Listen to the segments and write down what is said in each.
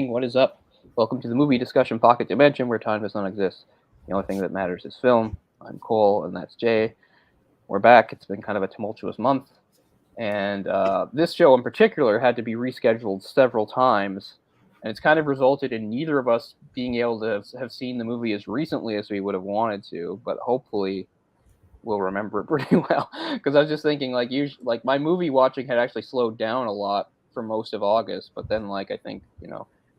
What is up? Welcome to the movie discussion pocket dimension where time does not exist. The only thing that matters is film. I'm Cole, and that's Jay. We're back. It's been kind of a tumultuous month, and this show in particular had to be rescheduled several times, and it's kind of resulted in neither of us being able to have seen the movie as recently as we would have wanted to, but hopefully we'll remember it pretty well. Because I was just thinking, like my movie watching had actually slowed down a lot for most of August, but then I think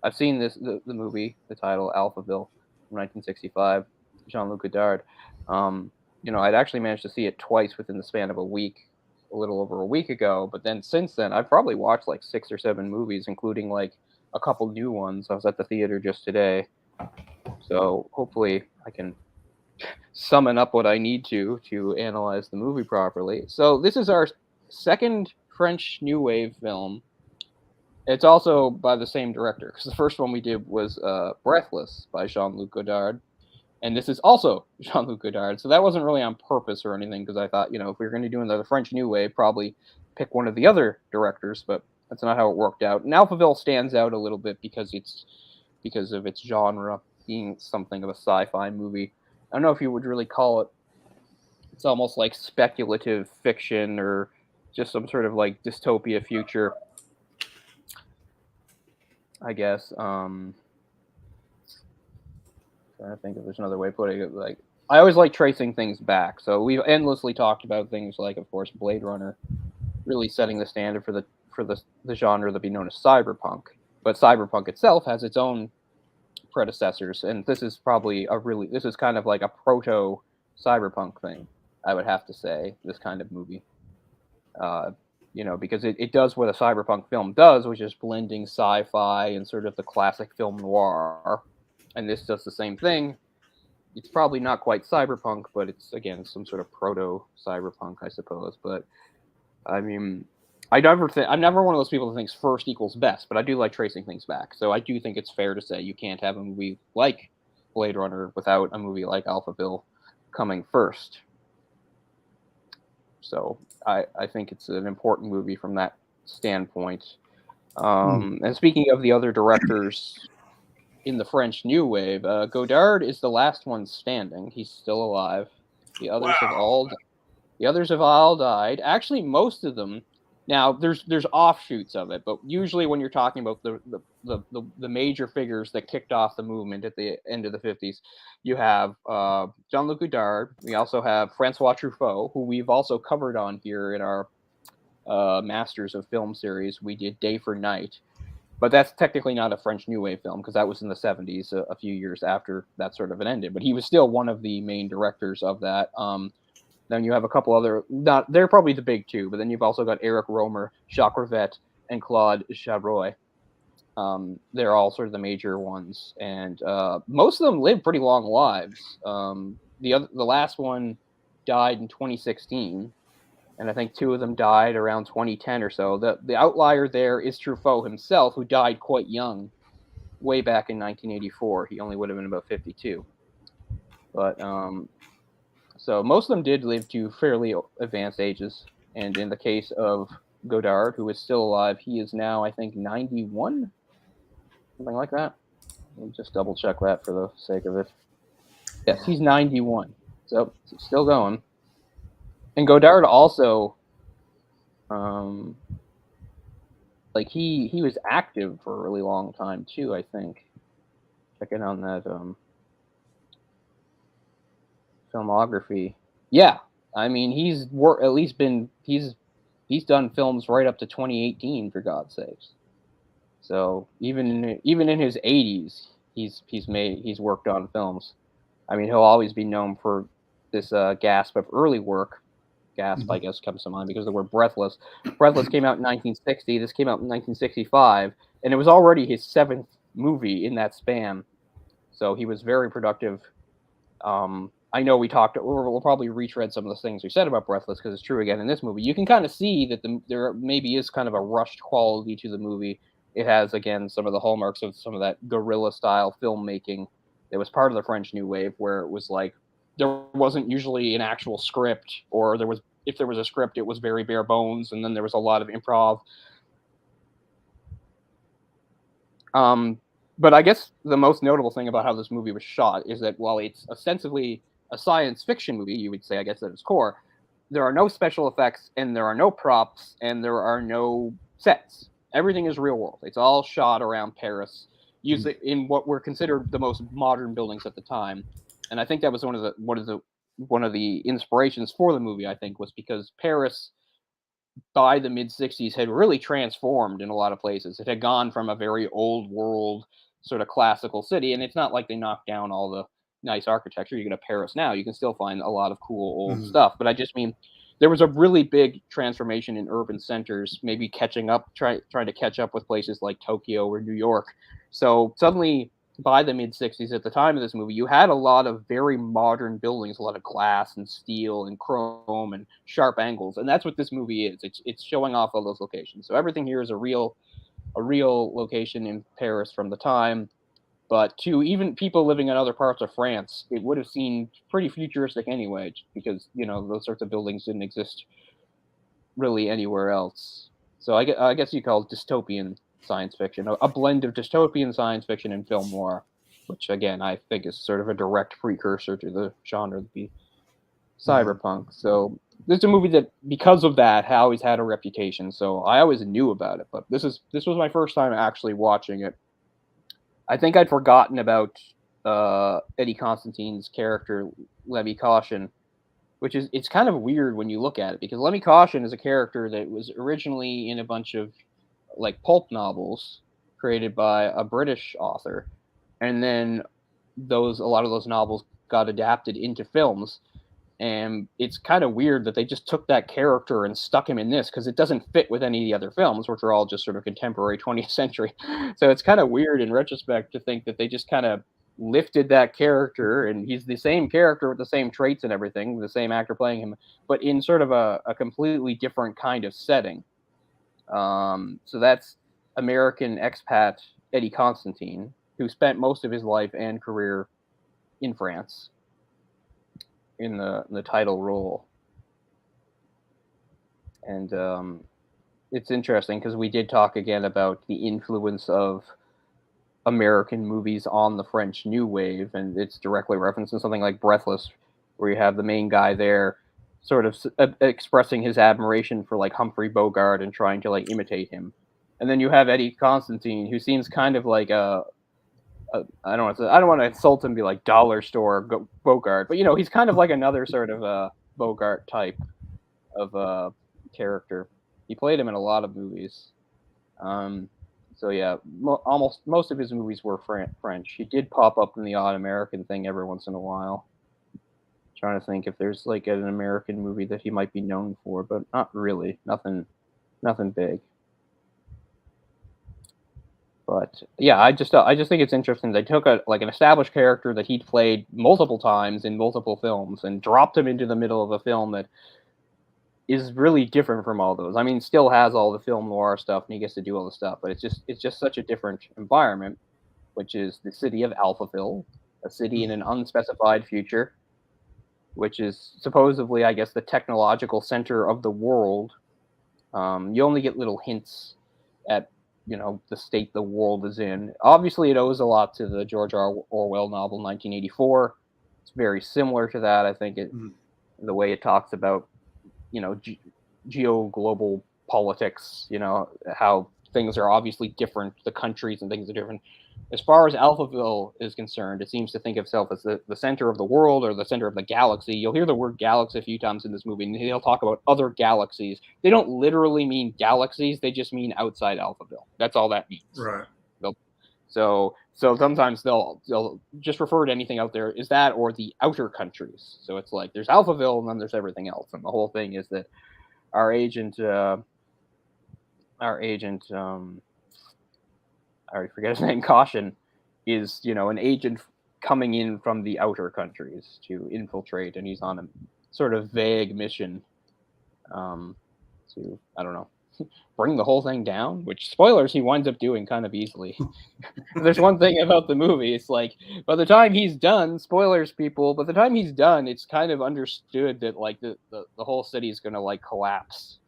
I've seen the movie, the title Alphaville from 1965, Jean-Luc Godard. I'd actually managed to see it twice within the span of a week, a little over a week ago. But then since then, I've probably watched like 6 or 7 movies, including like a couple new ones. I was at the theater just today, so hopefully I can summon up what I need to analyze the movie properly. So this is our second French New Wave film. It's also by the same director, because the first one we did was Breathless by Jean-Luc Godard, and this is also Jean-Luc Godard. So that wasn't really on purpose or anything, because I thought, if we were going to do another French New Wave, probably pick one of the other directors, but that's not how it worked out. And Alphaville stands out a little bit because of its genre being something of a sci-fi movie. I don't know if you would really call it. It's almost like speculative fiction or just some sort of like dystopia future, I guess. Trying to think if there's another way of putting it. Like, I always like tracing things back. So we've endlessly talked about things like, of course, Blade Runner, really setting the standard for the genre that be known as cyberpunk. But cyberpunk itself has its own predecessors, and this is probably this is kind of like a proto cyberpunk thing, I would have to say, this kind of movie, because it does what a cyberpunk film does, which is blending sci-fi and sort of the classic film noir, and this does the same thing. It's probably not quite cyberpunk, but it's, again, some sort of proto cyberpunk, I suppose. But I mean, I'm never one of those people that thinks first equals best, but I do like tracing things back. So I do think it's fair to say you can't have a movie like Blade Runner without a movie like Alphaville coming first. So I think it's an important movie from that standpoint. And speaking of the other directors in the French New Wave, Godard is the last one standing. He's still alive. The others have all died. Actually, most of them. Now, there's offshoots of it, but usually when you're talking about the major figures that kicked off the movement at the end of the 50s, you have Jean-Luc Godard. We also have Francois Truffaut, who we've also covered on here in our Masters of Film series. We did Day for Night, but that's technically not a French New Wave film, because that was in the 70s, a few years after that sort of ended. But he was still one of the main directors of that. Then you have a couple other, they're probably the big two, but then you've also got Eric Romer, Jacques Rivette, and Claude Chabrol. They're all sort of the major ones, and most of them live pretty long lives. The last one died in 2016, and I think 2 of them died around 2010 or so. The outlier there is Truffaut himself, who died quite young, way back in 1984. He only would have been about 52. But so most of them did live to fairly advanced ages. And in the case of Godard, who is still alive, he is now, I think, 91? Something like that. Let me just double check that for the sake of it. Yes, he's 91. So he's still going. And Godard also, he was active for a really long time too, I think. Checking on that filmography. Yeah, I mean, he's done films right up to 2018, for God's sakes. So even in his 80s, he's worked on films. I mean, he'll always be known for this gasp of early work. Gasp, I guess, comes to mind because the word Breathless. Breathless came out in 1960. This came out in 1965, and it was already his 7th movie in that span. So he was very productive. I know we'll probably retread some of the things we said about Breathless, because it's true again in this movie. You can kind of see that there maybe is kind of a rushed quality to the movie. It has, again, some of the hallmarks of some of that guerrilla-style filmmaking that was part of the French New Wave, where it was like there wasn't usually an actual script, or if there was a script, it was very bare bones, and then there was a lot of improv. But I guess the most notable thing about how this movie was shot is that while it's ostensibly a science fiction movie, you would say, I guess, at its core, there are no special effects and there are no props and there are no sets. Everything is real world. It's all shot around Paris, using in what were considered the most modern buildings at the time. And I think that was one of the inspirations for the movie. I think was because Paris by the mid 60s had really transformed in a lot of places. It had gone from a very old world sort of classical city, and it's not like they knocked down all the nice architecture. You go to Paris now, you can still find a lot of cool old stuff. But I just mean there was a really big transformation in urban centers, maybe trying to catch up with places like Tokyo or New York. So suddenly by the mid 60s, at the time of this movie, you had a lot of very modern buildings, a lot of glass and steel and chrome and sharp angles. And that's what this movie is. It's showing off all those locations. So everything here is a real location in Paris from the time. But to even people living in other parts of France, it would have seemed pretty futuristic anyway, because, those sorts of buildings didn't exist really anywhere else. So I guess you call it dystopian science fiction, a blend of dystopian science fiction and film noir, which again I think is sort of a direct precursor to the genre to be cyberpunk. So this is a movie that, because of that, always had a reputation. So I always knew about it, but this was my first time actually watching it. I think I'd forgotten about Eddie Constantine's character, Lemmy Caution, which is, it's kind of weird when you look at it, because Lemmy Caution is a character that was originally in a bunch of like pulp novels created by a British author, and then a lot of those novels got adapted into films. And it's kind of weird that they just took that character and stuck him in this, because it doesn't fit with any of the other films, which are all just sort of contemporary 20th century. So it's kind of weird in retrospect to think that they just kind of lifted that character, and he's the same character with the same traits and everything, the same actor playing him, but in sort of a completely different kind of setting. So that's American expat Eddie Constantine, who spent most of his life and career in France in the title role. And it's interesting because we did talk again about the influence of American movies on the French New Wave, and it's directly referenced in something like Breathless, where you have the main guy there sort of expressing his admiration for like Humphrey Bogart and trying to like imitate him. And then you have Eddie Constantine, who seems kind of like I don't want to insult him and be like dollar store Bogart, but he's kind of like another sort of Bogart type of character. He played him in a lot of movies. So yeah, almost most of his movies were French. He did pop up in the odd American thing every once in a while. Trying to think if there's like an American movie that he might be known for, but not really. Nothing big. But yeah, I just think it's interesting. They took an established character that he'd played multiple times in multiple films and dropped him into the middle of a film that is really different from all those. I mean, still has all the film noir stuff and he gets to do all the stuff, but it's just such a different environment, which is the city of Alphaville, a city in an unspecified future, which is supposedly, I guess, the technological center of the world. You only get little hints at the state the world is in. Obviously, it owes a lot to the George Orwell novel 1984. It's very similar to that. I think the way it talks about geo-global politics, how things are obviously different, the countries and things are different. As far as Alphaville is concerned, it seems to think of itself as the center of the world or the center of the galaxy. You'll hear the word galaxy a few times in this movie, and they'll talk about other galaxies. They don't literally mean galaxies, they just mean outside Alphaville. That's all that means. Right. So sometimes they'll just refer to anything out there as that or the outer countries. So it's like there's Alphaville and then there's everything else. And the whole thing is that our agent I already forget his name, Caution, is an agent coming in from the outer countries to infiltrate, and he's on a sort of vague mission to, I don't know, bring the whole thing down, which, spoilers, he winds up doing kind of easily. There's one thing about the movie, it's like, by the time he's done, spoilers, people, by the time he's done, it's kind of understood that, like, the whole city is going to, like, collapse.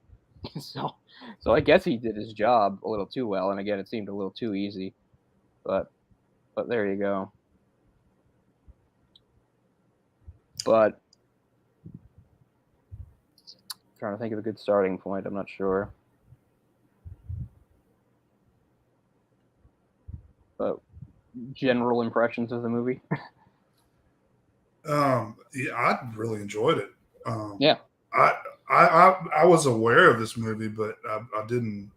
So I guess he did his job a little too well, and again, it seemed a little too easy. But But there you go. But I'm trying to think of a good starting point. I'm not sure. But general impressions of the movie. Yeah, I really enjoyed it. Yeah. I was aware of this movie, but I didn't,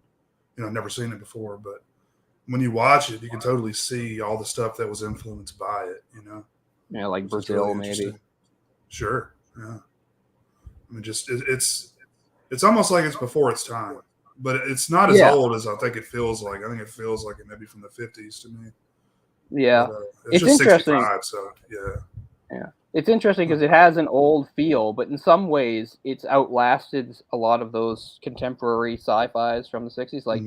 never seen it before. But when you watch it, you can totally see all the stuff that was influenced by it. Yeah, like It's just Brazil, really maybe. interesting. Sure. Yeah. I mean, it's almost like it's before its time, but it's not as old as I think it feels like. I think it feels like it maybe from the 50s to me. Yeah. But, it's It's just interesting. 65, so yeah. Yeah. It's interesting because it has an old feel, but in some ways it's outlasted a lot of those contemporary sci-fis from the 60s. Like,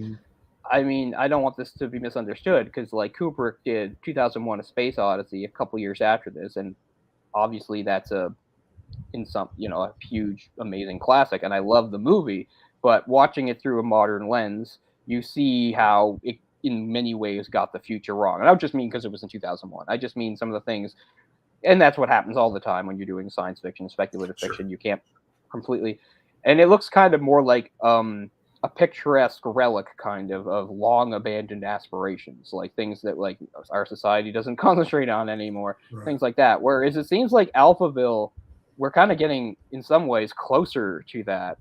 I mean, I don't want this to be misunderstood because, like, Kubrick did 2001: A Space Odyssey a couple years after this, and obviously that's a huge, amazing classic, and I love the movie. But watching it through a modern lens, you see how it, in many ways, got the future wrong. And I don't just mean because it was in 2001. I just mean some of the things, and that's what happens all the time when you're doing science fiction, speculative fiction. You can't completely, and it looks kind of more like a picturesque relic kind of long abandoned aspirations, like things that like our society doesn't concentrate on anymore, things like that. Whereas it seems like Alphaville, we're kind of getting in some ways closer to that.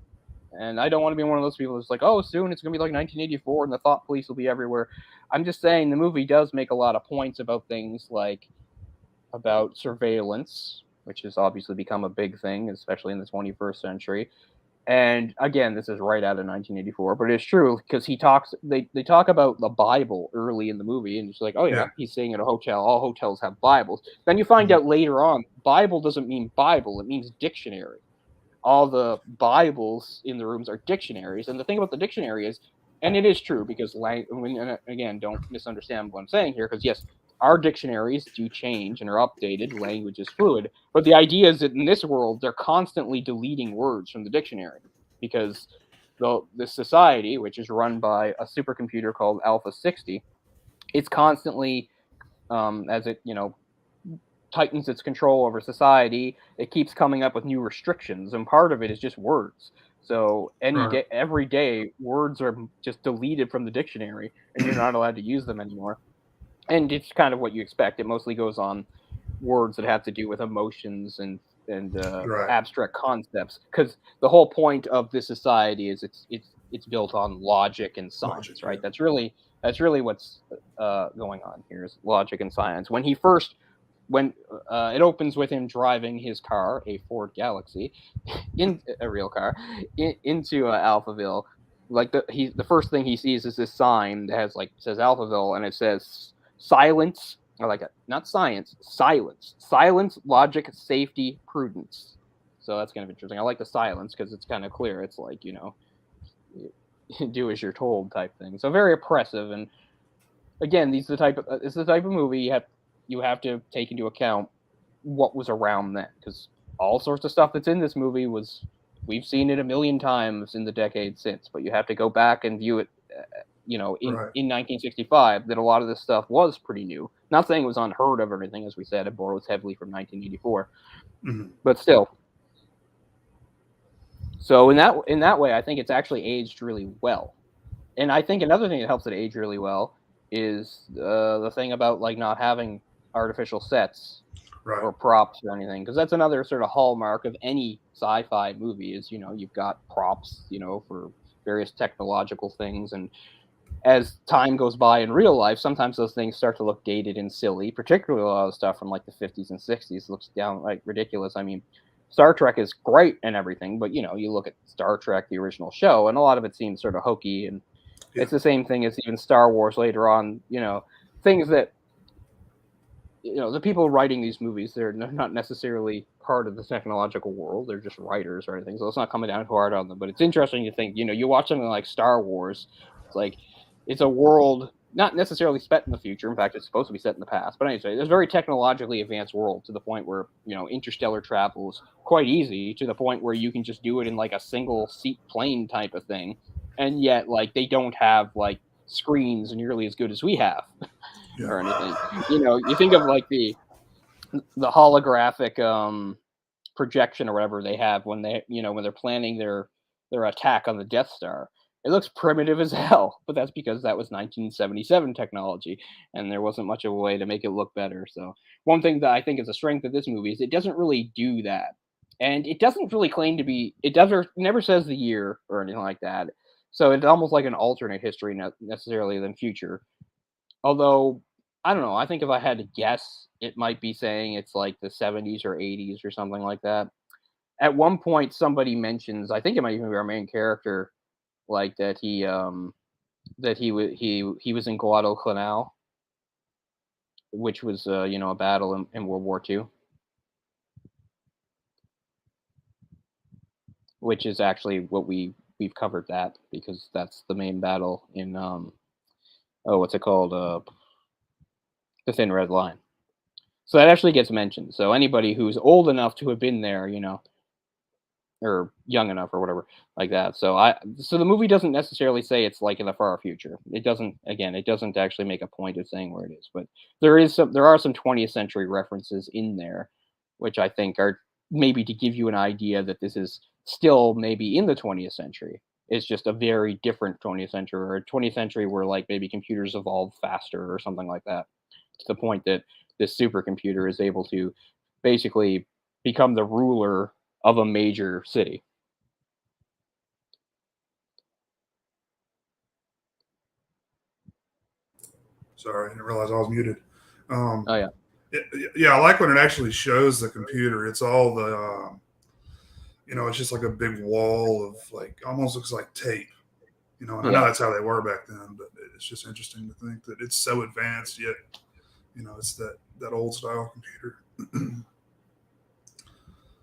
And I don't want to be one of those people that's like, oh, soon it's going to be like 1984 and the thought police will be everywhere. I'm just saying the movie does make a lot of points about things like about surveillance, which has obviously become a big thing, especially in the 21st century. And again, this is right out of 1984, but it's true because they talk about the Bible early in the movie, and it's like, oh yeah, he's staying at a hotel. All hotels have Bibles. Then you find out later on, Bible doesn't mean Bible; it means dictionary. All the Bibles in the rooms are dictionaries, and the thing about the dictionary is, and it is true because again, don't misunderstand what I'm saying here, because yes, our dictionaries do change and are updated. Language is fluid, but the idea is that in this world, they're constantly deleting words from the dictionary because the society, which is run by a supercomputer called Alpha 60, it's constantly as it tightens its control over society, it keeps coming up with new restrictions, and part of it is just words. So every day, words are just deleted from the dictionary, and you're not allowed to use them anymore. And it's kind of what you expect. It mostly goes on words that have to do with emotions and abstract concepts, because the whole point of this society is it's built on logic and science, right? That's really what's going on here is logic and science. When it opens with him driving his car, a Ford Galaxy, in a real car, into Alphaville. Like the first thing he sees is this sign that has says Alphaville, and it says silence. I like it. Not science, silence. Silence, logic, safety, prudence. So that's kind of interesting. I like the silence because it's kind of clear. It's like, do as you're told type thing. So very oppressive. And again, it's the type of movie you have to take into account what was around then, because all sorts of stuff that's in this movie we've seen it a million times in the decades since, but you have to go back and view it in 1965, that a lot of this stuff was pretty new. Not saying it was unheard of or anything, as we said, it borrows heavily from 1984, but still. So in that way, I think it's actually aged really well. And I think another thing that helps it age really well is the thing about not having artificial sets or props or anything, because that's another sort of hallmark of any sci-fi movie is you've got props for various technological things, and as time goes by in real life, sometimes those things start to look dated and silly, particularly a lot of stuff from the 50s and 60s looks downright ridiculous. I mean, Star Trek is great and everything, but you look at Star Trek, the original show, and a lot of it seems sort of hokey, and it's the same thing as even Star Wars later on, things that the people writing these movies, they're not necessarily part of the technological world. They're just writers or anything. So it's not coming down too hard on them. But it's interesting to think, you watch something like Star Wars, it's a world not necessarily set in the future. In fact, it's supposed to be set in the past. But anyway, it's a very technologically advanced world to the point where, interstellar travel is quite easy, to the point where you can just do it in a single seat plane type of thing. And yet, they don't have screens nearly as good as we have. Yeah. or anything. You think of like the holographic projection or whatever they have when they're planning their attack on the Death Star. It looks primitive as hell, but that's because that was 1977 technology, and there wasn't much of a way to make it look better. So one thing that I think is a strength of this movie is it doesn't really do that, and it doesn't really claim to be. Never says the year or anything like that. So it's almost like an alternate history, not necessarily than future. Although I don't know, I think if I had to guess, it might be saying it's like the 70s or 80s or something like that. At one point, somebody mentions, I think it might even be our main character, like that he was in Guadalcanal, which was a battle in World War II, which is actually what we've covered that because that's the main battle in what's it called, the Thin Red Line. So that actually gets mentioned. So anybody who's old enough to have been there, or young enough or whatever like that. So the movie doesn't necessarily say it's like in the far future. It doesn't actually make a point of saying where it is, but there are some 20th century references in there, which I think are maybe to give you an idea that this is still maybe in the 20th century. It's just a very different 20th century, or a 20th century where like maybe computers evolved faster or something like that, to the point that this supercomputer is able to basically become the ruler of a major city. Sorry, I didn't realize I was muted. Oh yeah, Yeah, I like when it actually shows the computer. It's all it's just like a big wall of like almost looks like tape. And I know yeah, that's how they were back then, but it's just interesting to think that it's so advanced yet, it's that old style computer.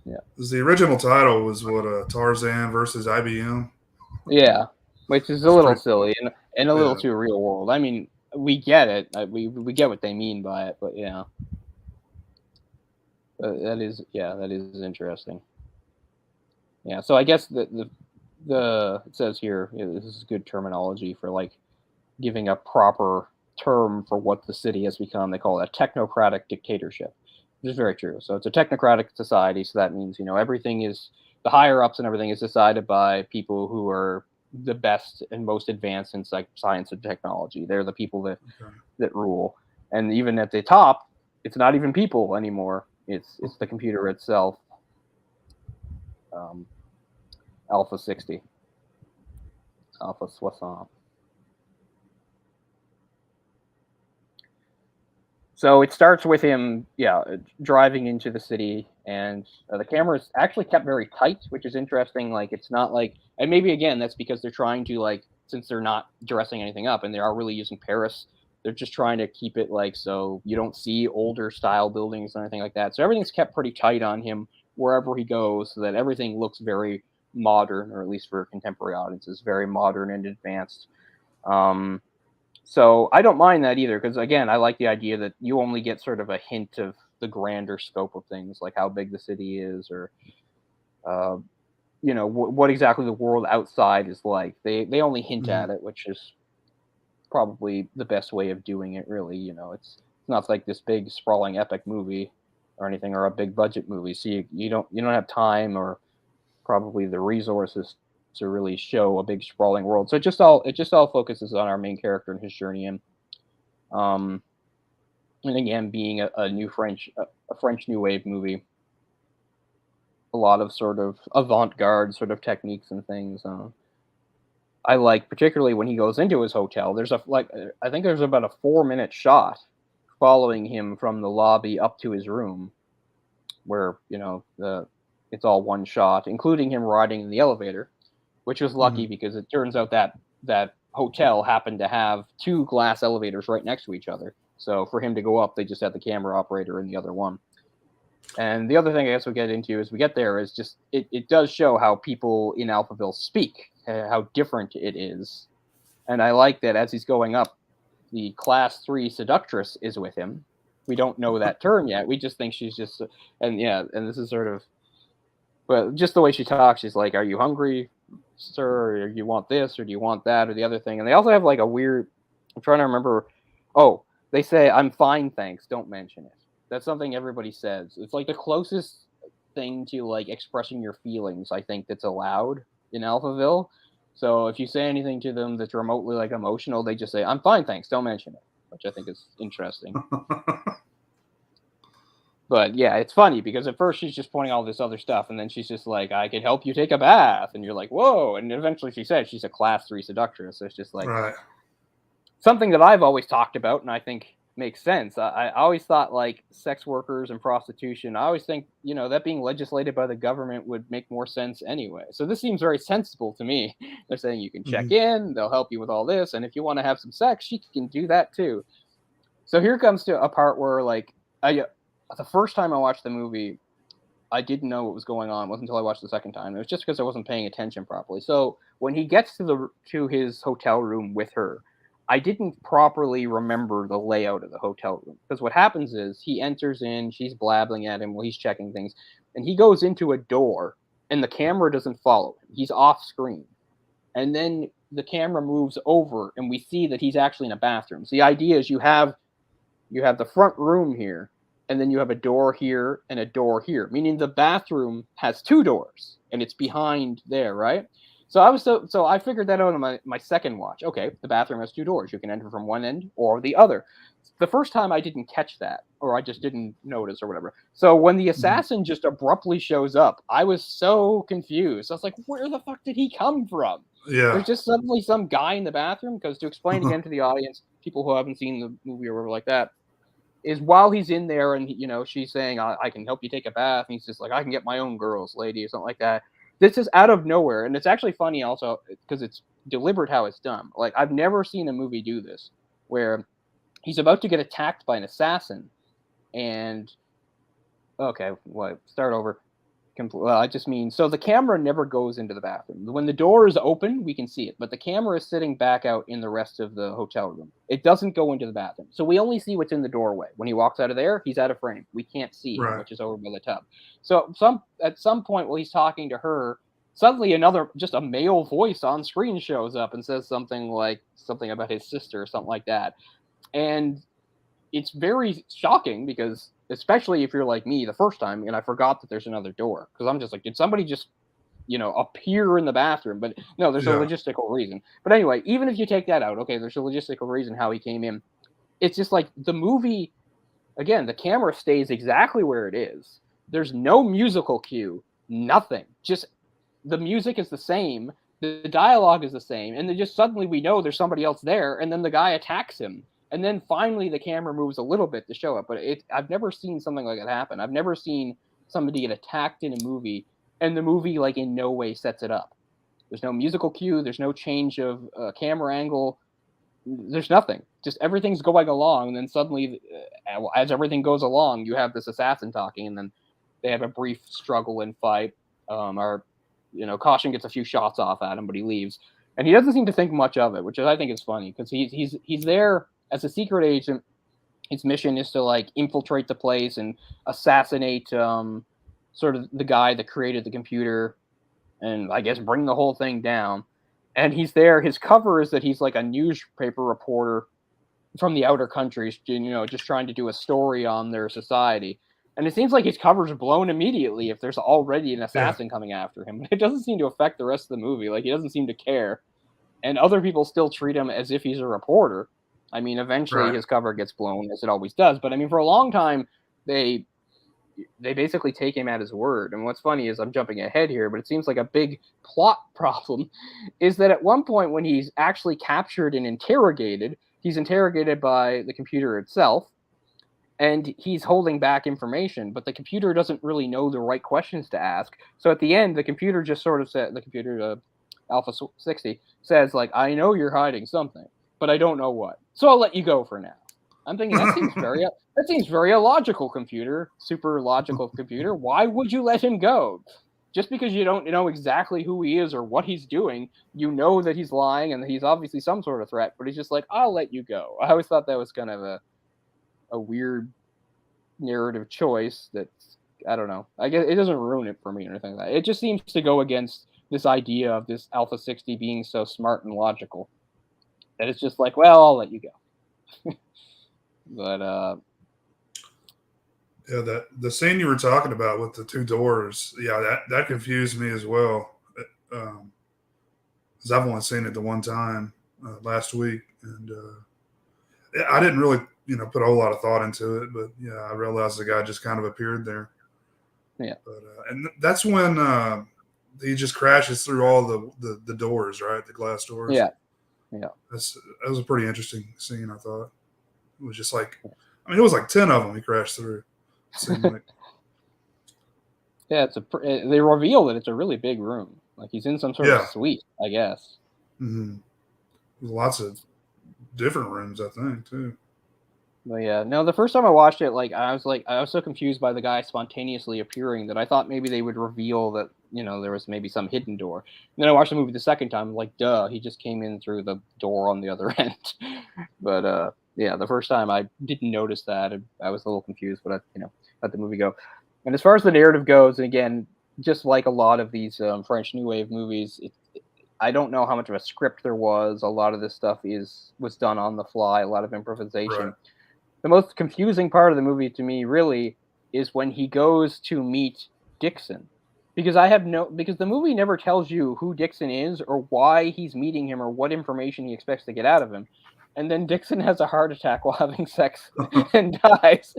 yeah, The original title was what Tarzan versus IBM. yeah. Which is a It's little pretty, silly and a little yeah, too real world. I mean, we get it. We get what they mean by it, but yeah, that is interesting. Yeah. So I guess the it says here, this is good terminology for like giving a proper term for what the city has become. They call it a technocratic dictatorship, which is very true. So it's a technocratic society. So that means everything is, the higher ups and everything is decided by people who are the best and most advanced in science and technology. They're the people okay. that rule. And even at the top, it's not even people anymore. It's the computer itself. Um, Alpha 60, Alpha Soixante. So it starts with him, driving into the city, and the camera is actually kept very tight, which is interesting. Like, it's not like, and maybe again that's because they're trying to, like, since they're not dressing anything up and they are really using Paris, they're just trying to keep it like so you don't see older style buildings or anything like that. So everything's kept pretty tight on him wherever he goes, so that everything looks very modern, or at least for contemporary audiences, very modern and advanced. Um, so I don't mind that either, because again, I like the idea that you only get sort of a hint of the grander scope of things, like how big the city is, or uh, what exactly the world outside is like. They only hint Mhm. at it, which is probably the best way of doing it. Really, it's not like this big sprawling epic movie or anything, or a big budget movie, so you don't have time or probably the resources to really show a big sprawling world. So it just all focuses on our main character and his journey in. Um, and again, being a French New Wave movie, a lot of sort of avant-garde sort of techniques and things. I like particularly when he goes into his hotel. I think there's about a 4-minute shot following him from the lobby up to his room, where it's all one shot, including him riding in the elevator, which was lucky Mhm. because it turns out that hotel happened to have two glass elevators right next to each other. So for him to go up, they just had the camera operator in the other one. And the other thing I guess we get into as we get there is just it does show how people in Alphaville speak, how different it is. And I like that as he's going up, the class 3 seductress is with him. We don't know that term yet. We just think she's just, and yeah, and this is sort of, but just the way she talks, she's like, "Are you hungry, sir? Or you want this, or do you want that, or the other thing?" And they also have like a weird. I'm trying to remember. Oh, They say, "I'm fine, thanks. Don't mention it." That's something everybody says. It's like the closest thing to like expressing your feelings, I think, that's allowed in Alphaville. So if you say anything to them that's remotely like emotional, they just say, "I'm fine, thanks. Don't mention it," which I think is interesting. But yeah, it's funny because at first she's just pointing all this other stuff, and then she's just like, "I can help you take a bath," and you're like, "Whoa!" And eventually she says she's a class 3 seductress. So it's just like Right. something that I've always talked about, and I think makes sense. I always thought like sex workers and prostitution. I always think that being legislated by the government would make more sense anyway. So this seems very sensible to me. They're saying you can check in, they'll help you with all this, and if you want to have some sex, she can do that too. So here comes to a part where like the first time I watched the movie, I didn't know what was going on. It wasn't until I watched the second time. It was just because I wasn't paying attention properly. So when he gets to his hotel room with her, I didn't properly remember the layout of the hotel room. Because what happens is he enters in, she's blabbing at him while he's checking things, and he goes into a door, and the camera doesn't follow him. He's off screen. And then the camera moves over, and we see that he's actually in a bathroom. So the idea is you have the front room here, and then you have a door here and a door here, meaning the bathroom has 2 doors, and it's behind there, right? So I figured that out on my second watch. Okay, the bathroom has 2 doors. You can enter from one end or the other. The first time I didn't catch that, or I just didn't notice or whatever. So when the assassin just abruptly shows up, I was so confused. I was like, where the fuck did he come from? Yeah. There's just suddenly some guy in the bathroom, because to explain again to the audience, people who haven't seen the movie or whatever like that, is while he's in there and she's saying, I can help you take a bath, and he's just like, I can get my own girls, lady, or something like that. This is out of nowhere, and it's actually funny also because it's deliberate how it's done. Like, I've never seen a movie do this, where he's about to get attacked by an assassin, and start over. Well, I just mean, so the camera never goes into the bathroom. When the door is open, we can see it, but the camera is sitting back out in the rest of the hotel room. It doesn't go into the bathroom. So we only see what's in the doorway. When he walks out of there, he's out of frame. We can't see him, which is over by the tub. So at some point while he's talking to her, suddenly just a male voice on screen shows up and says something about his sister or something like that. And it's very shocking because, especially if you're like me the first time, and I forgot that there's another door, because I'm just like, did somebody just appear in the bathroom? But no, there's a logistical reason. But anyway, even if you take that out, okay, there's a logistical reason how he came in. It's just like the movie, again, the camera stays exactly where it is. There's no musical cue, nothing. Just the music is the same, the dialogue is the same, and then just suddenly we know there's somebody else there, and then the guy attacks him. And then finally the camera moves a little bit to show it. But I've never seen something like that happen. I've never seen somebody get attacked in a movie, and the movie like in no way sets it up. There's no musical cue. There's no change of camera angle. There's nothing. Just everything's going along. And then suddenly, as everything goes along, you have this assassin talking, and then they have a brief struggle and fight. Caution gets a few shots off at him, but he leaves. And he doesn't seem to think much of it, which I think is funny, because he's there as a secret agent. His mission is to like infiltrate the place and assassinate sort of the guy that created the computer, and I guess bring the whole thing down. And he's there. His cover is that he's like a newspaper reporter from the outer countries, just trying to do a story on their society. And it seems like his cover's blown immediately if there's already an assassin coming after him. It doesn't seem to affect the rest of the movie. Like, he doesn't seem to care. And other people still treat him as if he's a reporter. I mean, eventually his cover gets blown, as it always does. But I mean, for a long time, they basically take him at his word. And what's funny is, I'm jumping ahead here, but it seems like a big plot problem is that at one point when he's actually captured and interrogated, he's interrogated by the computer itself, and he's holding back information, but the computer doesn't really know the right questions to ask. So at the end, the computer just sort of said, the computer, Alpha 60, says, like, I know you're hiding something, but I don't know what. So I'll let you go for now. I'm thinking, that seems very illogical, computer, super logical computer. Why would you let him go? Just because you don't know exactly who he is or what he's doing, you know that he's lying and that he's obviously some sort of threat, but he's just like, I'll let you go. I always thought that was kind of a weird narrative choice that, I don't know. I guess it doesn't ruin it for me or anything like that. It just seems to go against this idea of this Alpha 60 being so smart and logical that it's just like, well, I'll let you go. But Yeah, the scene you were talking about with the two doors, yeah, that confused me as well. Um, because I've only seen it the one time last week, and yeah, I didn't really, put a whole lot of thought into it. But yeah, I realized the guy just kind of appeared there. yeah, But and that's when he just crashes through all the doors, right? The glass doors. yeah, yeah. That was a pretty interesting scene. I thought it was just like, I mean, it was like 10 of them he crashed through. It seemed like. Yeah, they reveal that it's a really big room. Like he's in some sort of Yeah. suite, I guess. Mm-hmm. Lots of different rooms, I think, too. But yeah, no, the first time I watched it, I was so confused by the guy spontaneously appearing that I thought maybe they would reveal that, there was maybe some hidden door. And then I watched the movie the second time, like, duh, he just came in through the door on the other end. But yeah, the first time I didn't notice that. I was a little confused, but let the movie go. And as far as the narrative goes, and again, just like a lot of these French New Wave movies, I don't know how much of a script there was. A lot of this stuff was done on the fly, a lot of improvisation. Right. The most confusing part of the movie to me really is when he goes to meet Dixon. Because because the movie never tells you who Dixon is or why he's meeting him or what information he expects to get out of him. And then Dixon has a heart attack while having sex and dies.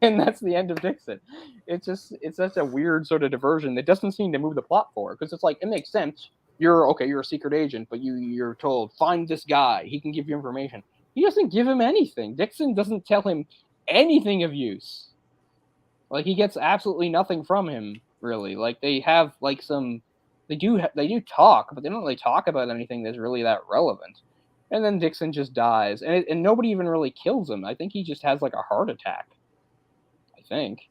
And that's the end of Dixon. It's such a weird sort of diversion that doesn't seem to move the plot forward, because it's like, it makes sense. You're a secret agent, but you're told, find this guy, he can give you information. He doesn't give him anything. Dixon doesn't tell him anything of use. Like, he gets absolutely nothing from him, really. Like, they have they do talk, but they don't really talk about anything that's really that relevant. And then Dixon just dies, and nobody even really kills him. I think he just has like a heart attack. I think,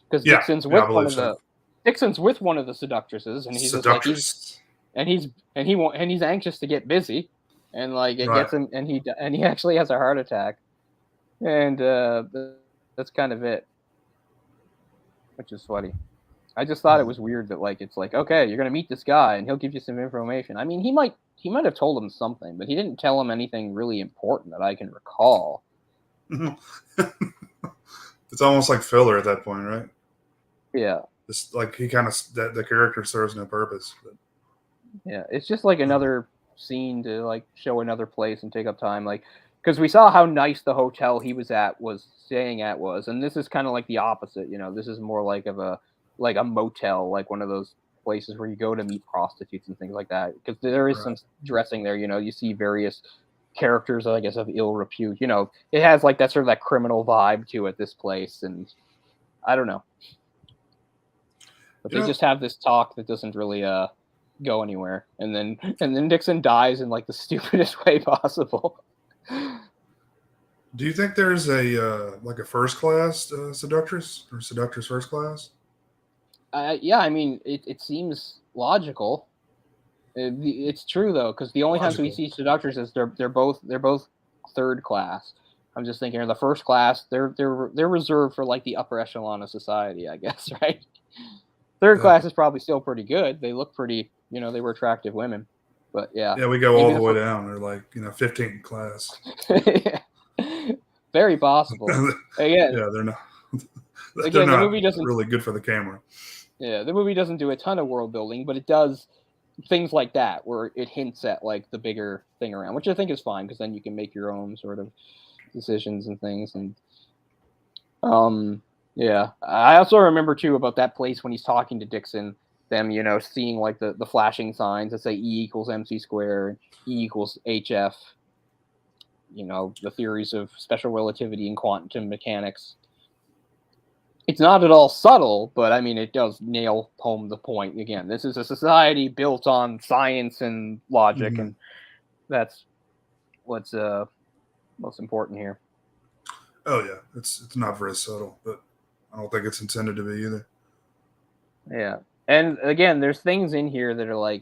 because Yeah, Dixon's I with believe so. Dixon's with one of the seductresses, and he's just like he's anxious to get busy, and like it Right. gets him, and he actually has a heart attack, and that's kind of it, which is funny. I just thought it was weird that it's like, okay, you're gonna meet this guy and he'll give you some information. I mean, he might have told him something, but he didn't tell him anything really important that I can recall. It's almost like filler at that point, right? Yeah. It's like he kind of the character serves no purpose. But. Yeah, it's just like another scene to show another place and take up time, because we saw how nice the hotel he was staying at was, and this is kind of like the opposite. This is more like a motel, like one of those places where you go to meet prostitutes and things like that, because there is some dressing there. You see various characters, I guess, of ill repute. It has that sort of that criminal vibe to it, this place, and I don't know, but they just have this talk that doesn't really go anywhere, and then Dixon dies in the stupidest way possible. Do you think there's a first class seductress or seductress first class? Yeah, I mean, it seems logical. It's true though, because the only times we see seductresses, they're both third class. I'm just thinking, the first class, they're reserved for the upper echelon of society, I guess, right? Third class is probably still pretty good. They look pretty, they were attractive women, but yeah. Yeah, we go all the way down. They're 15th class. Very possible. Again, yeah, they're not. Again, the movie doesn't really good for the camera. Yeah, the movie doesn't do a ton of world building, but it does things like that where it hints at the bigger thing around, which I think is fine, because then you can make your own sort of decisions and things. And yeah, I also remember too about that place when he's talking to Dixon, them seeing the flashing signs that say E equals MC squared, E equals HF. The theories of special relativity and quantum mechanics. It's not at all subtle, but I mean, it does nail home the point. Again, this is a society built on science and logic, and that's what's most important here. Oh yeah, it's not very subtle, but I don't think it's intended to be either. Yeah, and again, there's things in here that are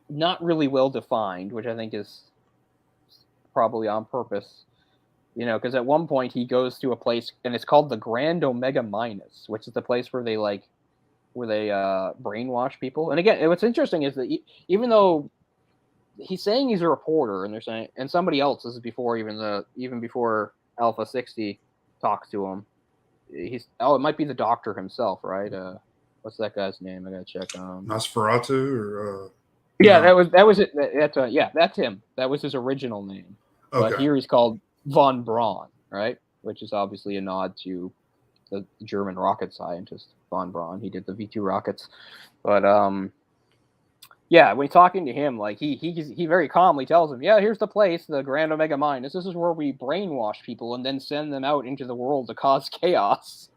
not really well defined, which I think is probably on purpose. Because at one point he goes to a place and it's called the Grand Omega Minus, which is the place where they brainwash people. And again, what's interesting is that even though he's saying he's a reporter, and they're saying, and somebody else, this is before even before Alpha 60 talks to him. It might be the doctor himself, right? What's that guy's name? I gotta check. Nosferatu or yeah, no. that was it. That's him. That was his original name. But Okay. here he's called von Braun, right? Which is obviously a nod to the German rocket scientist von Braun. He did the V2 rockets. But yeah, when talking to him, like he very calmly tells him, yeah, here's the place, the Grand Omega Minus. This is where we brainwash people and then send them out into the world to cause chaos.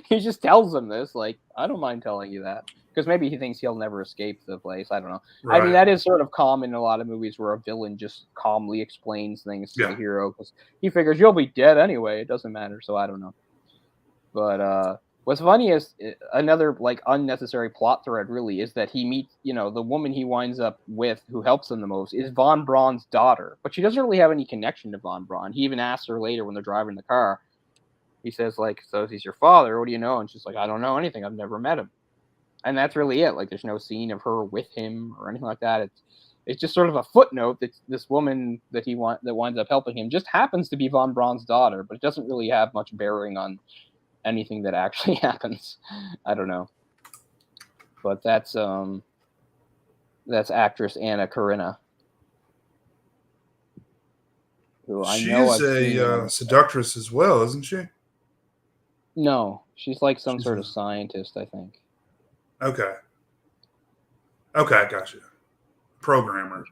He just tells them this, like, I don't mind telling you that. Because maybe he thinks he'll never escape the place. I don't know. Right. I mean, that is sort of common in a lot of movies where a villain just calmly explains things to the hero because he figures you'll be dead anyway. It doesn't matter. So I don't know. But what's funny is another like unnecessary plot thread really is that he meets, the woman he winds up with who helps him the most is von Braun's daughter, but she doesn't really have any connection to von Braun. He even asks her later when they're driving the car. He says, like, so he's your father, what do you know? And she's like, I don't know anything. I've never met him. And that's really it. Like, there's no scene of her with him or anything like that. It's just sort of a footnote that this woman that winds up helping him just happens to be von Braun's daughter, but it doesn't really have much bearing on anything that actually happens. I don't know. But that's actress Anna Karina. Who She's a seductress as well, isn't she? No, she's like some sort of scientist, I think. Okay, gotcha. Programmer.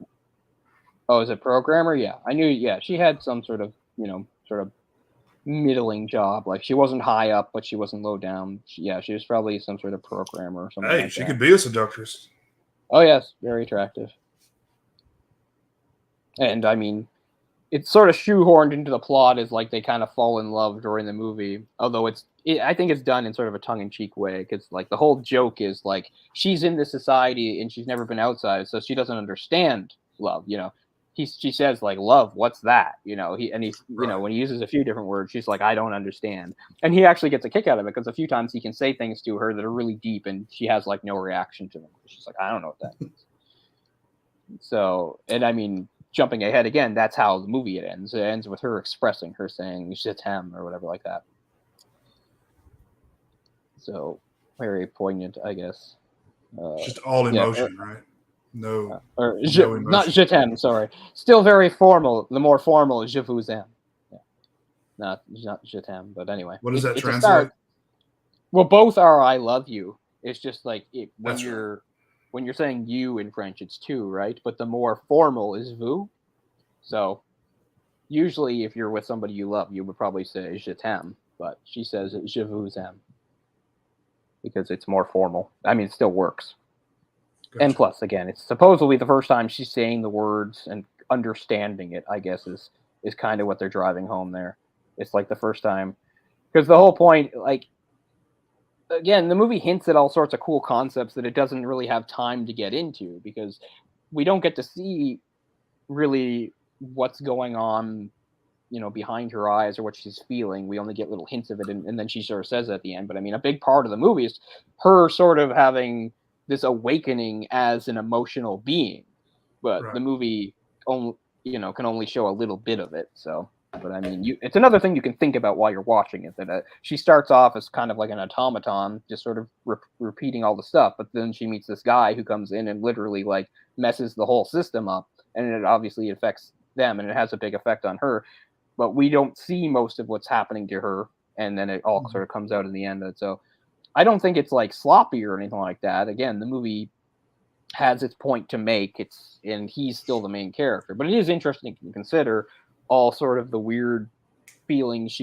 Oh, is it programmer? Yeah, I knew. Yeah, she had some sort of middling job. Like, she wasn't high up, but she wasn't low down. She was probably some sort of programmer or something like that. Hey, she could be a seductress. Oh yes, very attractive. And I mean, it's sort of shoehorned into the plot as like they kind of fall in love during the movie. Although I think it's done in sort of a tongue-in-cheek way, because like the whole joke is like she's in this society and she's never been outside, so she doesn't understand love. She says like, love, what's that? He's when he uses a few different words, she's like, I don't understand. And he actually gets a kick out of it because a few times he can say things to her that are really deep and she has like no reaction to them. She's like, I don't know what that means. So, and I mean, jumping ahead again, that's how the movie ends. It ends with her expressing, her saying "je t'aime" or whatever like that. So very poignant, I guess. Just all emotion, right? No, not je t'aime. Sorry, still very formal. The more formal is "je vous aime." Yeah. Not je t'aime, but anyway. What does that translate? Well, both are "I love you." It's just like when you're saying "you" in French, it's "tu," right? But the more formal is "vous." So usually, if you're with somebody you love, you would probably say "je t'aime," but she says "je vous aime" because it's more formal. I mean, it still works. Gotcha. And plus, again, it's supposedly the first time she's saying the words and understanding it, I guess, is kind of what they're driving home there. It's like the first time. Because the whole point, like, again, the movie hints at all sorts of cool concepts that it doesn't really have time to get into, because we don't get to see really what's going on, behind her eyes or what she's feeling. We only get little hints of it, and then she sort of says it at the end. But I mean, a big part of the movie is her sort of having this awakening as an emotional being, but the movie only, can only show a little bit of it. So, but I mean, it's another thing you can think about while you're watching it, that she starts off as kind of like an automaton, just sort of repeating all the stuff, but then she meets this guy who comes in and literally like messes the whole system up, and it obviously affects them, and it has a big effect on her, but we don't see most of what's happening to her, and then it all sort of comes out in the end. So I don't think it's like sloppy or anything like that. Again, the movie has its point to make. And he's still the main character, but it is interesting to consider all sort of the weird feelings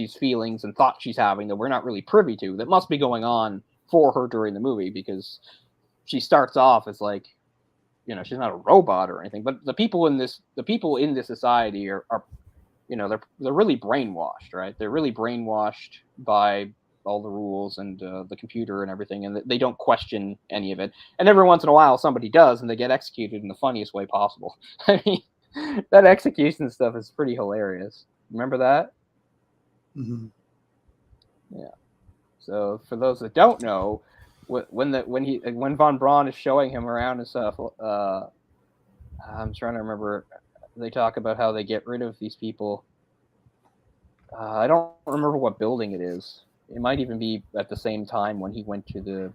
and thoughts she's having that we're not really privy to, that must be going on for her during the movie, because she starts off as like, she's not a robot or anything, but the people in this society are they're really brainwashed, right? They're really brainwashed by all the rules and the computer and everything, and they don't question any of it. And every once in a while, somebody does, and they get executed in the funniest way possible. I mean, that execution stuff is pretty hilarious. Remember that? Mm-hmm. Yeah. So for those that don't know, when von Braun is showing him around and stuff, I'm trying to remember. They talk about how they get rid of these people. I don't remember what building it is. It might even be at the same time when he went to the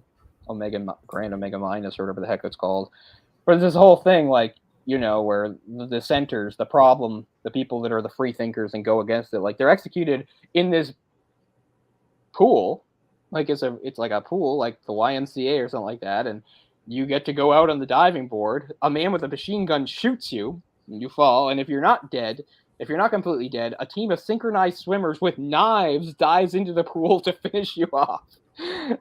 Grand Omega Minus or whatever the heck it's called. But this whole thing, like, where the dissenters, the problem, the people that are the free thinkers and go against it, like, they're executed in this pool. Like, it's like a pool, like the YMCA or something like that, and you get to go out on the diving board. A man with a machine gun shoots you, and you fall, and if you're not completely dead, a team of synchronized swimmers with knives dives into the pool to finish you off.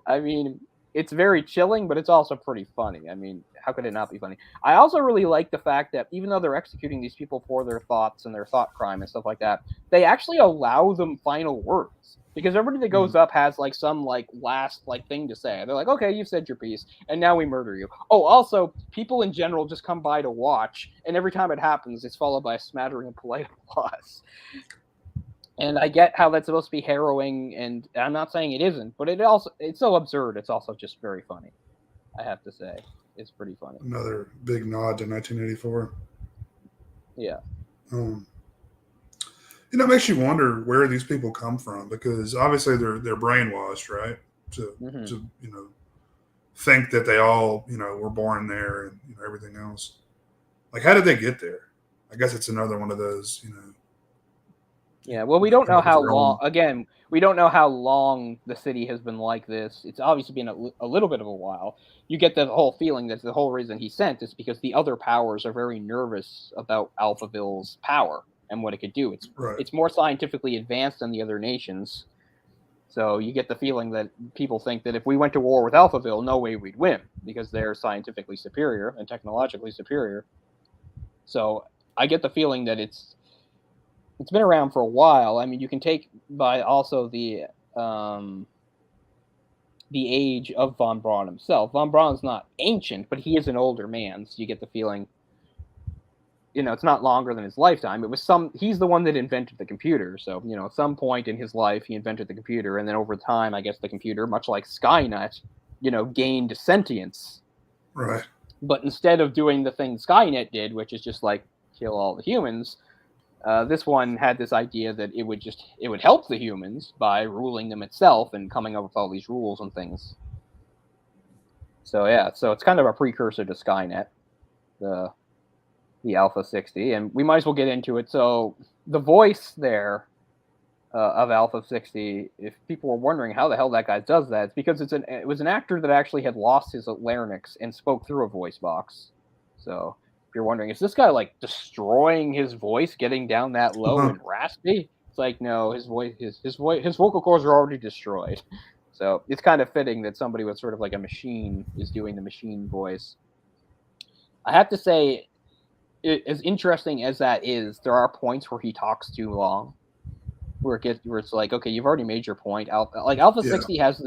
I mean, it's very chilling, but it's also pretty funny. I mean, how could it not be funny? I also really like the fact that even though they're executing these people for their thoughts and their thought crime and stuff like that, they actually allow them final words. Because everybody that goes up has like some like last like thing to say. They're like, okay, you've said your piece, and now we murder you. Oh, also, people in general just come by to watch, and every time it happens, it's followed by a smattering of polite applause. And I get how that's supposed to be harrowing, and I'm not saying it isn't, but it's so absurd. It's also just very funny. I have to say, it's pretty funny. Another big nod to 1984. Yeah. It makes you wonder where these people come from, because obviously they're brainwashed, right? To think that they all were born there and everything else. Like, how did they get there? I guess it's another one of those Yeah, well, we don't know how long. Again, we don't know how long the city has been like this. It's obviously been a little bit of a while. You get the whole feeling that the whole reason he sent is because the other powers are very nervous about Alphaville's power and what it could do. It's more scientifically advanced than the other nations. So you get the feeling that people think that if we went to war with Alphaville, no way we'd win because they're scientifically superior and technologically superior. So I get the feeling that it's been around for a while. I mean, you can take by also the age of von Braun himself. Von Braun's not ancient, but he is an older man, so you get the feeling, it's not longer than his lifetime. He's the one that invented the computer. So, at some point in his life, he invented the computer, and then over time, I guess the computer, much like Skynet, gained sentience. Right. But instead of doing the thing Skynet did, which is just like kill all the humans, this one had this idea that it would help the humans by ruling them itself and coming up with all these rules and things. So yeah, so it's kind of a precursor to Skynet, the Alpha 60, and we might as well get into it. So the voice there of Alpha 60, if people were wondering how the hell that guy does that, it's because it was an actor that actually had lost his larynx and spoke through a voice box. So you're wondering, is this guy like destroying his voice, getting down that low and raspy? It's like, no, his vocal cords are already destroyed. So it's kind of fitting that somebody with sort of like a machine is doing the machine voice. I have to say, as interesting as that is, there are points where he talks too long, where it's like, okay, you've already made your point. Alpha 60 has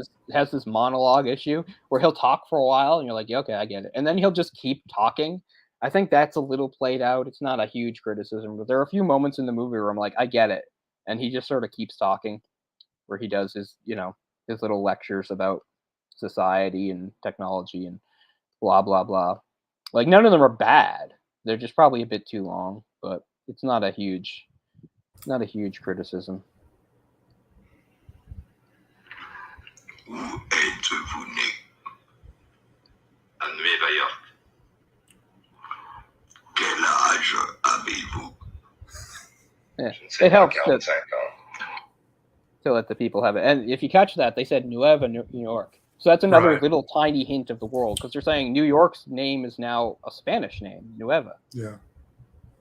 this monologue issue where he'll talk for a while, and you're like, yeah, okay, I get it, and then he'll just keep talking. I think that's a little played out. It's not a huge criticism, but there are a few moments in the movie where I'm like, I get it, and he just sort of keeps talking, where he does his little lectures about society and technology and blah blah blah. Like, none of them are bad. They're just probably a bit too long, but it's not a huge criticism. Où êtes-vous né? À Nueva York. Quel âge avez-vous? Yeah, it helps to let the people have it. And if you catch that, they said Nueva, New York. So that's another little tiny hint of the world, because they're saying New York's name is now a Spanish name, Nueva. Yeah.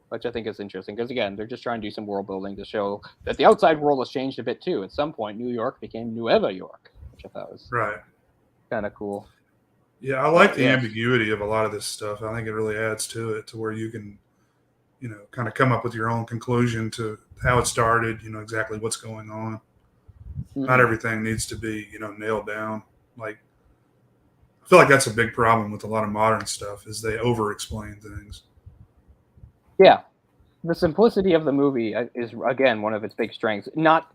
Which I think is interesting, because again, they're just trying to do some world building to show that the outside world has changed a bit too. At some point, New York became Nueva York, which I thought was kind of cool. Yeah, I like the ambiguity of a lot of this stuff. I think it really adds to it, to where you can, kind of come up with your own conclusion to how it started, exactly what's going on. Mm-hmm. Not everything needs to be, nailed down. Like, I feel like that's a big problem with a lot of modern stuff, is they over-explain things. Yeah, the simplicity of the movie is, again, one of its big strengths. Not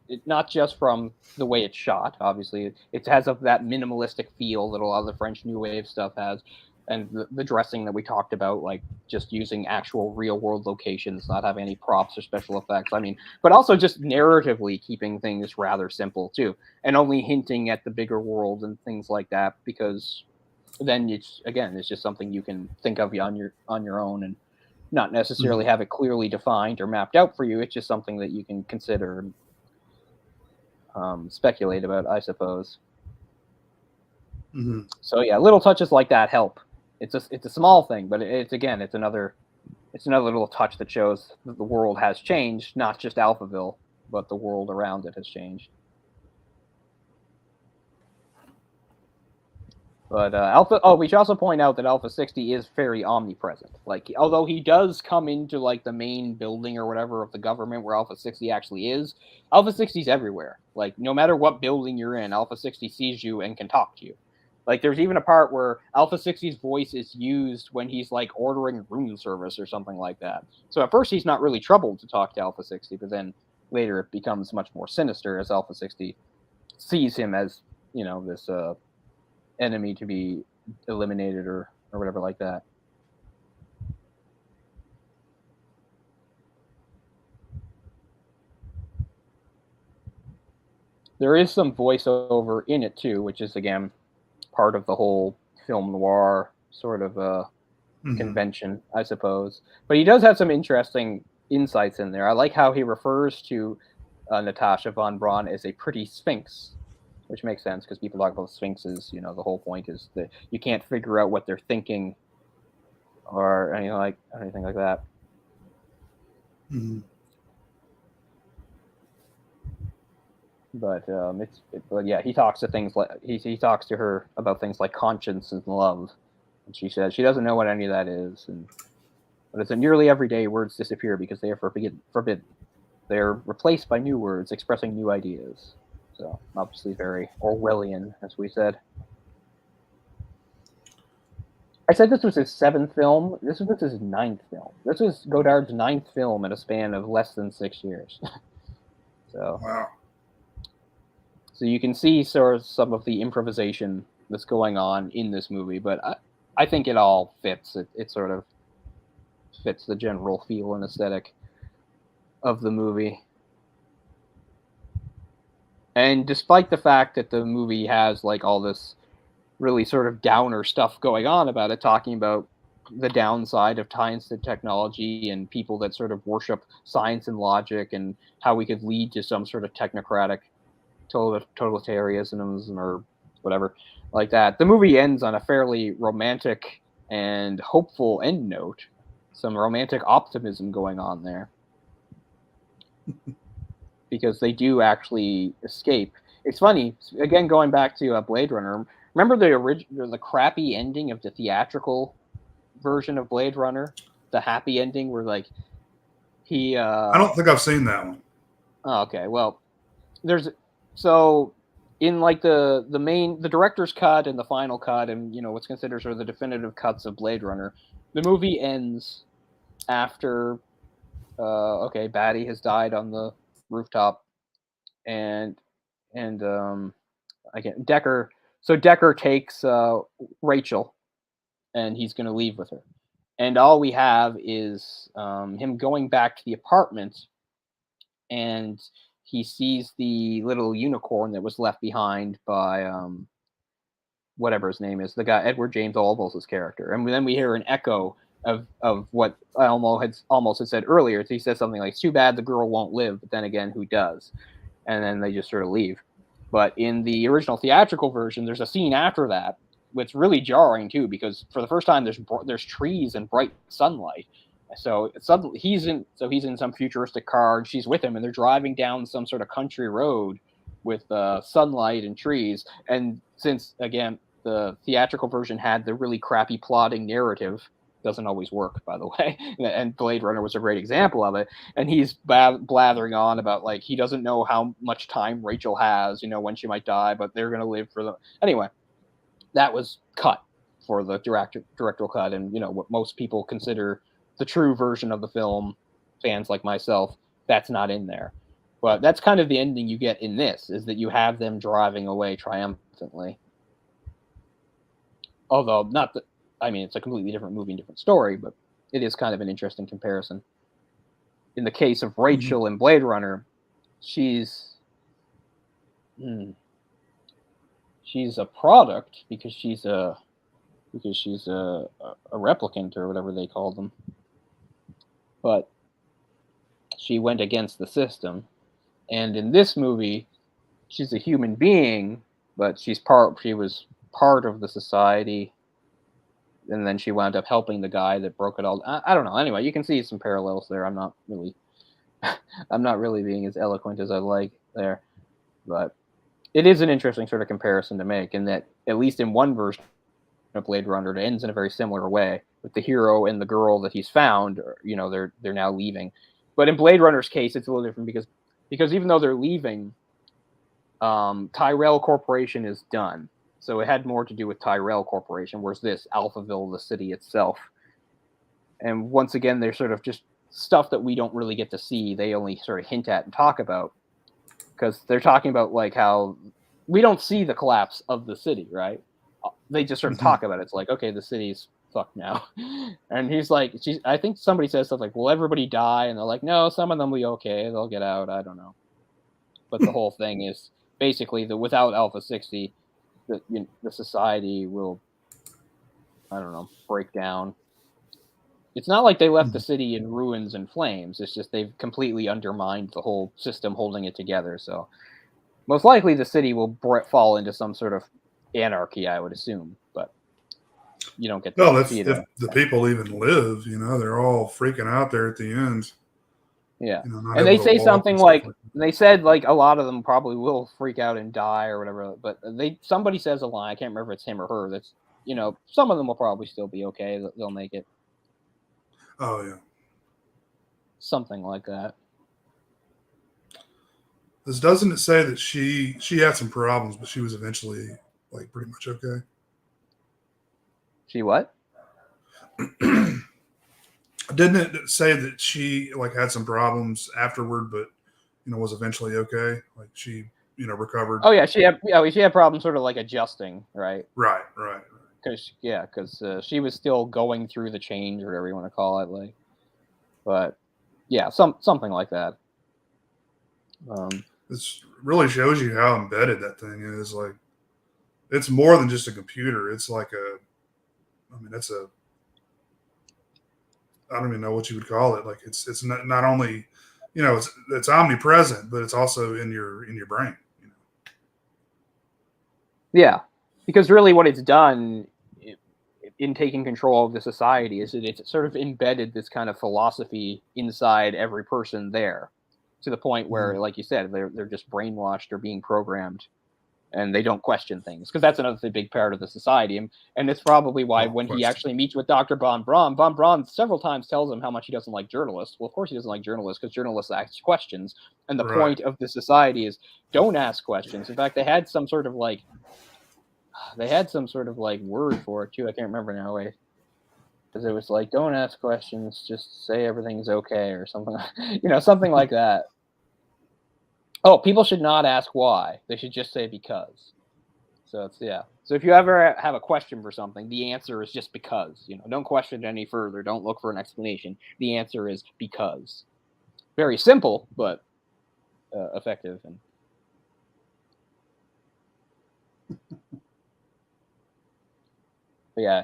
just from the way it's shot, obviously. It has that minimalistic feel that a lot of the French New Wave stuff has. and the dressing that we talked about, like just using actual real world locations, not having any props or special effects. I mean, but also just narratively keeping things rather simple too, and only hinting at the bigger world and things like that, because then it's just something you can think of on your own and not necessarily have it clearly defined or mapped out for you. It's just something that you can consider and speculate about, I suppose. Mm-hmm. So yeah, little touches like that help. It's a small thing, but it's another little touch that shows that the world has changed, not just Alphaville, but the world around it has changed. But we should also point out that Alpha 60 is very omnipresent. Like, although he does come into like the main building or whatever of the government where Alpha 60 actually is, Alpha 60 is everywhere. Like, no matter what building you're in, Alpha 60 sees you and can talk to you. Like, there's even a part where Alpha 60's voice is used when he's, like, ordering room service or something like that. So at first he's not really troubled to talk to Alpha 60, but then later it becomes much more sinister as Alpha 60 sees him as, this enemy to be eliminated or whatever like that. There is some voiceover in it, too, which is, again, part of the whole film noir sort of convention, I suppose. But he does have some interesting insights in there. I like how he refers to Natasha von Braun as a pretty sphinx, which makes sense because people talk about sphinxes. The whole point is that you can't figure out what they're thinking or anything like that. Mm-hmm. But but yeah, he talks to things like he talks to her about things like conscience and love, and she says she doesn't know what any of that is, but it's nearly every day words disappear because they are forbidden. They are replaced by new words expressing new ideas. So obviously very Orwellian, as we said. I said this was his 7th film. This was his 9th film. This was Godard's 9th film in a span of less than 6 years. So wow. So you can see sort of some of the improvisation that's going on in this movie, but I think it all fits. It sort of fits the general feel and aesthetic of the movie. And despite the fact that the movie has like all this really sort of downer stuff going on about it, talking about the downside of science and technology and people that sort of worship science and logic and how we could lead to some sort of technocratic totalitarianism or whatever like that. The movie ends on a fairly romantic and hopeful end note. Some romantic optimism going on there. Because they do actually escape. It's funny, again, going back to Blade Runner. Remember the crappy ending of the theatrical version of Blade Runner? The happy ending where like he I don't think I've seen that one. Oh, okay. Well, in like the director's cut and the final cut and what's considered sort of the definitive cuts of Blade Runner, the movie ends after Batty has died on the rooftop and again Decker takes Rachel and he's going to leave with her, and all we have is him going back to the apartment, and he sees the little unicorn that was left behind by whatever his name is, the guy Edward James Olmos' character, and then we hear an echo of what Elmo had said earlier. He says something like, "It's too bad the girl won't live, but then again, who does?" And then they just sort of leave. But in the original theatrical version, there's a scene after that, which really jarring too, because for the first time there's trees and bright sunlight. So suddenly he's in some futuristic car, and she's with him, and they're driving down some sort of country road with sunlight and trees. And since again the theatrical version had the really crappy plotting narrative, doesn't always work, by the way, and Blade Runner was a great example of it. And he's blathering on about like he doesn't know how much time Rachel has, when she might die, but they're gonna live for them anyway. That was cut for the directorial cut, and what most people consider the true version of the film, fans like myself, that's not in there. But that's kind of the ending you get in this, is that you have them driving away triumphantly. Although I mean, it's a completely different movie and different story, but it is kind of an interesting comparison. In the case of Rachel in Blade Runner, she's a product because she's a replicant or whatever they call them. But she went against the system. And in this movie, she's a human being, but she was part of the society, and then she wound up helping the guy that broke it all. I don't know. Anyway, you can see some parallels there. I'm not really being as eloquent as I'd like there, but it is an interesting sort of comparison to make, in that at least in one version of Blade Runner, it ends in a very similar way with the hero and the girl that he's found. They're now leaving, but in Blade Runner's case, it's a little different because even though they're leaving, Tyrell Corporation is done. So it had more to do with Tyrell Corporation, whereas this, Alphaville, the city itself. And once again, they're sort of just stuff that we don't really get to see. They only sort of hint at and talk about, because they're talking about like how we don't see the collapse of the city, right? They just sort of talk about it. It's like, okay, the city's fucked now. And he's like, I think somebody says stuff like, will everybody die? And they're like, no, some of them will be okay. They'll get out. I don't know. But the whole thing is basically that without Alpha 60, the society will, I don't know, break down. It's not like they left the city in ruins and flames. It's just they've completely undermined the whole system holding it together. So most likely the city will fall into some sort of anarchy, I would assume. But you don't get to see it. If the people even live, they're all freaking out there at the end. Yeah. And they say something like, they said like a lot of them probably will freak out and die or whatever. But somebody says a line. I can't remember if it's him or her. That's, some of them will probably still be okay. They'll make it. Oh, yeah. Something like that. This doesn't it say that she had some problems, but she was eventually like pretty much okay? She what? Didn't it say that she like had some problems afterward, but was eventually okay? Like she recovered. Oh yeah, she had problems sort of like adjusting, right? Right. Because she was still going through the change or whatever you want to call it, like. But yeah, something like that. This really shows you how embedded that thing is. Like, it's more than just a computer. It's like I don't even know what you would call it. Like it's not only, it's omnipresent, but it's also in your brain. Yeah, because really what it's done in taking control of the society is that it's sort of embedded this kind of philosophy inside every person there, to the point where, like you said, they're just brainwashed or being programmed, and they don't question things, because that's another big part of the society. And it's probably why when he actually meets with Dr. Von Braun several times tells him how much he doesn't like journalists. Well, of course he doesn't like journalists, because journalists ask questions, and the point of the society is don't ask questions. In fact, they had some sort of like word for it too. I can't remember now. Because it was like, don't ask questions, just say everything's okay or something. Something like that. Oh, people should not ask why. They should just say because. So So if you ever have a question for something, the answer is just because. Don't question it any further. Don't look for an explanation. The answer is because. Very simple, but effective. And yeah,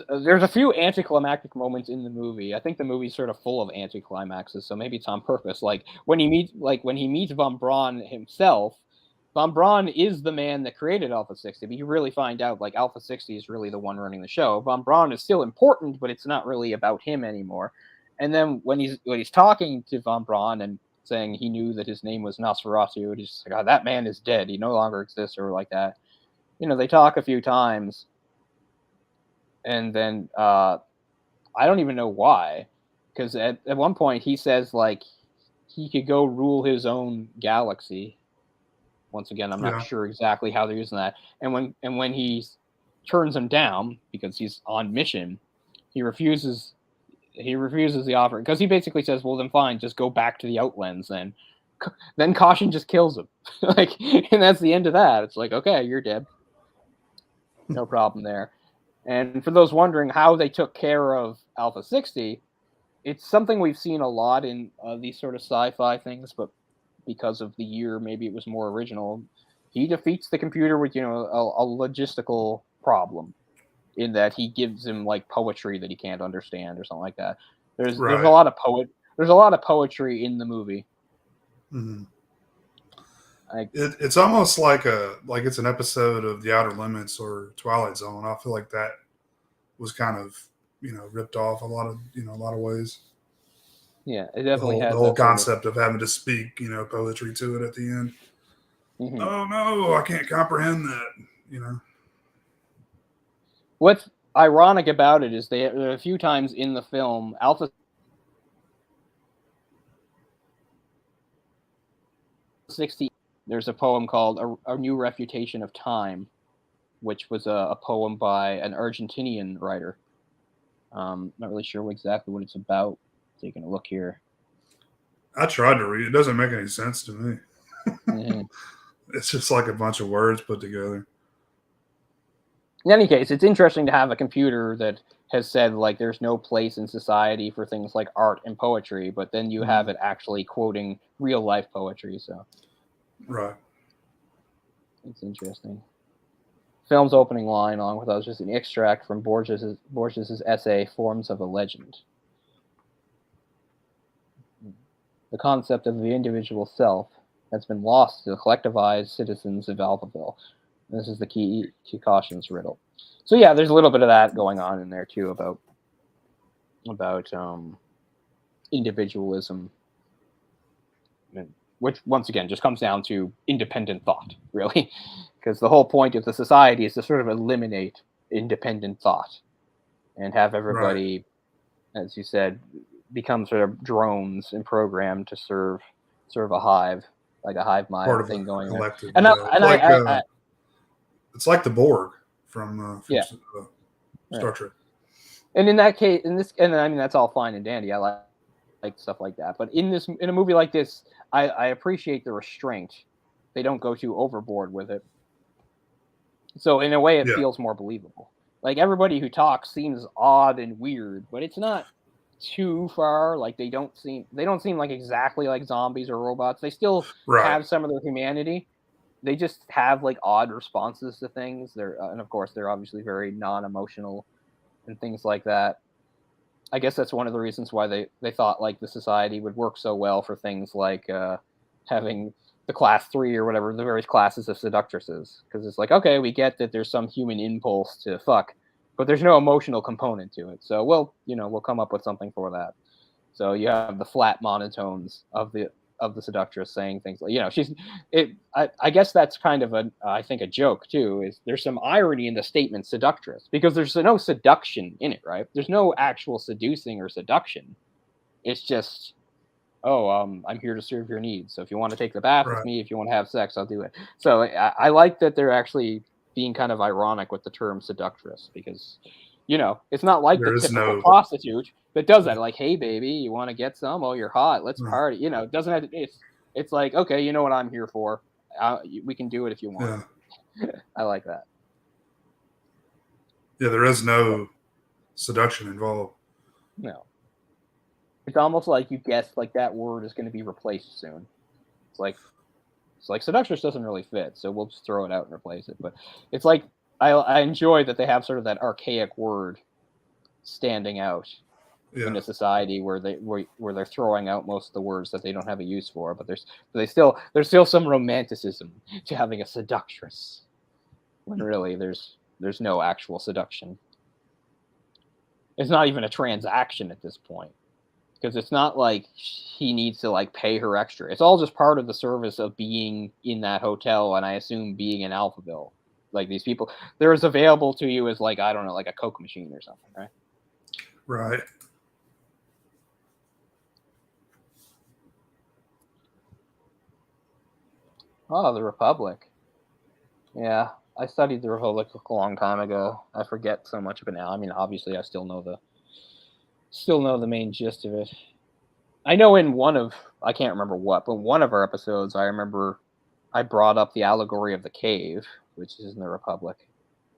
there's a few anticlimactic moments in the movie. I think the movie's sort of full of anticlimaxes, so maybe it's on purpose. Like when he meets Von Braun himself, Von Braun is the man that created Alpha 60, but you really find out like Alpha 60 is really the one running the show. Von Braun is still important, but it's not really about him anymore. And then when he's talking to Von Braun and saying he knew that his name was Nosferatu, he's like, oh, that man is dead. He no longer exists, or like that. They talk a few times. And then I don't even know why, because at one point he says like he could go rule his own galaxy. Once again, I'm not sure exactly how they're using that. And when he turns him down because he's on mission, he refuses the offer, because he basically says, well then fine, just go back to the Outlands then. Then Caution just kills him. And that's the end of that. It's like, okay, you're dead. No problem there. And for those wondering how they took care of Alpha 60, it's something we've seen a lot in these sort of sci-fi things, but because of the year, maybe it was more original. He defeats the computer with, a logistical problem, in that he gives him like poetry that he can't understand or something like that. There's a lot of There's a lot of poetry in the movie. Mm-hmm. It's almost like it's an episode of The Outer Limits or Twilight Zone. I feel like that was kind of ripped off a lot of ways. Yeah, it definitely the whole concept of having to speak poetry to it at the end. Mm-hmm. Oh no, I can't comprehend that. What's ironic about it is there are a few times in the film Alpha 60. There's a poem called A New Refutation of Time, which was a poem by an Argentinian writer. Not really sure exactly what it's about. Taking a look here. I tried to read it. It doesn't make any sense to me. Mm-hmm. It's just like a bunch of words put together. In any case, it's interesting to have a computer that has said like there's no place in society for things like art and poetry, but then you have it actually quoting real life poetry. So, right, it's interesting. Film's opening line, along with others, just an extract from Borges's essay "Forms of a Legend." The concept of the individual self has been lost to the collectivized citizens of Alphaville. This is the key to Caution's riddle. So yeah, there's a little bit of that going on in there too about individualism, which once again just comes down to independent thought, really, because the whole point of the society is to sort of eliminate independent thought and have everybody, as you said, become sort of drones and programmed to serve a hive, like a hive mind thing going on. And it's like the Borg from Star Trek. And in that case, and I mean that's all fine and dandy. I like stuff like that. But in a movie like this, I appreciate the restraint. They don't go too overboard with it. So in a way, it feels more believable. Like everybody who talks seems odd and weird, but it's not too far. Like they don't seem like exactly like zombies or robots. They still have some of their humanity. They just have like odd responses to things. And of course they're obviously very non-emotional and things like that. I guess that's one of the reasons why they thought like the society would work so well for things like having the class 3 or whatever, the various classes of seductresses, because it's like, okay, we get that there's some human impulse to fuck, but there's no emotional component to it. So we'll come up with something for that. So you have the flat monotones of the seductress saying things like, I guess that's kind of I think a joke too, is there's some irony in the statement seductress, because there's no seduction in it, right? There's no actual seducing or seduction. It's just, I'm here to serve your needs. So if you want to take the bath with me, if you want to have sex, I'll do it. So I like that they're actually being kind of ironic with the term seductress, because it's not like the typical prostitute that does that. Like, hey, baby, you want to get some? Oh, you're hot. Let's party. It doesn't have to. It's like, okay, you know what I'm here for. We can do it if you want. Yeah. I like that. Yeah, there is no seduction involved. No. It's almost like you guessed like that word is going to be replaced soon. It's like seductress doesn't really fit, so we'll just throw it out and replace it. But it's like I enjoy that they have sort of that archaic word standing out in a society where they're throwing out most of the words that they don't have a use for. But there's still some romanticism to having a seductress, when really there's no actual seduction. It's not even a transaction at this point, because it's not like he needs to like pay her extra. It's all just part of the service of being in that hotel, and I assume being in Alphaville. Like these people, they're as available to you as like, I don't know, like a Coke machine or something, right? Right. Oh, the Republic. Yeah, I studied the Republic a long time ago. I forget so much of it now. I mean, obviously, I still know the main gist of it. I know in I can't remember what, but one of our episodes, I remember I brought up the Allegory of the Cave, which is in the Republic.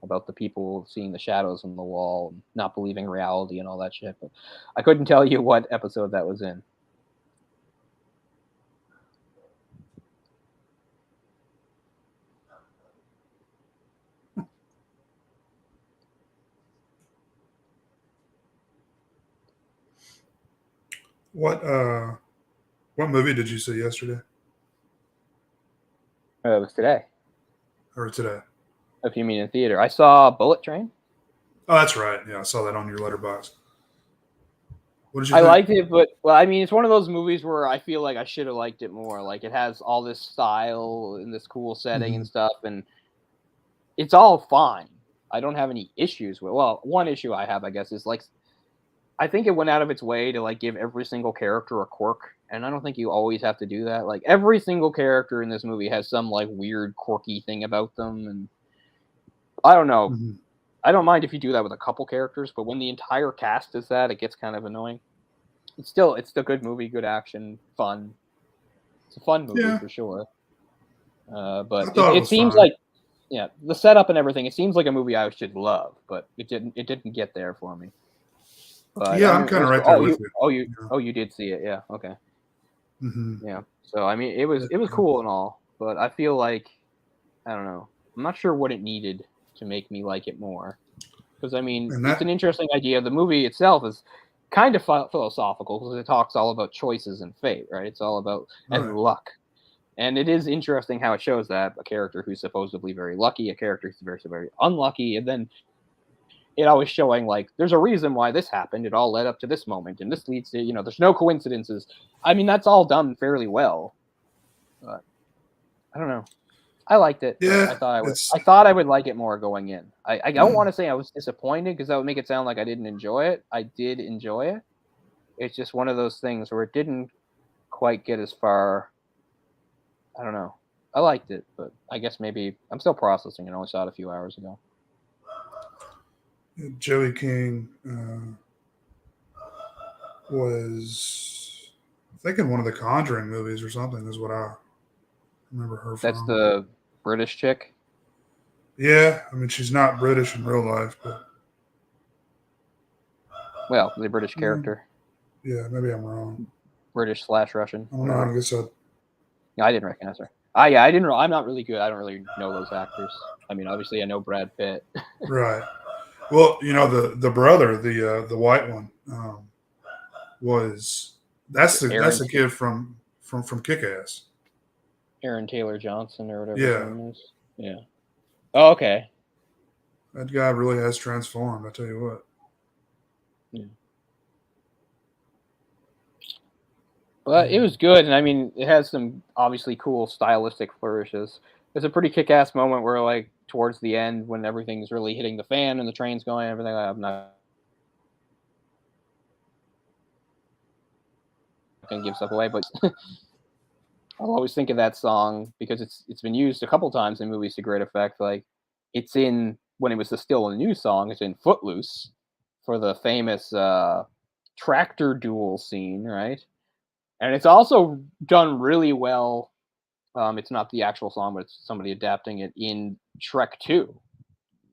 about the people seeing the shadows on the wall, and not believing reality and all that shit. But I couldn't tell you what episode that was in. What movie did you see yesterday It was today. or today? If you mean in theater, I saw Bullet Train. Oh, that's right. Yeah, I saw that on your letterbox. What did you I think? liked it, but well, I mean, it's one of those movies where I feel like I should have liked it more. Like it has all this style and this cool setting and stuff, and it's all fine. I don't have any issues with. Well, one issue I have, I guess, is like I think it went out of its way to like give every single character a quirk, and I don't think you always have to do that. Like every single character in this movie has some like weird, quirky thing about them, and I don't know. Mm-hmm. I don't mind if you do that with a couple characters, but when the entire cast is that, it gets kind of annoying. It's still a good movie, good action, fun. It's a fun movie for sure. But it seems like, yeah, the setup and everything. It seems like a movie I should love, but it didn't get there for me. But yeah, I'm kind of right there with you. You did see it, yeah, okay. Mm-hmm. Yeah, so I mean, it was cool and all, but I feel like I don't know. I'm not sure what it needed to make me like it more. Because I mean, it's an interesting idea. The movie itself is kind of philosophical because it talks all about choices and fate, right? It's all about and luck. And it is interesting how it shows that a character who's supposedly very lucky, a character who's very, very unlucky, and then it always showing like there's a reason why this happened. It all led up to this moment, and this leads to there's no coincidences. I mean, that's all done fairly well. But I don't know. I liked it. Yeah, I thought I would like it more going in. I don't want to say I was disappointed because that would make it sound like I didn't enjoy it. I did enjoy it. It's just one of those things where it didn't quite get as far. I don't know. I liked it, but I guess maybe I'm still processing it. I only saw it a few hours ago. Joey King was, I think, in one of the Conjuring movies or something, is what I remember her from. That's the British chick? Yeah, I mean, she's not British in real life, but. Well, the British character. Yeah, maybe I'm wrong. British/Russian. I don't know. I guess I didn't recognize her. Yeah, I didn't. I'm not really good. I don't really know those actors. I mean, obviously, I know Brad Pitt. Right. Well, the brother, the white one, that's the kid from Kick-Ass. Aaron Taylor Johnson or whatever his name is. Yeah. Oh, okay. That guy really has transformed. I tell you what. Yeah. But it was good, and I mean, it has some obviously cool stylistic flourishes. There's a pretty kick-ass moment where, like, towards the end, when everything's really hitting the fan and the train's going and everything, I'm not going to give stuff away, but I'll always think of that song because it's been used a couple times in movies to great effect. Like, it's in, when it was still a new song, it's in Footloose for the famous tractor duel scene, right? And it's also done really well. It's not the actual song, but it's somebody adapting it in Shrek 2.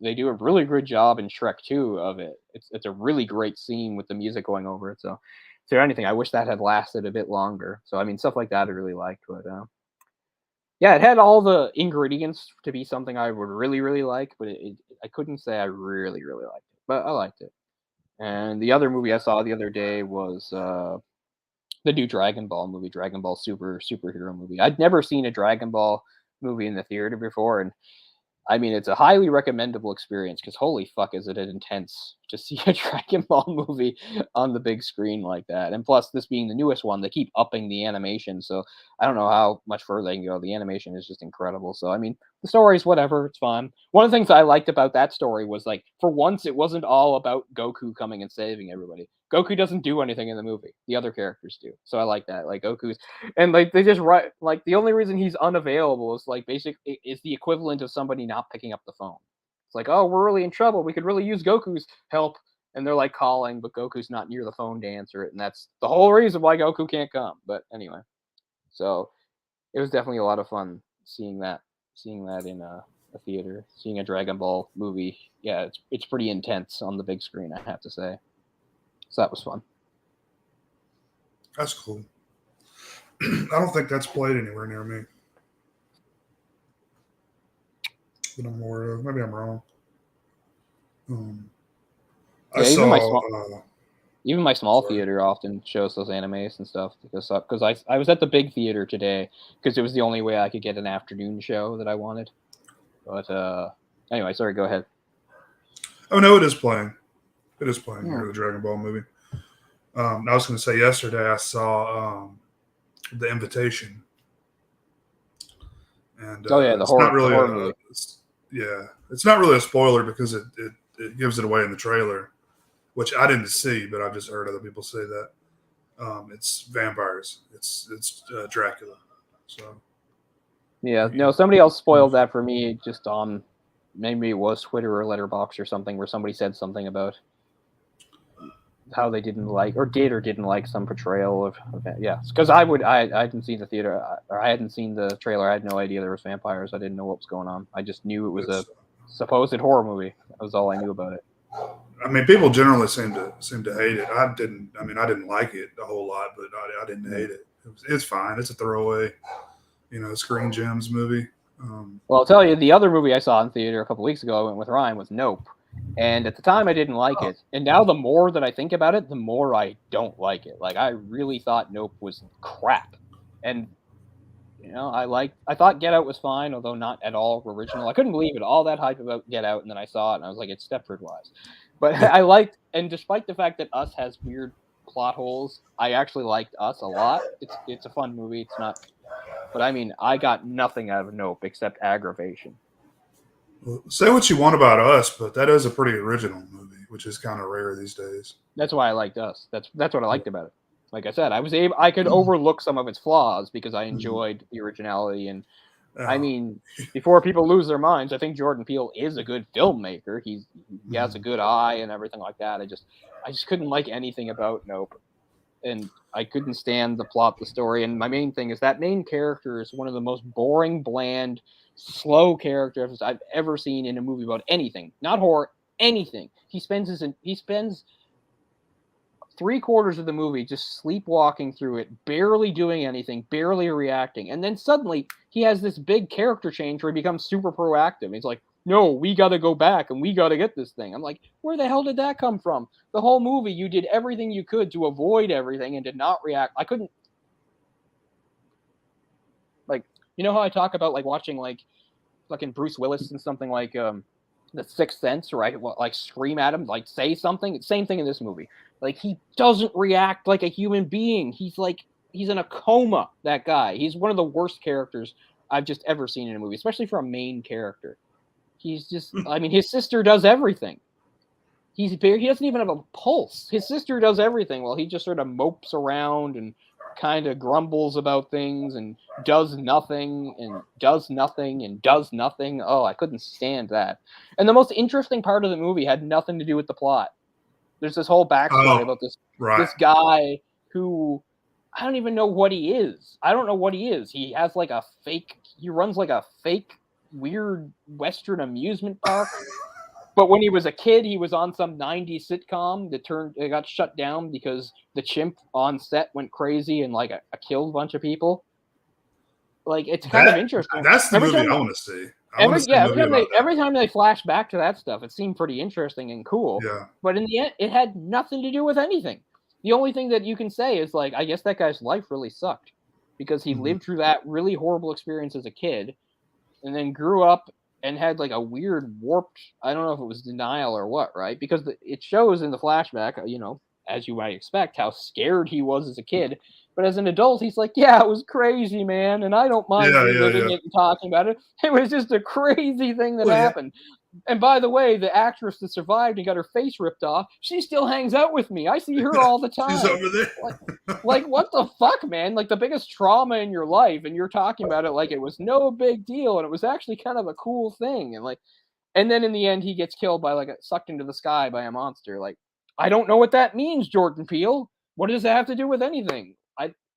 They do a really good job in Shrek 2 of it. It's a really great scene with the music going over it. So, is there anything? I wish that had lasted a bit longer. So, I mean, stuff like that I really liked. But yeah, it had all the ingredients to be something I would really, really like. But I couldn't say I really, really liked it. But I liked it. And the other movie I saw the other day was the new Dragon Ball movie, Dragon Ball superhero movie. I'd never seen a Dragon Ball movie in the theater before, and I mean, it's a highly recommendable experience because holy fuck is it intense to see a Dragon Ball movie on the big screen like that. And plus, this being the newest one, they keep upping the animation, so I don't know how much further they can go. The animation is just incredible. So, I mean, the story's whatever, it's fine. One of the things I liked about that story was, like, for once, it wasn't all about Goku coming and saving everybody. Goku doesn't do anything in the movie. The other characters do. So I like that. Like, Goku's, and like they just write, like, the only reason he's unavailable is like basically is the equivalent of somebody not picking up the phone. It's like, oh, we're really in trouble. We could really use Goku's help. And they're like calling, but Goku's not near the phone to answer it. And that's the whole reason why Goku can't come. But anyway, so it was definitely a lot of fun seeing that in a theater. Seeing a Dragon Ball movie, yeah, it's pretty intense on the big screen, I have to say. So that was fun. That's cool. I don't think that's played anywhere near me. But I'm aware of. Maybe I'm wrong. I Yeah, saw. Even my small Sorry. theater often shows those animes and stuff because I was at the big theater today because it was the only way I could get an afternoon show that I wanted. But anyway, sorry, go ahead. Oh no, it is playing. It is playing here, the Dragon Ball movie. I was going to say yesterday I saw The Invitation, and Oh yeah, the it's horror, not really the horror movie. it's not really a spoiler because it gives it away in the trailer, which I didn't see, but I've just heard other people say that. It's vampires. It's Dracula. So Yeah, no, somebody else spoiled that for me just on maybe it was Twitter or Letterboxd or something where somebody said something about how they didn't like or didn't like some portrayal of yeah, because I hadn't seen the theater or I hadn't seen the trailer. I had no idea there was vampires. I didn't know what was going on. I just knew it was a supposed horror movie. That was all I knew about it. I mean, people generally seem to hate it. I didn't like it a whole lot, but I didn't hate it. It's fine. It's a throwaway, Screen Gems movie. Well, I'll tell you, the other movie I saw in theater a couple weeks ago I went with Ryan was Nope. And at the time, I didn't like it. And now the more that I think about it, the more I don't like it. Like, I really thought Nope was crap. And, I thought Get Out was fine, although not at all original. I couldn't believe it. All that hype about Get Out, and then I saw it, and I was like, it's Stepford-wise. But I liked, and despite the fact that Us has weird plot holes, I actually liked Us a lot. It's a fun movie. It's not... But, I mean, I got nothing out of Nope except aggravation. Well, say what you want about Us, but that is a pretty original movie, which is kind of rare these days. That's why I liked Us. That's what I liked about it. Like I said, I could overlook some of its flaws because I enjoyed the originality. And I mean, before people lose their minds, I think Jordan Peele is a good filmmaker. He has a good eye and everything like that. I just couldn't like anything about Nope, and I couldn't stand the plot, the story. And my main thing is that main character is one of the most boring, bland, slow characters I've ever seen in a movie about anything, not horror, anything. He spends 3/4 of the movie just sleepwalking through it, barely doing anything, barely reacting. And then suddenly he has this big character change where he becomes super proactive. He's like, no, we got to go back and we got to get this thing. I'm like, where the hell did that come from? The whole movie, you did everything you could to avoid everything and did not react. I couldn't. Like, you know how I talk about like watching like fucking Bruce Willis and something like The Sixth Sense, right? Like scream at him, like say something. Same thing in this movie. Like he doesn't react like a human being. He's in a coma. That guy. He's one of the worst characters I've just ever seen in a movie, especially for a main character. He's just. I mean, his sister does everything. He doesn't even have a pulse. His sister does everything while he just sort of mopes around and kind of grumbles about things and does nothing and does nothing and does nothing. Oh, I couldn't stand that. And the most interesting part of the movie had nothing to do with the plot. There's this whole backstory about this guy who I don't even know what he is. I don't know what he is. He has like he runs like a fake weird Western amusement park. But when he was a kid, he was on some 90s sitcom that got shut down because the chimp on set went crazy and like killed a bunch of people. Like it's kind of interesting. That's the movie I want to see. Every time they flash back to that stuff, it seemed pretty interesting and cool. Yeah. But in the end, it had nothing to do with anything. The only thing that you can say is like, I guess that guy's life really sucked because he lived through that really horrible experience as a kid, and then grew up and had like a weird warped, I don't know if it was denial or what, right? Because it shows in the flashback, as you might expect, how scared he was as a kid. But as an adult, he's like, yeah, it was crazy, man. And I don't mind reliving it and talking about it. It was just a crazy thing that happened. And by the way, the actress that survived and got her face ripped off, she still hangs out with me. I see her all the time. She's over there. like, what the fuck, man? Like the biggest trauma in your life, and you're talking about it like it was no big deal, and it was actually kind of a cool thing. And then in the end, he gets killed by sucked into the sky by a monster. Like, I don't know what that means, Jordan Peele. What does that have to do with anything?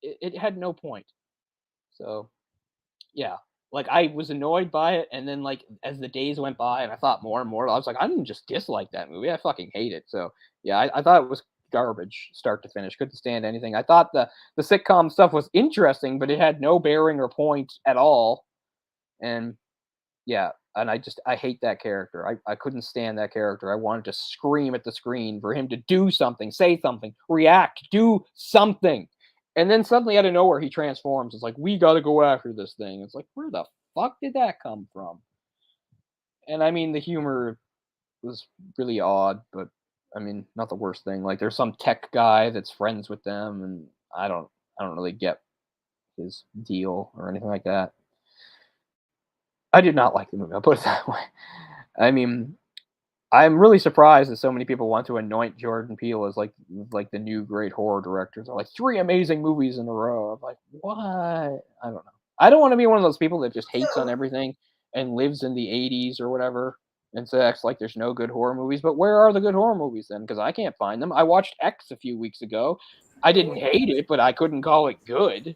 It had no point. So, yeah. Like, I was annoyed by it, and then, like, as the days went by and I thought more and more, I was like, I didn't just dislike that movie. I fucking hate it. So, yeah, I thought it was garbage start to finish. Couldn't stand anything. I thought the sitcom stuff was interesting, but it had no bearing or point at all. And yeah, and I hate that character. I couldn't stand that character. I wanted to scream at the screen for him to do something, say something, react, do something. And then suddenly out of nowhere he transforms. It's like, we gotta go after this thing. It's like, where the fuck did that come from? And I mean the humor was really odd, but I mean, not the worst thing. Like there's some tech guy that's friends with them, and I don't really get his deal or anything like that. I did not like the movie. I'll put it that way. I mean, I'm really surprised that so many people want to anoint Jordan Peele as like the new great horror director. They're like three amazing movies in a row. I'm like, what? I don't know. I don't want to be one of those people that just hates on everything and lives in the '80s or whatever and so acts like there's no good horror movies. But where are the good horror movies then? Because I can't find them. I watched X a few weeks ago. I didn't hate it, but I couldn't call it good.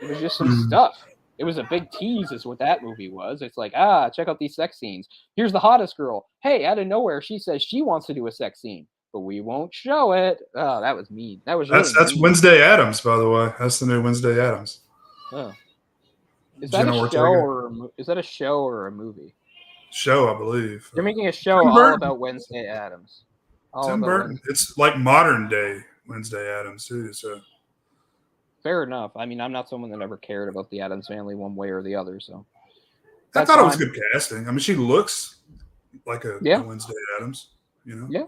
It was just some stuff. It was a big tease, is what that movie was. It's like, check out these sex scenes. Here's the hottest girl. Hey, out of nowhere, she says she wants to do a sex scene, but we won't show it. Oh, that was mean. That was really That's mean. Wednesday Addams, by the way. That's the new Wednesday Addams. Oh. Is that Jenna a show Ortega. or is that a show or a movie? Show, I believe. They're making a show Tim all Burton. about Wednesday Addams. Tim Burton. It's like modern day Wednesday Addams too. So fair enough. I mean, I'm not someone that ever cared about the Addams family one way or the other. So I thought it was good casting. I mean, she looks like a Wednesday Addams. You know. Yeah.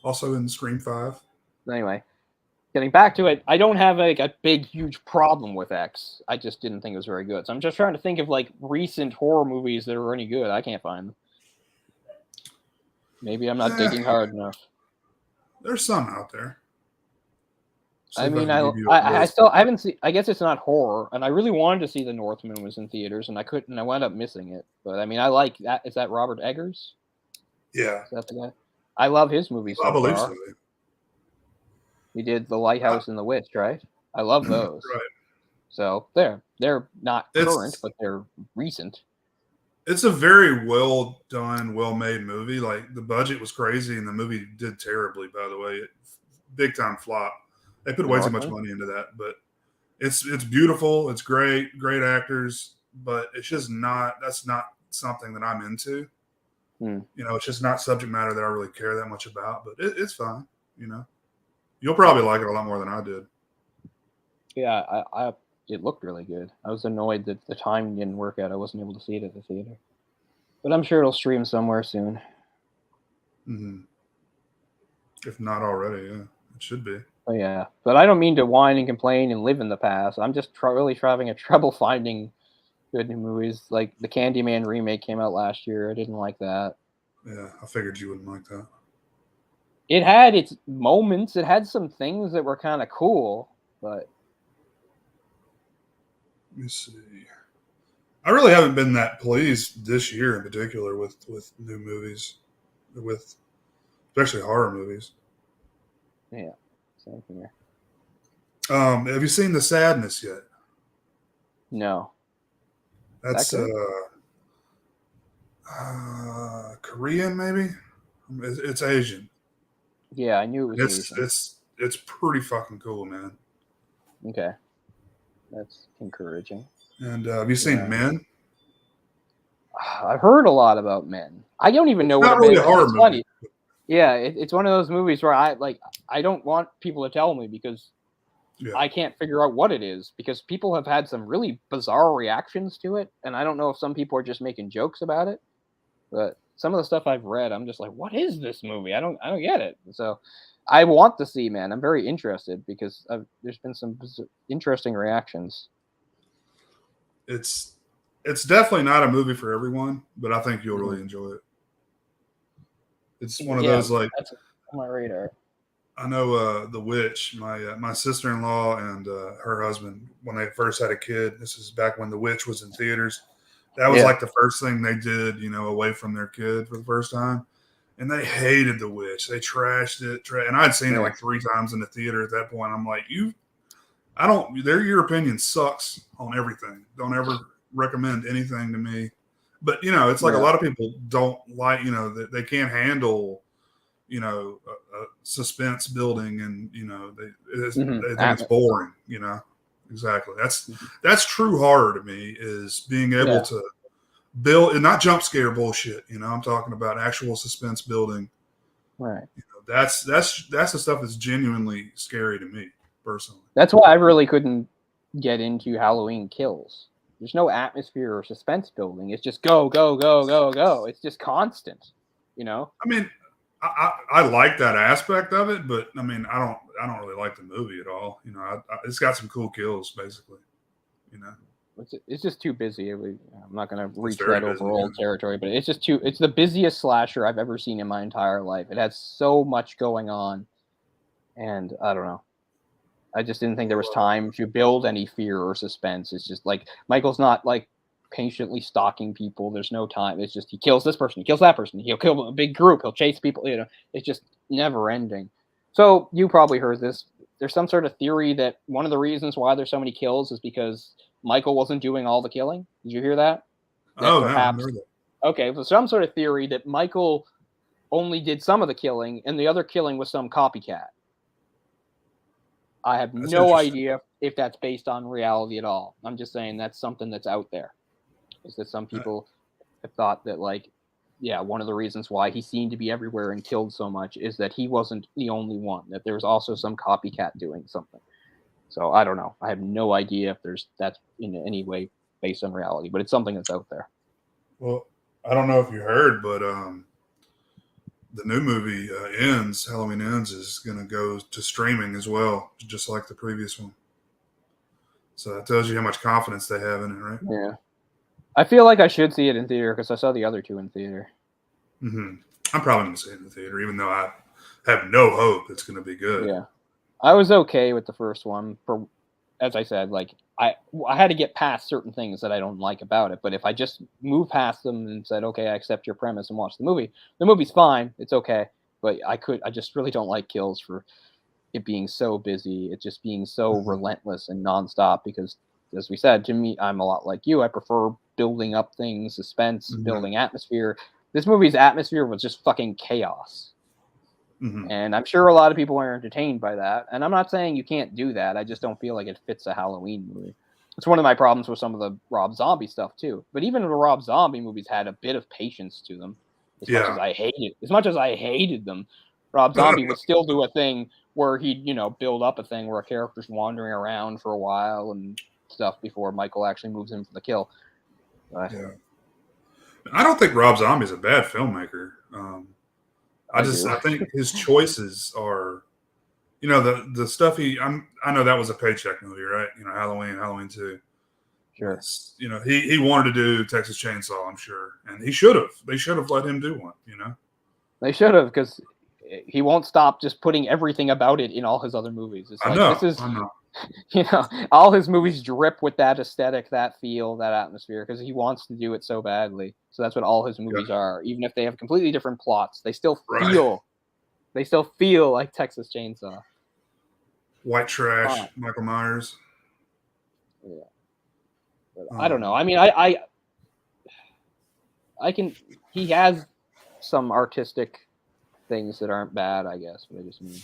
Also in Scream 5. Anyway, getting back to it, I don't have like a big, huge problem with X. I just didn't think it was very good. So I'm just trying to think of like recent horror movies that are any good. I can't find them. Maybe I'm not digging hard enough. There's some out there. I mean, I haven't seen. I guess it's not horror, and I really wanted to see The Northman was in theaters, and I couldn't. I wound up missing it. But I mean, I like that. Is that Robert Eggers? Yeah, is that the guy? I love his movies. I believe so. He did The Lighthouse and The Witch, right? I love those. Right. So they're not current, but they're recent. It's a very well done, well made movie. Like the budget was crazy, and the movie did terribly. By the way, big time flop. They put way too much money into that, but it's beautiful. It's great actors, but it's just not. That's not something that I'm into. You know, it's just not subject matter that I really care that much about. But it's fine. You know, you'll probably like it a lot more than I did. Yeah, it looked really good. I was annoyed that the time didn't work out. I wasn't able to see it at the theater, but I'm sure it'll stream somewhere soon. Mm-hmm. If not already, yeah, it should be. Oh yeah, but I don't mean to whine and complain and live in the past. I'm just really having a trouble finding good new movies. Like the Candyman remake came out last year. I didn't like that. Yeah, I figured you wouldn't like that. It had its moments. It had some things that were kind of cool, but let me see. I really haven't been that pleased this year in particular with new movies, with especially horror movies. Yeah. Same here. Have you seen The Sadness yet? No. That's Korean, maybe. It's Asian. Yeah, I knew it was Asian. It's pretty fucking cool, man. Okay, that's encouraging. And have you seen Men? I've heard a lot about Men. I don't even know what it is. Not really a horror movie. Funny. Yeah, it's one of those movies where I don't want people to tell me because I can't figure out what it is because people have had some really bizarre reactions to it, and I don't know if some people are just making jokes about it. But some of the stuff I've read, I'm just like, what is this movie? I don't get it. So I want to see, man. I'm very interested because there's been some interesting reactions. It's definitely not a movie for everyone, but I think you'll really enjoy it. It's one of those like that's on my radar. I know The Witch. My sister-in-law and her husband, when they first had a kid, this is back when The Witch was in theaters. That was like the first thing they did, you know, away from their kid for the first time. And they hated The Witch. They trashed it. And I'd seen it like 3 times in the theater at that point. I'm like, Your opinion sucks on everything. Don't ever recommend anything to me. But it's like a lot of people don't like, they can't handle, suspense building, and they think it's boring. Exactly. That's true horror to me, is being able to build, and not jump scare bullshit. I'm talking about actual suspense building. Right. That's the stuff that's genuinely scary to me personally. That's why I really couldn't get into Halloween Kills. There's no atmosphere or suspense building. It's just go, go, go, go, go. It's just constant, I mean, I like that aspect of it, but I mean, I don't really like the movie at all. It's got some cool kills, basically. It's just too busy. I'm not going to reach that over old territory, but it's just it's the busiest slasher I've ever seen in my entire life. It has so much going on, and I don't know. I just didn't think there was time to build any fear or suspense. It's just like Michael's not like patiently stalking people. There's no time. It's just he kills this person, he kills that person, he'll kill a big group, he'll chase people. It's just never ending. So you probably heard this. There's some sort of theory that one of the reasons why there's so many kills is because Michael wasn't doing all the killing. Did you hear that? Perhaps. Okay, well, some sort of theory that Michael only did some of the killing and the other killing was some copycat. I have no idea if that's based on reality at all. I'm just saying that's something that's out there. Is that some people have thought that, like, one of the reasons why he seemed to be everywhere and killed so much is that he wasn't the only one, that there was also some copycat doing something. So I don't know. I have no idea if that's in any way based on reality, but it's something that's out there. Well, I don't know if you heard, but the new movie Halloween Ends is going to go to streaming as well, just like the previous one. So that tells you how much confidence they have in it, right? Yeah. I feel like I should see it in theater because I saw the other two in theater. Mm-hmm. I'm probably going to see it in the theater, even though I have no hope it's going to be good. Yeah. I was okay with the first one. As I said, like I had to get past certain things that I don't like about it. But if I just move past them and said, okay, I accept your premise and watch the movie's fine. It's okay. But I just really don't like Kills for it being so busy. It just being so relentless and nonstop because, as we said, to me, I'm a lot like you. I prefer building up things, suspense, building atmosphere. This movie's atmosphere was just fucking chaos. And I'm sure a lot of people are entertained by that. And I'm not saying you can't do that. I just don't feel like it fits a Halloween movie. It's one of my problems with some of the Rob Zombie stuff, too. But even the Rob Zombie movies had a bit of patience to them. As much as I hated them, Rob Zombie would still do a thing where he'd, build up a thing where a character's wandering around for a while and stuff before Michael actually moves in for the kill. But, I don't think Rob Zombie's a bad filmmaker. I think his choices are, the stuff I know that was a paycheck movie, right? Halloween 2. Sure. He wanted to do Texas Chainsaw, I'm sure. And he should have. They should have let him do one, They should have, because he won't stop just putting everything about it in all his other movies. It's like, I know. All his movies drip with that aesthetic, that feel, that atmosphere, because he wants to do it so badly. So that's what all his movies are. Even if they have completely different plots, they still feel like Texas Chainsaw. White Trash, Michael Myers. Yeah. But I don't know. I mean, he has some artistic things that aren't bad, I guess, but I just mean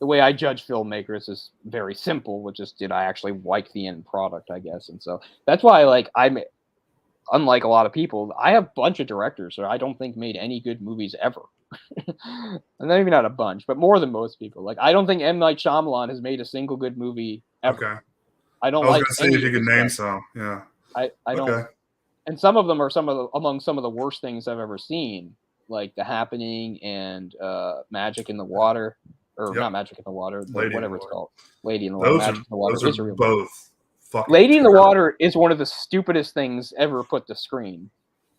the way I judge filmmakers is very simple, which is, did I actually like the end product, I guess. And so that's why, I'm unlike a lot of people, I have a bunch of directors that I don't think made any good movies ever. And maybe not a bunch, but more than most people. I don't think M. Night Shyamalan has made a single good movie ever. Okay. I was going to see if you could name some. Yeah. I don't. And some of them are among some of the worst things I've ever seen, like The Happening and Magic in the Water. Or not Magic in the Water, whatever it's called. Lady in the Water. Magic in the Water is real. Both fucking Lady in the Water is one of the stupidest things ever put to screen.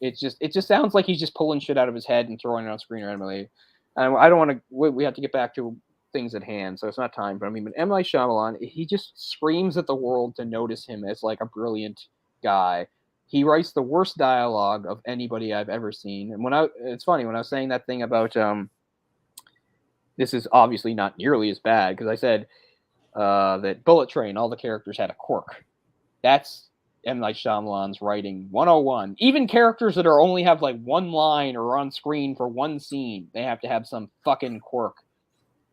It just sounds like he's just pulling shit out of his head and throwing it on screen randomly. And I don't want to. We have to get back to things at hand, so it's not time. But M. Night Shyamalan, he just screams at the world to notice him as like a brilliant guy. He writes the worst dialogue of anybody I've ever seen. And it's funny when I was saying that thing about this is obviously not nearly as bad, because I said that Bullet Train, all the characters had a quirk. That's M. Night Shyamalan's writing 101. Even characters that are only have like one line or on screen for one scene, they have to have some fucking quirk.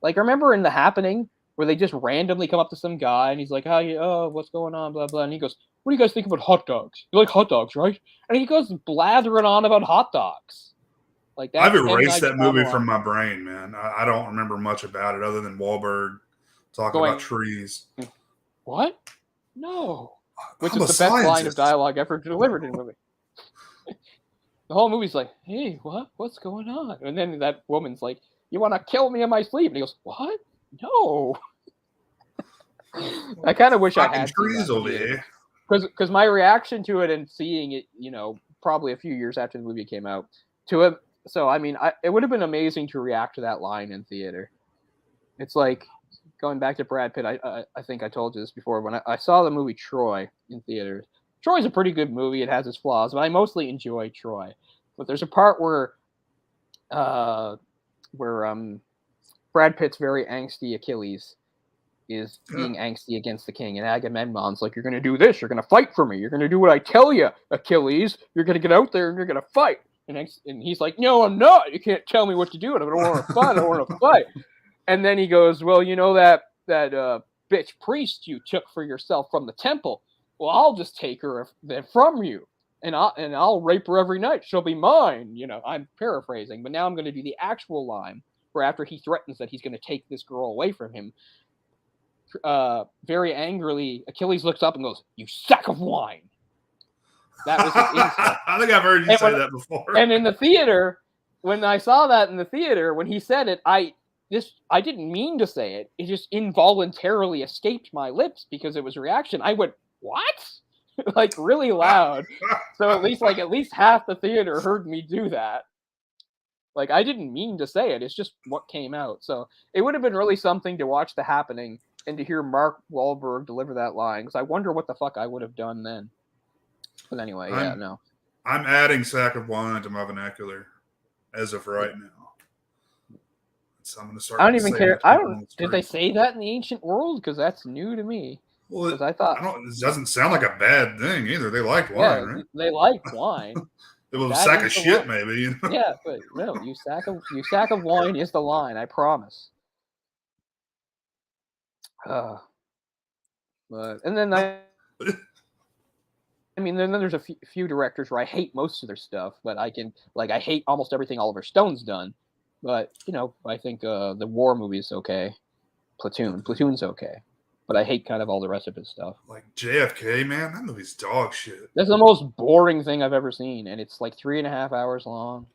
Like, remember in The Happening where they just randomly come up to some guy and he's like, oh, what's going on, blah, blah. And he goes, what do you guys think about hot dogs? You like hot dogs, right? And he goes blathering on about hot dogs. Like that. I've erased that movie from my brain, man. I don't remember much about it other than Wahlberg talking about trees. What? No. Which is the best line of dialogue ever delivered in a movie. The whole movie's like, hey, what? What's going on? And then that woman's like, you want to kill me in my sleep? And he goes, what? No. I kind of wish I had trees over there. Because my reaction to it and seeing it, probably a few years after the movie came out, to it. So, I mean, it would have been amazing to react to that line in theater. It's like, going back to Brad Pitt, I think I told you this before, when I saw the movie Troy in theaters. Troy's a pretty good movie. It has its flaws, but I mostly enjoy Troy. But there's a part where Brad Pitt's very angsty Achilles is being angsty against the king, and Agamemnon's like, you're going to do this, you're going to fight for me, you're going to do what I tell you, Achilles, you're going to get out there and you're going to fight. And he's like, no, I'm not, you can't tell me what to do, and I don't want to fight, I don't want to fight. And then he goes, well, you know that bitch priest you took for yourself from the temple, well, I'll just take her from you, and I'll rape her every night, she'll be mine. I'm paraphrasing, but now I'm going to do the actual line, where after he threatens that he's going to take this girl away from him, very angrily, Achilles looks up and goes, you sack of wine. That was his insult. I think I've heard you say that before. And in the theater, when I saw that in the theater, when he said it, I didn't mean to say it. It just involuntarily escaped my lips because it was a reaction. I went, what? Like really loud. So at least half the theater heard me do that. Like, I didn't mean to say it. It's just what came out. So it would have been really something to watch The Happening and to hear Mark Wahlberg deliver that line, because I wonder what the fuck I would have done then. But anyway, no. I'm adding sack of wine to my vernacular as of right now. So I'm going to start. I don't even care. Did they say that in the ancient world? Because that's new to me. Well, I thought it doesn't sound like a bad thing either. They like wine, right? They like wine. It was a sack of shit, maybe. Yeah, but no, you sack of wine is the line. I promise. And then then there's a few directors where I hate most of their stuff, but I hate almost everything Oliver Stone's done. But I think the war movie is okay. Platoon's okay. But I hate kind of all the rest of his stuff. Like JFK, man, that movie's dog shit. That's the most boring thing I've ever seen, and it's like 3.5 hours long.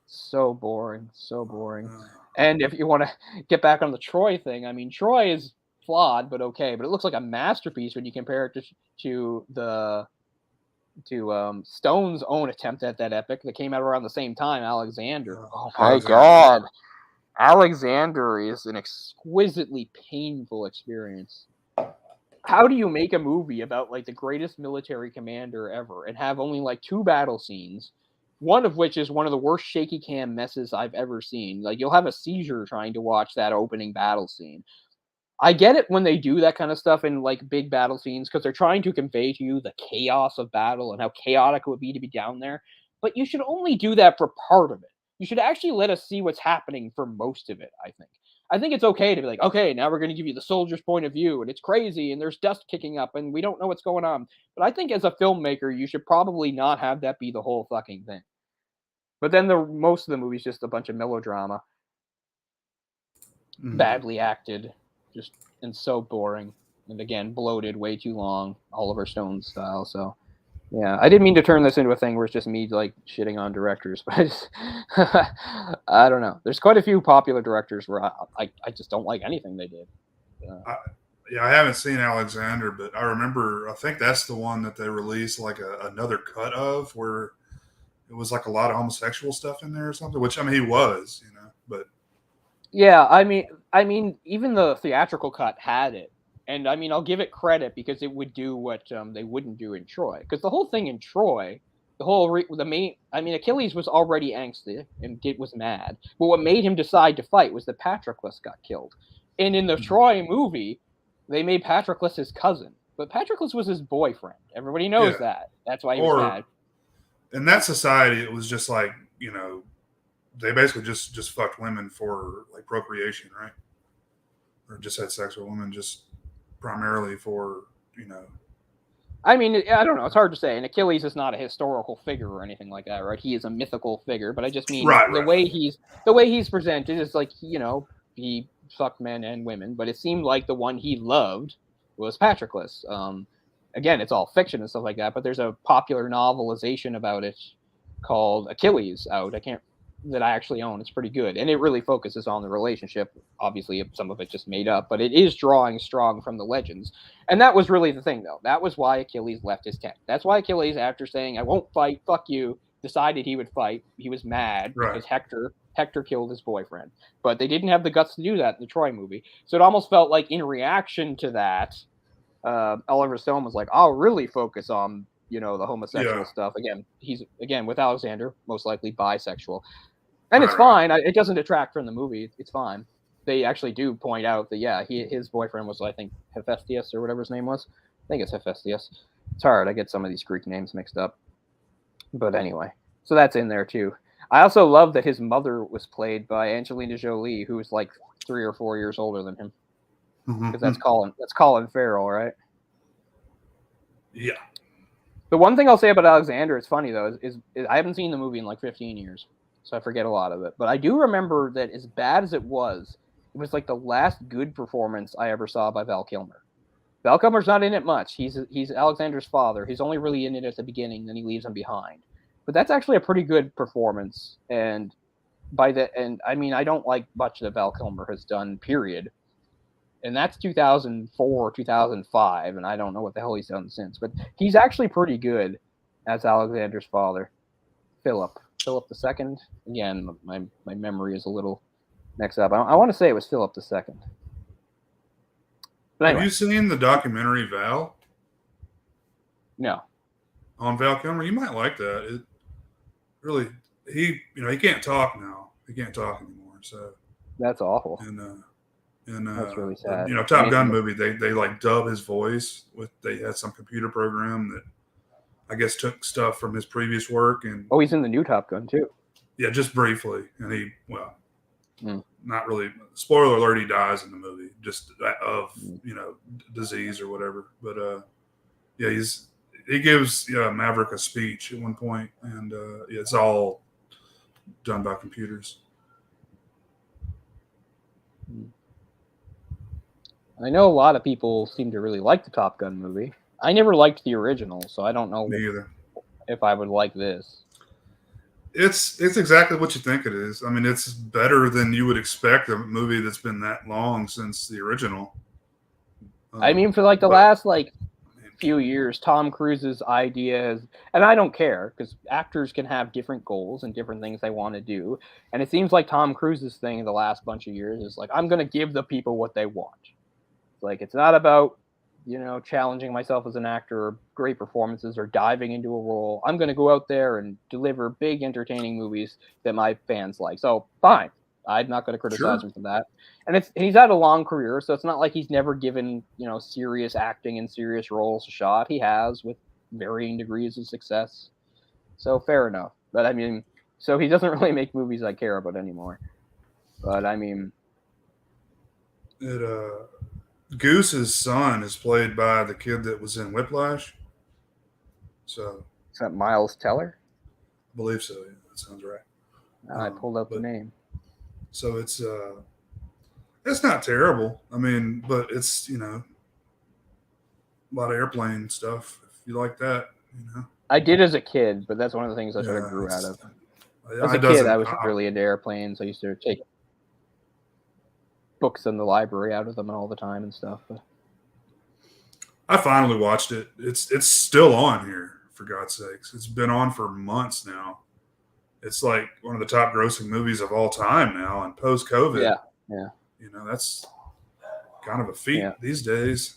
So boring. And if you want to get back on the Troy thing, I mean, Troy is flawed, but okay. But it looks like a masterpiece when you compare it to Stone's own attempt at that epic that came out around the same time, Alexander. Oh my God. Alexander is an exquisitely painful experience. How do you make a movie about like the greatest military commander ever and have only like 2 battle scenes, one of which is one of the worst shaky cam messes I've ever seen? Like, you'll have a seizure trying to watch that opening battle scene. I get it when they do that kind of stuff in like big battle scenes because they're trying to convey to you the chaos of battle and how chaotic it would be to be down there. But you should only do that for part of it. You should actually let us see what's happening for most of it, I think. I think it's okay to be like, okay, now we're going to give you the soldier's point of view, and it's crazy, and there's dust kicking up, and we don't know what's going on. But I think as a filmmaker, you should probably not have that be the whole fucking thing. But then most of the movie's just a bunch of melodrama. Badly acted, and so boring. And again, bloated, way too long, Oliver Stone style, so... Yeah, I didn't mean to turn this into a thing where it's just me like shitting on directors, but I don't know. There's quite a few popular directors where I just don't like anything they did. I haven't seen Alexander, but I think that's the one that they released like another cut of where it was like a lot of homosexual stuff in there or something, which I mean he was, but yeah, I mean even the theatrical cut had it. And I mean, I'll give it credit because it would do what they wouldn't do in Troy. Because the whole thing in Troy, Achilles was already angsty and was mad. But what made him decide to fight was that Patroclus got killed. And in the Troy movie, they made Patroclus his cousin, but Patroclus was his boyfriend. Everybody knows that. That's why he was mad. In that society, it was just like, they basically just fucked women for like procreation, right? Or just had sex with women just primarily for, I mean, I don't know. It's hard to say. And Achilles is not a historical figure or anything like that, right? He is a mythical figure. But I just mean the way he's presented is like, he fucked men and women. But it seemed like the one he loved was Patroclus. Again, it's all fiction and stuff like that. But there's a popular novelization about it called Achilles out. That I actually own. It's pretty good, and it really focuses on the relationship. Obviously, some of it just made up, but it is drawing strong from the legends. And that was really the thing, though. That was why Achilles left his tent. That's why Achilles, after saying "I won't fight, fuck you," decided he would fight. He was mad because Hector killed his boyfriend, but they didn't have the guts to do that in the Troy movie. So it almost felt like, in reaction to that, Oliver Stone was like, "I'll really focus on the homosexual stuff." He's with Alexander, most likely bisexual. And it's fine. It doesn't detract from the movie. It's fine. They actually do point out that, his boyfriend was, I think, Hephaestus or whatever his name was. I think it's Hephaestus. It's hard. I get some of these Greek names mixed up. But anyway, so that's in there too. I also love that his mother was played by Angelina Jolie, who was like 3 or 4 years older than him. Because that's Colin Farrell, right? Yeah. The one thing I'll say about Alexander, it's funny though, is I haven't seen the movie in like 15 years. So I forget a lot of it. But I do remember that as bad as it was like the last good performance I ever saw by Val Kilmer. Val Kilmer's not in it much. He's Alexander's father. He's only really in it at the beginning, then he leaves him behind. But that's actually a pretty good performance. And I mean, I don't like much that Val Kilmer has done, period. And that's 2004, 2005, and I don't know what the hell he's done since. But he's actually pretty good as Alexander's father, Philip II. Again, my memory is a little mixed up. I want to say it was Philip II. But anyway. Have you seen the documentary Val? No. On Val Kilmer, you might like that. It really, he can't talk now. He can't talk anymore. So that's awful. And that's really sad. Top Gun movie, they like dub his voice they had some computer program that I guess took stuff from his previous work. And he's in the new Top Gun too. Yeah, just briefly. And not really, spoiler alert, he dies in the movie just of, disease or whatever. But he gives Maverick a speech at one point, and it's all done by computers. I know a lot of people seem to really like the Top Gun movie. I never liked the original, so I don't know if I would like this. It's exactly what you think it is. I mean, it's better than you would expect a movie that's been that long since the original. I mean, for like the last few years, Tom Cruise's ideas, and I don't care because actors can have different goals and different things they want to do. And it seems like Tom Cruise's thing in the last bunch of years is like, I'm going to give the people what they want. Like, it's not about, challenging myself as an actor or great performances or diving into a role. I'm going to go out there and deliver big, entertaining movies that my fans like. So, fine. I'm not going to criticize him for that. And he's had a long career, so it's not like he's never given, serious acting and serious roles a shot. He has, with varying degrees of success. So, fair enough. But, I mean, so he doesn't really make movies I care about anymore. But, I mean... Goose's son is played by the kid that was in Whiplash. So is that Miles Teller? I believe so. Yeah, that sounds right. I pulled up the name. So it's not terrible. I mean, but it's a lot of airplane stuff. If you like that, I did as a kid, but that's one of the things I sort of grew out of. As a kid, I was really into airplanes. I used to take books in the library out of them all the time and stuff. But I finally watched it. It's still on here, for God's sakes. It's been on for months now. It's like one of the top grossing movies of all time now, and post-COVID. Yeah. That's kind of a feat these days.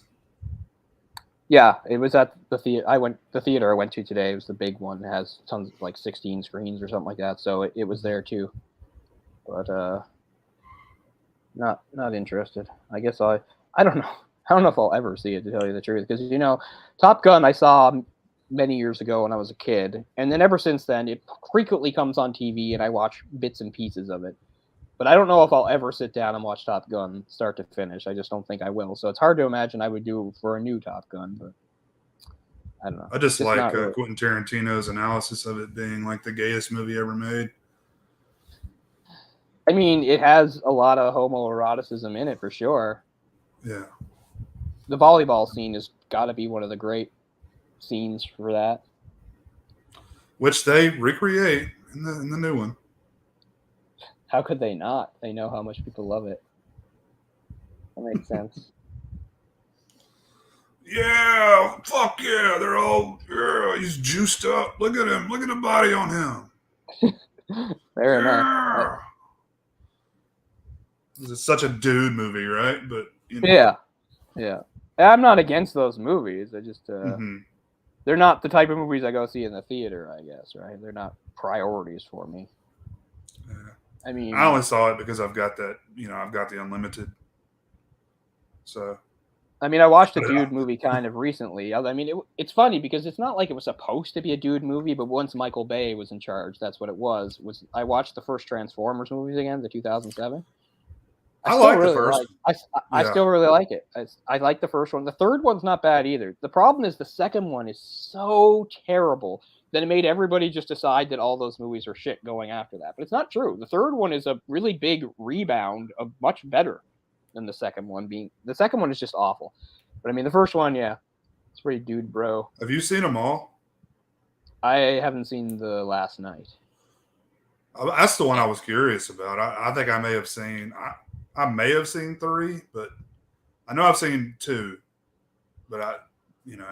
Yeah, it was at the theater. The theater I went to today. It was the big one. It has tons of 16 screens or something like that. So it was there too. But not interested. I guess I don't know. I don't know if I'll ever see it, to tell you the truth, because Top Gun I saw many years ago when I was a kid, and then ever since then it frequently comes on TV, and I watch bits and pieces of it. But I don't know if I'll ever sit down and watch Top Gun start to finish. I just don't think I will. So it's hard to imagine I would do for a new Top Gun, but I don't know. I just like really. Quentin Tarantino's analysis of it being like the gayest movie ever made. I mean, it has a lot of homoeroticism in it for sure. Yeah. The volleyball scene has got to be one of the great scenes for that. Which they recreate in the new one. How could they not? They know how much people love it. That makes sense. Yeah, fuck yeah. They're all, yeah, he's juiced up. Look at him. Look at the body on him. Fair enough. It's such a dude movie, right? But Yeah. I'm not against those movies. I just they're not the type of movies I go see in the theater, I guess, right? They're not priorities for me. Yeah. I mean, I only saw it because I've got that, I've got the unlimited. So, I mean, I watched a dude movie kind of recently. I mean, it's funny because it's not like it was supposed to be a dude movie, but once Michael Bay was in charge, that's what it was. I watched the first Transformers movies again, the 2007. I like the first. I still really like it. I like the first one. The third one's not bad either. The problem is the second one is so terrible that it made everybody just decide that all those movies are shit going after that. But it's not true. The third one is a really big rebound of much better than the second one. The second one is just awful. But I mean, the first one, yeah, it's pretty dude bro. Have you seen them all? I haven't seen The Last Night. That's the one I was curious about. I think I may have seen. I may have seen 3, but I know I've seen 2. But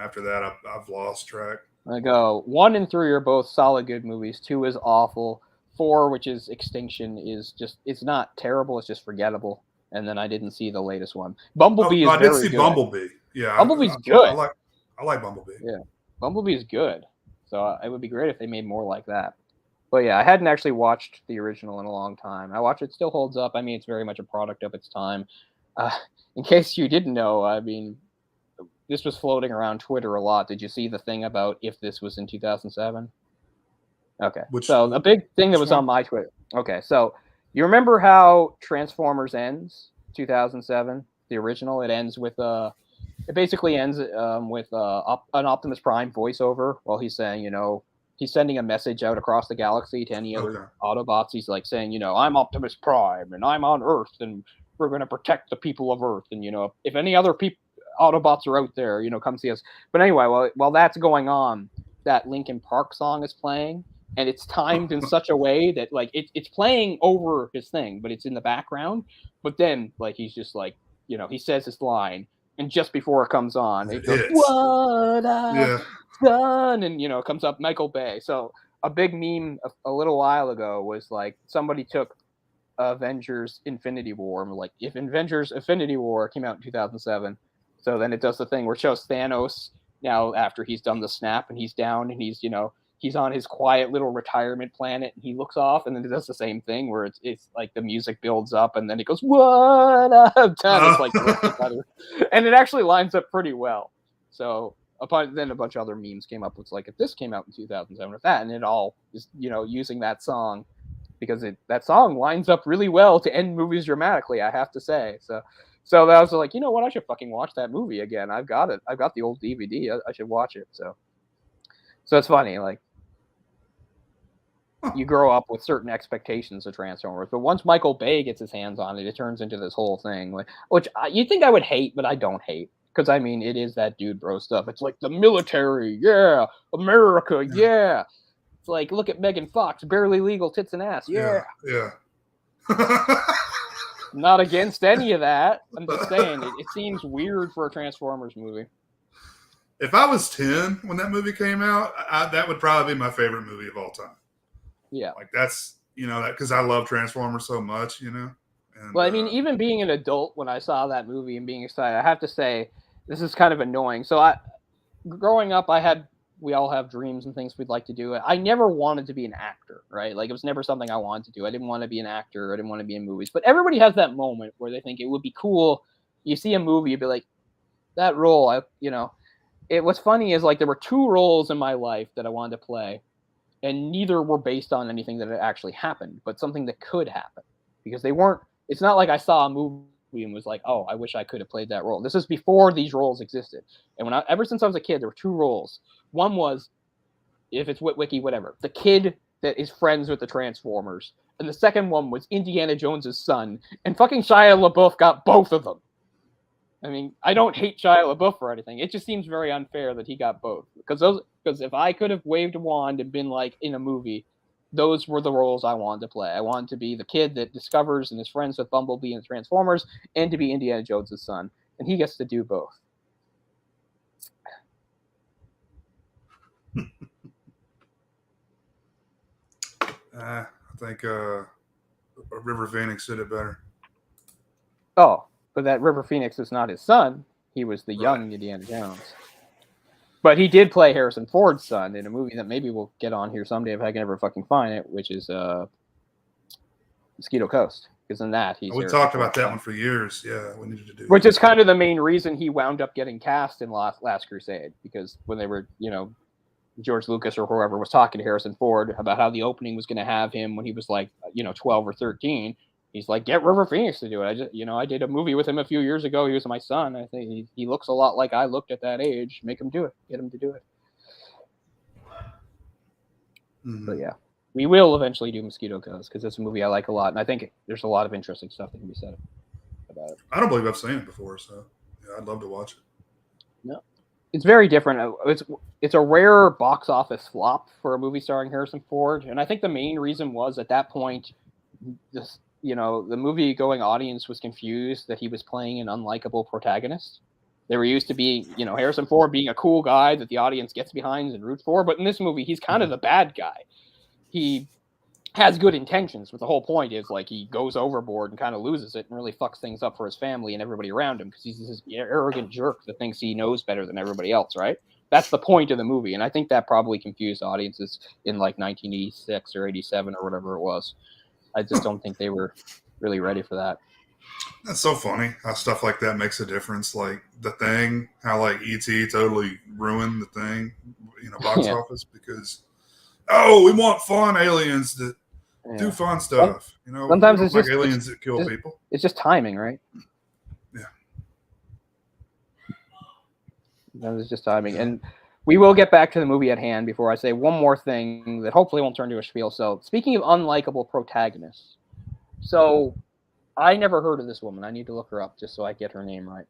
after that, I've lost track. I go 1 and 3 are both solid good movies. 2 is awful. 4, which is Extinction, it's not terrible. It's just forgettable. And then I didn't see the latest one. Bumblebee is very good. I did see Bumblebee. Yeah, Bumblebee's good. I like Bumblebee. Yeah, Bumblebee is good. So it would be great if they made more like that. But yeah, I hadn't actually watched the original in a long time. I watched it; still holds up. I mean, it's very much a product of its time. In case you didn't know, I mean, this was floating around Twitter a lot. Did you see the thing about if this was in 2007? Okay, so a big thing that was on my Twitter. Okay, so you remember how Transformers ends 2007, the original? It ends with it basically ends with an Optimus Prime voiceover while he's saying, he's sending a message out across the galaxy to any other Autobots. He's like saying, I'm Optimus Prime and I'm on Earth and we're going to protect the people of Earth. And, if any other Autobots are out there, come see us. But anyway, while that's going on, that Linkin Park song is playing. And it's timed in such a way that it's playing over his thing, but it's in the background. But then he's just he says his line, and just before it comes on, it goes, "What I've done," and it comes up Michael Bay. So a big meme a little while ago was somebody took Avengers Infinity War and if Avengers Infinity War came out in 2007, so then it does the thing where it shows Thanos now after he's done the snap and he's down and he's he's on his quiet little retirement planet and he looks off and then it does the same thing where it's the music builds up and then it goes, "What I've done." It's and it actually lines up pretty well. So then a bunch of other memes came up with if this came out in 2007 with that, and it all is using that song because that song lines up really well to end movies dramatically, I have to say. So I was like, what, I should fucking watch that movie again. I've got it. I've got the old DVD. I should watch it. So it's funny, you grow up with certain expectations of Transformers, but once Michael Bay gets his hands on it, it turns into this whole thing, which you'd think I would hate, but I don't hate. Because, I mean, it is that dude bro stuff. It's the military, yeah. America, yeah. It's look at Megan Fox, barely legal tits and ass, yeah. Yeah. I'm not against any of that. I'm just saying, it seems weird for a Transformers movie. If I was 10 when that movie came out, that would probably be my favorite movie of all time. Yeah. That's, because I love Transformers so much, And, well, I mean, even being an adult when I saw that movie and being excited, I have to say, this is kind of annoying. So growing up, we all have dreams and things we'd like to do. I never wanted to be an actor, right? It was never something I wanted to do. I didn't want to be an actor. I didn't want to be in movies. But everybody has that moment where they think it would be cool. You see a movie, you'd be like, that role, it was funny is like there were 2 roles in my life that I wanted to play, and neither were based on anything that had actually happened, but something that could happen, because they weren't. It's not like I saw a movie and was like, oh, I wish I could have played that role. This is before these roles existed, and ever since I was a kid, there were 2 roles. One was, if it's Witwicky, whatever, the kid that is friends with the Transformers, and the second one was Indiana Jones's son, and fucking Shia LaBeouf got both of them. I mean, I don't hate Shia LaBeouf or anything. It just seems very unfair that he got both. Because if I could have waved a wand and been like in a movie, those were the roles I wanted to play. I wanted to be the kid that discovers and is friends with Bumblebee and Transformers, and to be Indiana Jones' son. And he gets to do both. I think River Phoenix did it better. Oh, but that River Phoenix is not his son. He was the young Indiana Jones. But he did play Harrison Ford's son in a movie that maybe we'll get on here someday if I can ever fucking find it, which is Mosquito Coast. Because in that, he's... We talked about that one for years. Yeah, we needed to do which is kind of the main reason he wound up getting cast in Last Crusade. Because when they were, George Lucas or whoever was talking to Harrison Ford about how the opening was going to have him when he was like, 12 or 13. He's like, get River Phoenix to do it. I did a movie with him a few years ago. He was my son. I think he looks a lot like I looked at that age. Make him do it. Get him to do it. Mm-hmm. But yeah, we will eventually do Mosquito Coast because it's a movie I like a lot. And I think there's a lot of interesting stuff that can be said about it. I don't believe I've seen it before, so yeah, I'd love to watch it. No. It's very different. It's a rare box office flop for a movie starring Harrison Ford. And I think the main reason was at that point, the movie-going audience was confused that he was playing an unlikable protagonist. They were used to being, Harrison Ford being a cool guy that the audience gets behind and roots for. But in this movie, he's kind of the bad guy. He has good intentions, but the whole point is like he goes overboard and kind of loses it and really fucks things up for his family and everybody around him because he's this arrogant jerk that thinks he knows better than everybody else, right? That's the point of the movie, and I think that probably confused audiences in like 1986 or 87 or whatever it was. I just don't think they were really ready for that. That's so funny how stuff like that makes a difference. Like The Thing, how like E.T. totally ruined The Thing, box office because, we want fun aliens that do fun stuff. Sometimes it's just aliens that kill people. It's just timing, right? Yeah. Sometimes it's just timing. And we will get back to the movie at hand before I say one more thing that hopefully won't turn to a spiel. So, speaking of unlikable protagonists, so I never heard of this woman. I need to look her up just so I get her name right.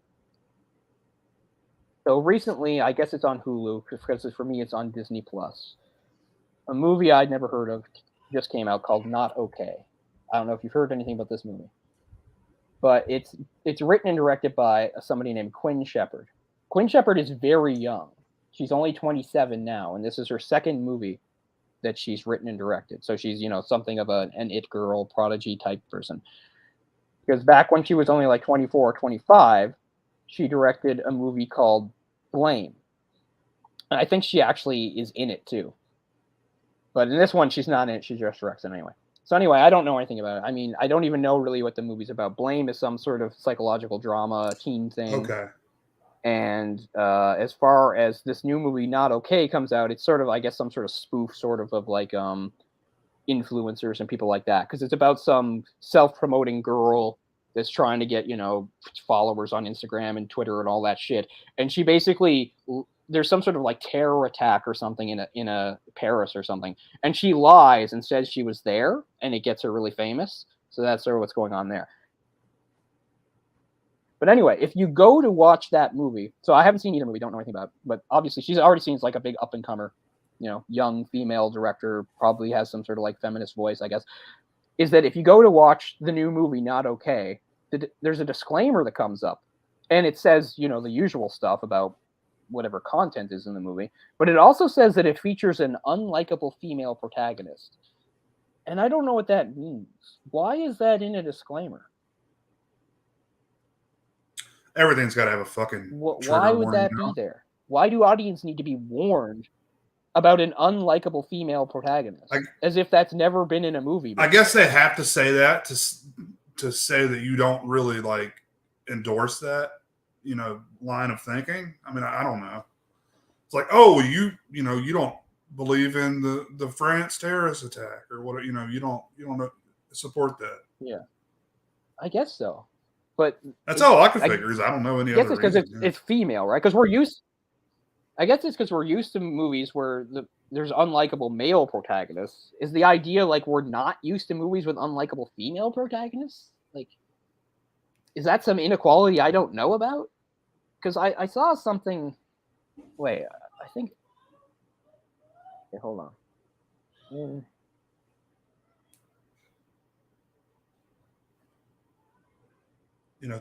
So recently, I guess it's on Hulu because for me it's on Disney Plus. A movie I'd never heard of just came out called Not Okay. I don't know if you've heard anything about this movie, but it's written and directed by somebody named Quinn Shepard. Quinn Shepard is very young. She's only 27 now, and this is her second movie that she's written and directed. So she's, something of an it girl, prodigy type person. Because back when she was only like 24 or 25, she directed a movie called Blame. And I think she actually is in it too. But in this one, she's not in it. She just directs it anyway. So anyway, I don't know anything about it. I mean, I don't even know really what the movie's about. Blame is some sort of psychological drama, teen thing. Okay. And as far as this new movie, Not Okay, comes out, it's sort of, I guess, some sort of spoof sort of like influencers and people like that. Because it's about some self-promoting girl that's trying to get, followers on Instagram and Twitter and all that shit. And she basically... there's some sort of like terror attack or something in a Paris or something. And she lies and says she was there and it gets her really famous. So that's sort of what's going on there. But anyway, if you go to watch that movie, so I haven't seen either movie, don't know anything about it, but obviously she's already seen as like a big up and comer, young female director, probably has some sort of like feminist voice, I guess, is that if you go to watch the new movie, Not Okay, there's a disclaimer that comes up and it says, the usual stuff about whatever content is in the movie, but it also says that it features an unlikable female protagonist. And I don't know what that means. Why is that in a disclaimer? Everything's got to have a fucking why would that be there? Why do audience need to be warned about an unlikable female protagonist? As if that's never been in a movie before. I guess they have to say that to say that you don't really like endorse that. line of thinking. I mean, I don't know. It's like, oh, you don't believe in the France terrorist attack or what? You don't support that. Yeah, I guess so. But that's all I can figure is I don't know any other reason. Because it's female, right? Because I guess it's because we're used to movies where there's unlikable male protagonists. Is the idea like we're not used to movies with unlikable female protagonists? Like, is that some inequality I don't know about? Because I saw something. Wait, I think. Okay, hold on.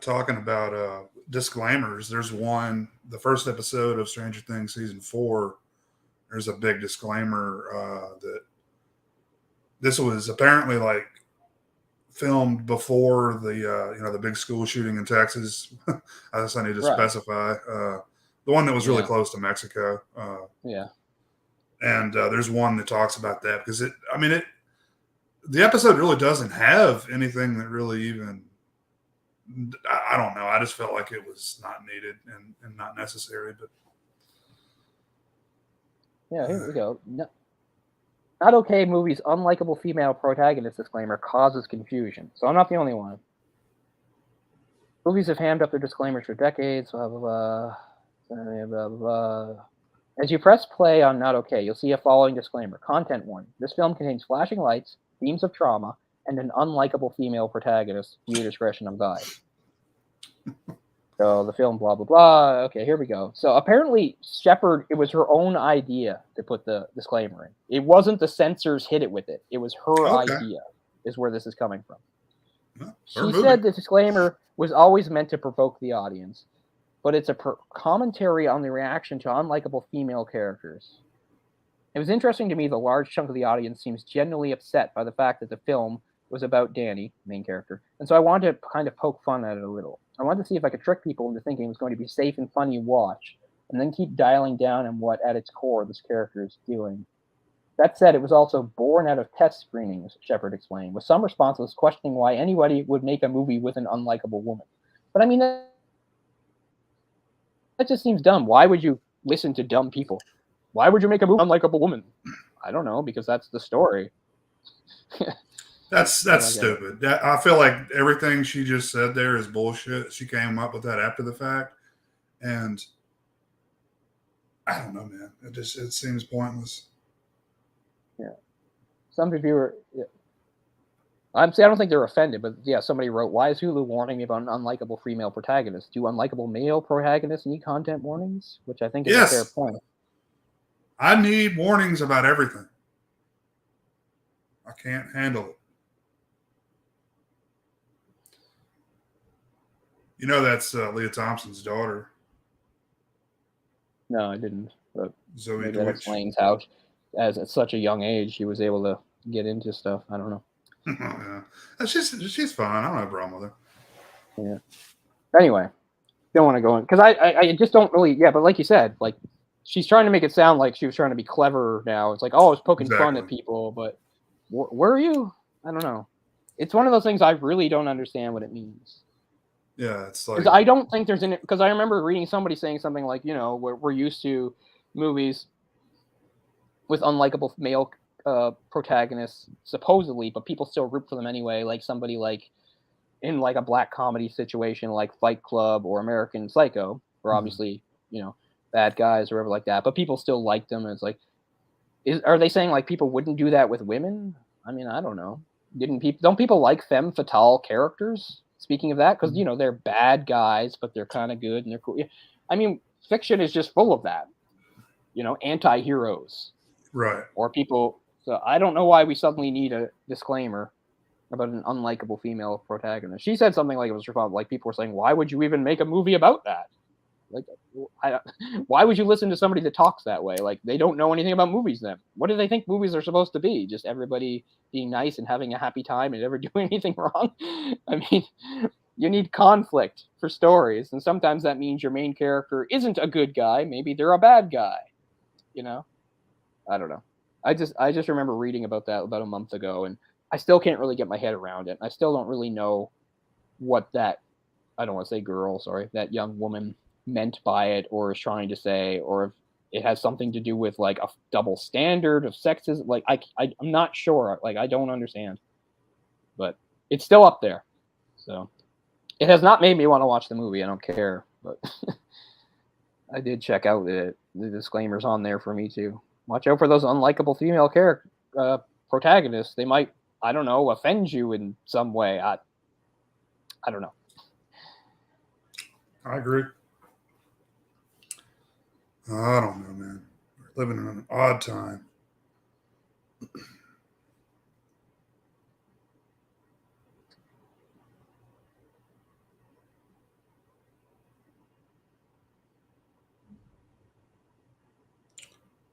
Talking about disclaimers, there's one, the first episode of Stranger Things season 4, there's a big disclaimer that this was apparently like filmed before the big school shooting in Texas. I guess I need to specify the one that was really close to Mexico. And there's one that talks about that because the episode really doesn't have anything that really even, I don't know. I just felt like it was not needed and not necessary. But yeah, here we go. Not okay movies, unlikable female protagonist disclaimer causes confusion. So I'm not the only one. Movies have hammed up their disclaimers for decades. Blah, blah, blah. Blah, blah, blah. As you press play on Not Okay, you'll see a following disclaimer. Content warning. This film contains flashing lights, themes of trauma, and an unlikable female protagonist. Viewer discretion advised. So the film, blah, blah, blah. Okay, here we go. So apparently Shepard, it was her own idea to put the disclaimer in. It wasn't the censors hit it with it. It was her idea is where this is coming from. She said the disclaimer was always meant to provoke the audience, but it's a commentary on the reaction to unlikable female characters. It was interesting to me the large chunk of the audience seems genuinely upset by the fact that the film was about Danny, main character, and so I wanted to kind of poke fun at it a little. I wanted to see if I could trick people into thinking it was going to be safe and funny watch, and then keep dialing down on what, at its core, this character is doing. That said, it was also born out of test screenings, Shepard explained, with some responses questioning why anybody would make a movie with an unlikable woman. But I mean, that just seems dumb. Why would you listen to dumb people? Why would you make a movie with an unlikable woman? I don't know, because that's the story. That's stupid. I feel like everything she just said there is bullshit. She came up with that after the fact, and I don't know, man. It seems pointless. Yeah, some reviewer. Yeah. I don't think they're offended, but yeah, somebody wrote, "Why is Hulu warning me about an unlikable female protagonist? Do unlikable male protagonists need content warnings?" Which I think is a fair point. I need warnings about everything. I can't handle it. That's Leah Thompson's daughter. No, I didn't. But Zoe that explains how, at such a young age, she was able to get into stuff. I don't know. Yeah. She's fine. I don't have a problem with her. Yeah. Anyway, don't want to go in because I just don't really. Yeah, but like you said, like she's trying to make it sound like she was trying to be clever. Now it's like, oh, I was poking fun at people, but were you? I don't know. It's one of those things I really don't understand what it means. Yeah, it's like I don't think there's any because I remember reading somebody saying something like, we're used to movies with unlikable male protagonists supposedly, but people still root for them anyway. Like somebody like in like a black comedy situation like Fight Club or American Psycho, where obviously bad guys or whatever like that, but people still like them. And it's like, are they saying like people wouldn't do that with women? I mean, I don't know. Don't people like femme fatale characters? Speaking of that, because they're bad guys, but they're kind of good and they're cool. I mean, fiction is just full of that. Anti-heroes, right? Or people. So I don't know why we suddenly need a disclaimer about an unlikable female protagonist. She said something like it was her fault. Like people were saying, why would you even make a movie about that? Like, why would you listen to somebody that talks that way? Like, they don't know anything about movies then. What do they think movies are supposed to be? Just everybody being nice and having a happy time and never doing anything wrong? I mean, you need conflict for stories. And sometimes that means your main character isn't a good guy. Maybe they're a bad guy. I don't know. I just remember reading about that about a month ago, and I still can't really get my head around it. I still don't really know what that I don't want to say girl, sorry, that young woman meant by it or is trying to say, or if it has something to do with like a double standard of sexism. Like I'm not sure. Like I don't understand, but it's still up there. So it has not made me want to watch the movie. I don't care, but I did check out the disclaimers on there for me too. Watch out for those unlikable female character protagonists. They might, I don't know, offend you in some way. I don't know. I agree. I don't know, man. We're living in an odd time.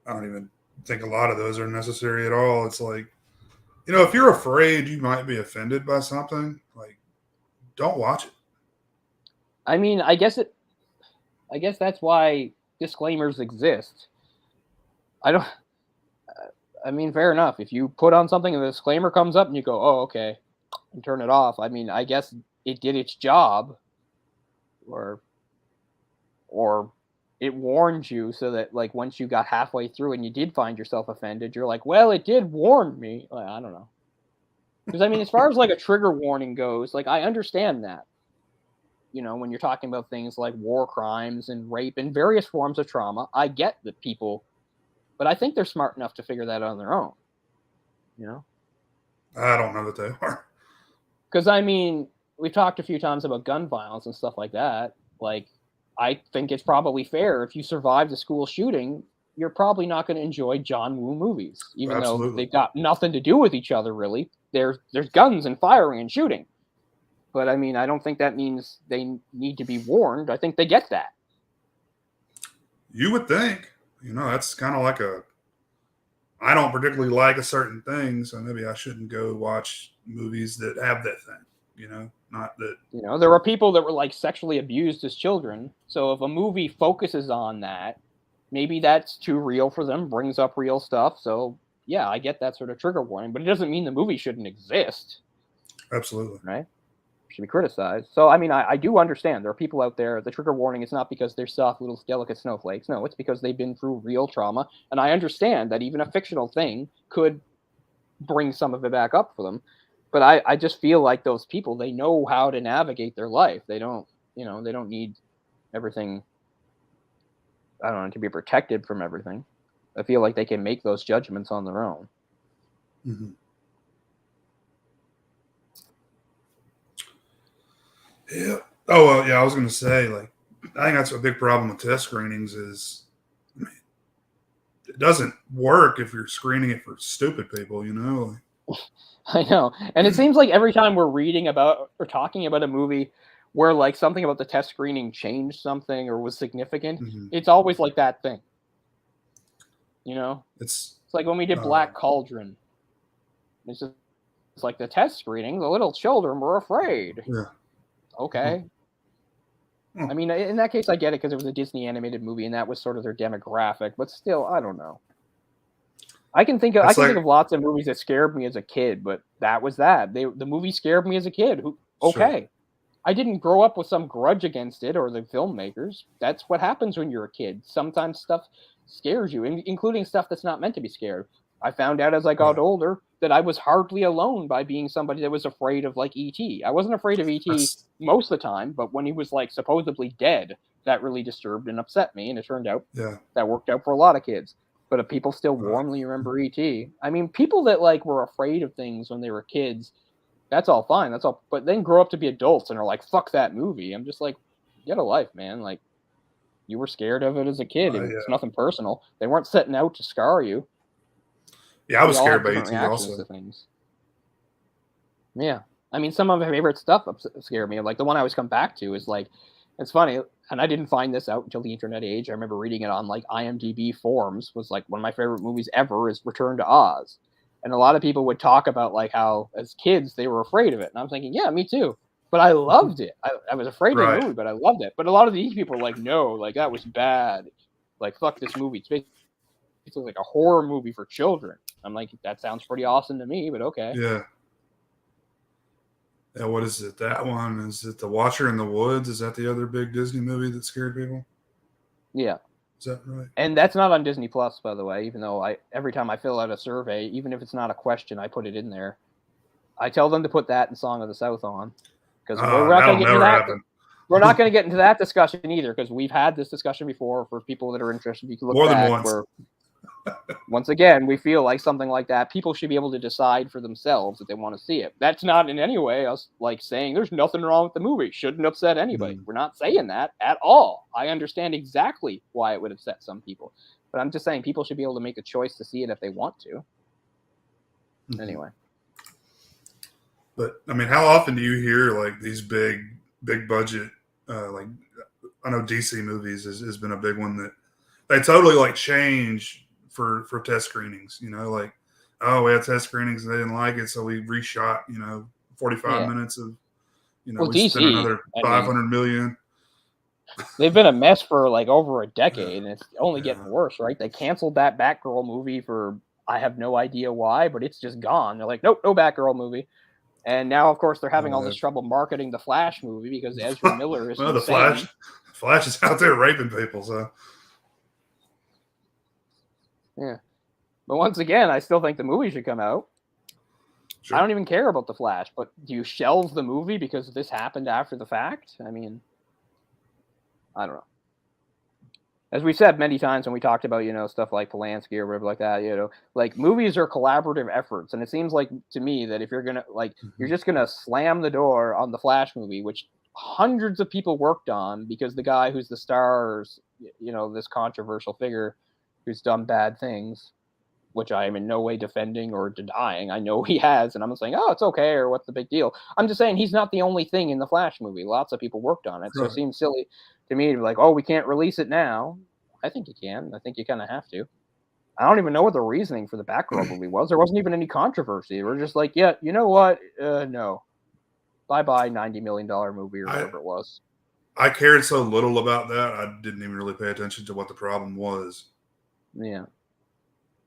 I don't even think a lot of those are necessary at all. It's like, if you're afraid you might be offended by something, like, don't watch it. I mean, I guess that's why disclaimers exist. I mean, fair enough. If you put on something and the disclaimer comes up and you go, oh, okay, and turn it off. I mean, I guess it did its job, or it warned you so that like once you got halfway through and you did find yourself offended, you're like, well, it did warn me. Like, I don't know. Because I mean, as far as like a trigger warning goes, like I understand that. When you're talking about things like war crimes and rape and various forms of trauma, I get that people, but I think they're smart enough to figure that out on their own. I don't know that they are. Because I mean, we've talked a few times about gun violence and stuff like that. Like, I think it's probably fair if you survived a school shooting, you're probably not going to enjoy John Woo movies, even though they've got nothing to do with each other, really. There's guns and firing and shooting. But I mean, I don't think that means they need to be warned. I think they get that. You would think. That's kind of like I don't particularly like a certain thing, so maybe I shouldn't go watch movies that have that thing. Not that. There were people that were like sexually abused as children. So if a movie focuses on that, maybe that's too real for them, brings up real stuff. So yeah, I get that sort of trigger warning, but it doesn't mean the movie shouldn't exist. Absolutely. Right? Should be criticized. So I mean, I do understand there are people out there. The trigger warning is not because they're soft little delicate snowflakes. No, it's because they've been through real trauma, and I understand that even a fictional thing could bring some of it back up for them. But I just feel like those people, they know how to navigate their life. They don't, they don't need everything, I don't know, to be protected from everything. I feel like they can make those judgments on their own. Mm-hmm. Yeah. Oh, well, yeah, I was going to say, like, I think that's a big problem with test screenings is, I mean, it doesn't work if you're screening it for stupid people, I know. And it seems like every time we're reading about or talking about a movie where like something about the test screening changed something or was significant, it's always like that thing. It's like when we did Black Cauldron. It's like the test screening, the little children were afraid. Yeah. Okay. I mean, in that case, I get it because it was a Disney animated movie and that was sort of their demographic, but still, I don't know. I can think of lots of movies that scared me as a kid, but that was that. The movie scared me as a kid. Okay. Sure. I didn't grow up with some grudge against it or the filmmakers. That's what happens when you're a kid. Sometimes stuff scares you, including stuff that's not meant to be scared. I found out as I got older that I was hardly alone by being somebody that was afraid of like E.T. I wasn't afraid of E.T. most of the time, but when he was like supposedly dead, that really disturbed and upset me. And it turned out that worked out for a lot of kids. But if people still warmly remember E.T., I mean, people that like were afraid of things when they were kids, that's all fine. That's all. But then grow up to be adults and are like, fuck that movie. I'm just like, get a life, man. Like, you were scared of it as a kid. It's nothing personal. They weren't setting out to scar you. Yeah, I was scared by E.T. also. Things. Yeah. I mean, some of my favorite stuff scared me. Like, the one I always come back to is like, it's funny, and I didn't find this out until the internet age. I remember reading it on like IMDb forums. Was like one of my favorite movies ever is Return to Oz, and a lot of people would talk about like how as kids they were afraid of it, and I'm thinking, yeah, me too. But I loved it. I was afraid of the movie, but I loved it. But a lot of these people were like, no, like that was bad. Like fuck this movie. It's basically like a horror movie for children. I'm like, that sounds pretty awesome to me, but okay. Yeah. Yeah, what is it? That one? Is it The Watcher in the Woods? Is that the other big Disney movie that scared people? Yeah. Is that right? And that's not on Disney Plus, by the way, even though every time I fill out a survey, even if it's not a question, I put it in there. I tell them to put that and Song of the South on. Because we're not going to get into that. Happen. We're not going to get into that discussion either, because we've had this discussion before. For people that are interested, you can look more back. Than once. Where, once again, we feel like something like that, people should be able to decide for themselves if they want to see it. That's not in any way us like saying there's nothing wrong with the movie. Shouldn't upset anybody. We're not saying that at all. I understand exactly why it would upset some people. But I'm just saying people should be able to make a choice to see it if they want to. Anyway. But I mean, how often do you hear like these big budget, like I know DC movies has been a big one that they totally like change for test screenings. You know, like we had test screenings and they didn't like it, so we reshot. 45 minutes of. Well, we DC, spent another 500 million. They've been a mess for like over a decade, and it's only getting worse, right? They canceled that Batgirl movie for I have no idea why, but it's just gone. They're like, nope, no Batgirl movie. And now, of course, they're having all this trouble marketing the Flash movie because Ezra Miller is the insane. Flash is out there raping people, so. Yeah. But once again, I still think the movie should come out. Sure. I don't even care about the Flash, but do you shelve the movie because this happened after the fact? I mean, I don't know. As we said many times when we talked about, stuff like Polanski or whatever like that, like movies are collaborative efforts. And it seems like to me that if you're going to you're just going to slam the door on the Flash movie, which hundreds of people worked on because the guy who's the star, this controversial figure who's done bad things, which I am in no way defending or denying. I know he has, and I'm not saying, oh, it's okay, or what's the big deal. I'm just saying he's not the only thing in the Flash movie. Lots of people worked on it, so it seems silly to me to be like, oh, we can't release it now. I think you can. I think you kind of have to. I don't even know what the reasoning for the Batgirl movie was. There wasn't even any controversy. We're just like, yeah, you know what? No. Bye-bye, $90 million movie or whatever it was. I cared so little about that, I didn't even really pay attention to what the problem was. Yeah.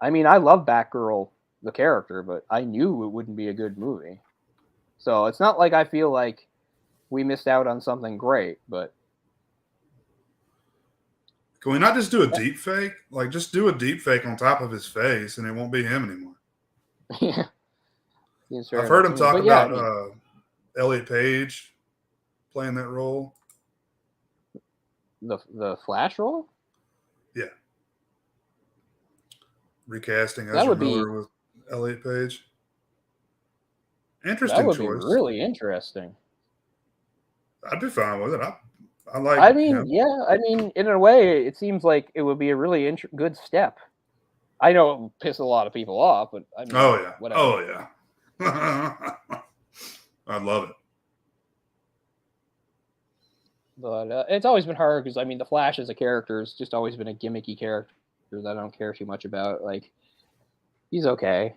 I mean, I love Batgirl, the character, but I knew it wouldn't be a good movie. So it's not like I feel like we missed out on something great, but... Can we not just do a deep fake? Like, just do a deep fake on top of his face, and it won't be him anymore. Yeah. I've heard him talk about Elliot Page playing that role. The Flash role? Yeah. Recasting Ezra Miller with Elliot Page. Interesting choice. That would be really interesting. I'd be fine with it. I mean, in a way, it seems like it would be a really good step. I know it would piss a lot of people off, but I mean, whatever. Oh, yeah. I'd love it. But it's always been hard because, I mean, the Flash as a character has just always been a gimmicky character that I don't care too much about. Like, he's okay.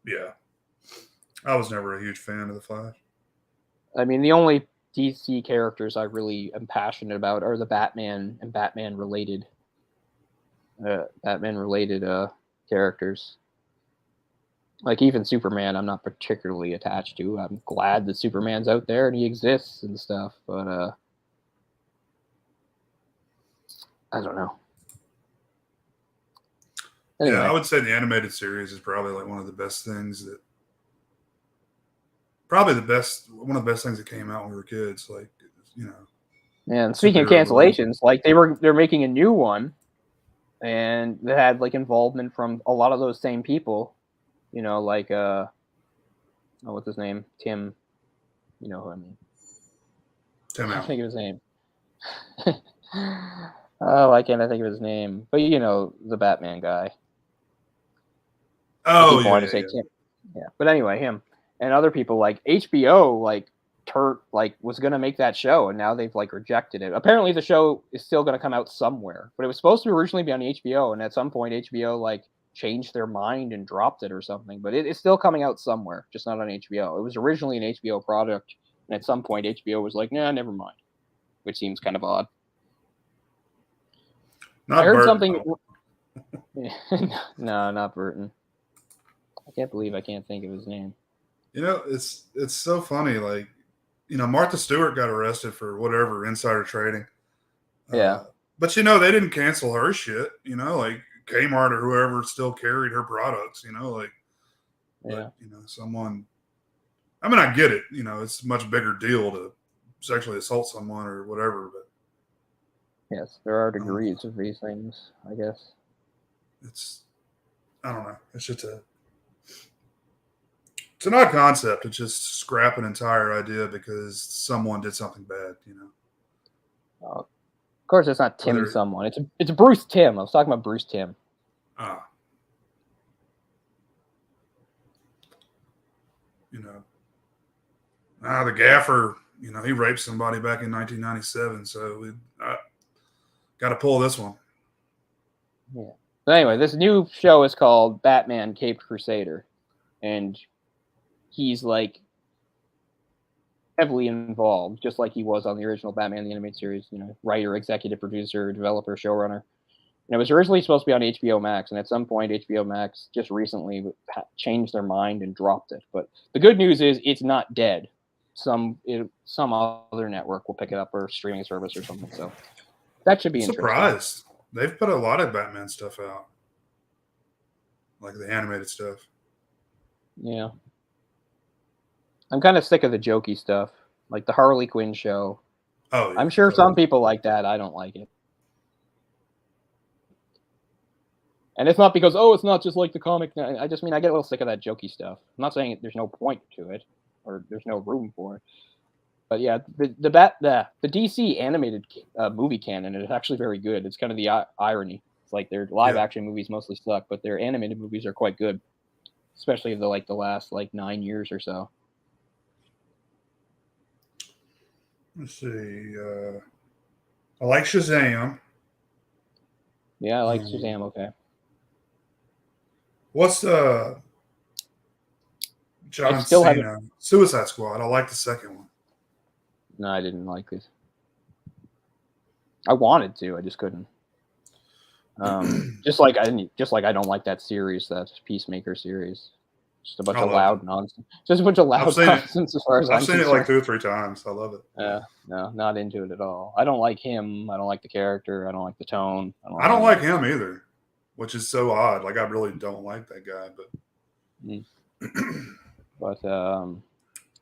Yeah. I was never a huge fan of the Flash. I mean, the only DC characters I really am passionate about are the Batman and Batman-related characters. Like, even Superman, I'm not particularly attached to. I'm glad that Superman's out there and he exists and stuff, but I don't know. Anyway. Yeah, I would say the animated series is probably like one of the best things one of the best things that came out when we were kids. Like, Yeah, and speaking of cancellations, like they're making a new one, and they had like involvement from a lot of those same people. Like what's his name? Tim. You know who I mean? Tim Allen. I can't think of his name. Why can't I think of his name? But the Batman guy. Oh, yeah. Tim. Yeah, but anyway, him and other people like HBO was going to make that show, and now they've like rejected it. Apparently, the show is still going to come out somewhere, but it was supposed to originally be on HBO, and at some point, HBO like changed their mind and dropped it or something. But it's still coming out somewhere, just not on HBO. It was originally an HBO product, and at some point, HBO was like, "Nah, never mind," which seems kind of odd. I heard something. No, not Burton. I can't believe I can't think of his name. You know, it's so funny. Like, you know, Martha Stewart got arrested for whatever insider trading. Yeah. But you know, they didn't cancel her shit. You know, like Kmart or whoever still carried her products. You know, like, Yeah. but you know, someone. I mean, I get it. You know, it's a much bigger deal to sexually assault someone or whatever. But Yes, there are I don't know. degrees of these things, I guess. It's I don't know. It's just it's an odd concept. It's just scrap an entire idea because someone did something bad. You know. Of course, it's not Tim Whether someone. It's Bruce Tim. I was talking about Bruce Tim. ah, you know, the gaffer, you know, he raped somebody back in 1997. So we got to pull this one. Yeah. But anyway, this new show is called Batman Caped Crusader, and he's like heavily involved, just like he was on the original Batman the Animated Series. You know, writer, executive producer, developer, showrunner. And it was originally supposed to be on HBO Max, and at some point, HBO Max just recently changed their mind and dropped it. But the good news is it's not dead. Some other network will pick it up, or streaming service or something. So that should be interesting. Surprised. They've put a lot of Batman stuff out, like the animated stuff. Yeah. I'm kind of sick of the jokey stuff, like the Harley Quinn show. Oh, yeah, I'm sure some people like that. I don't like it. And it's not because, it's not just like the comic. I just mean I get a little sick of that jokey stuff. I'm not saying there's no point to it or there's no room for it. But yeah, the DC animated movie canon is actually very good. It's kind of the irony. It's like their live action movies mostly suck, but their animated movies are quite good, especially the last 9 years or so. Let's see. I like Shazam. Yeah, I like Shazam. Okay. What's John Cena? Suicide Squad. I like the second one. No, I didn't like it. I wanted to, I just couldn't. Just like I don't like that series, that Peacemaker series. Just a bunch of loud nonsense. Just a bunch of loud nonsense as far as I've seen it like 2 or 3 times. I love it. No, not into it at all. I don't like him. I don't like the character. I don't like the tone. I don't like him either, which is so odd. Like, I really don't like that guy, but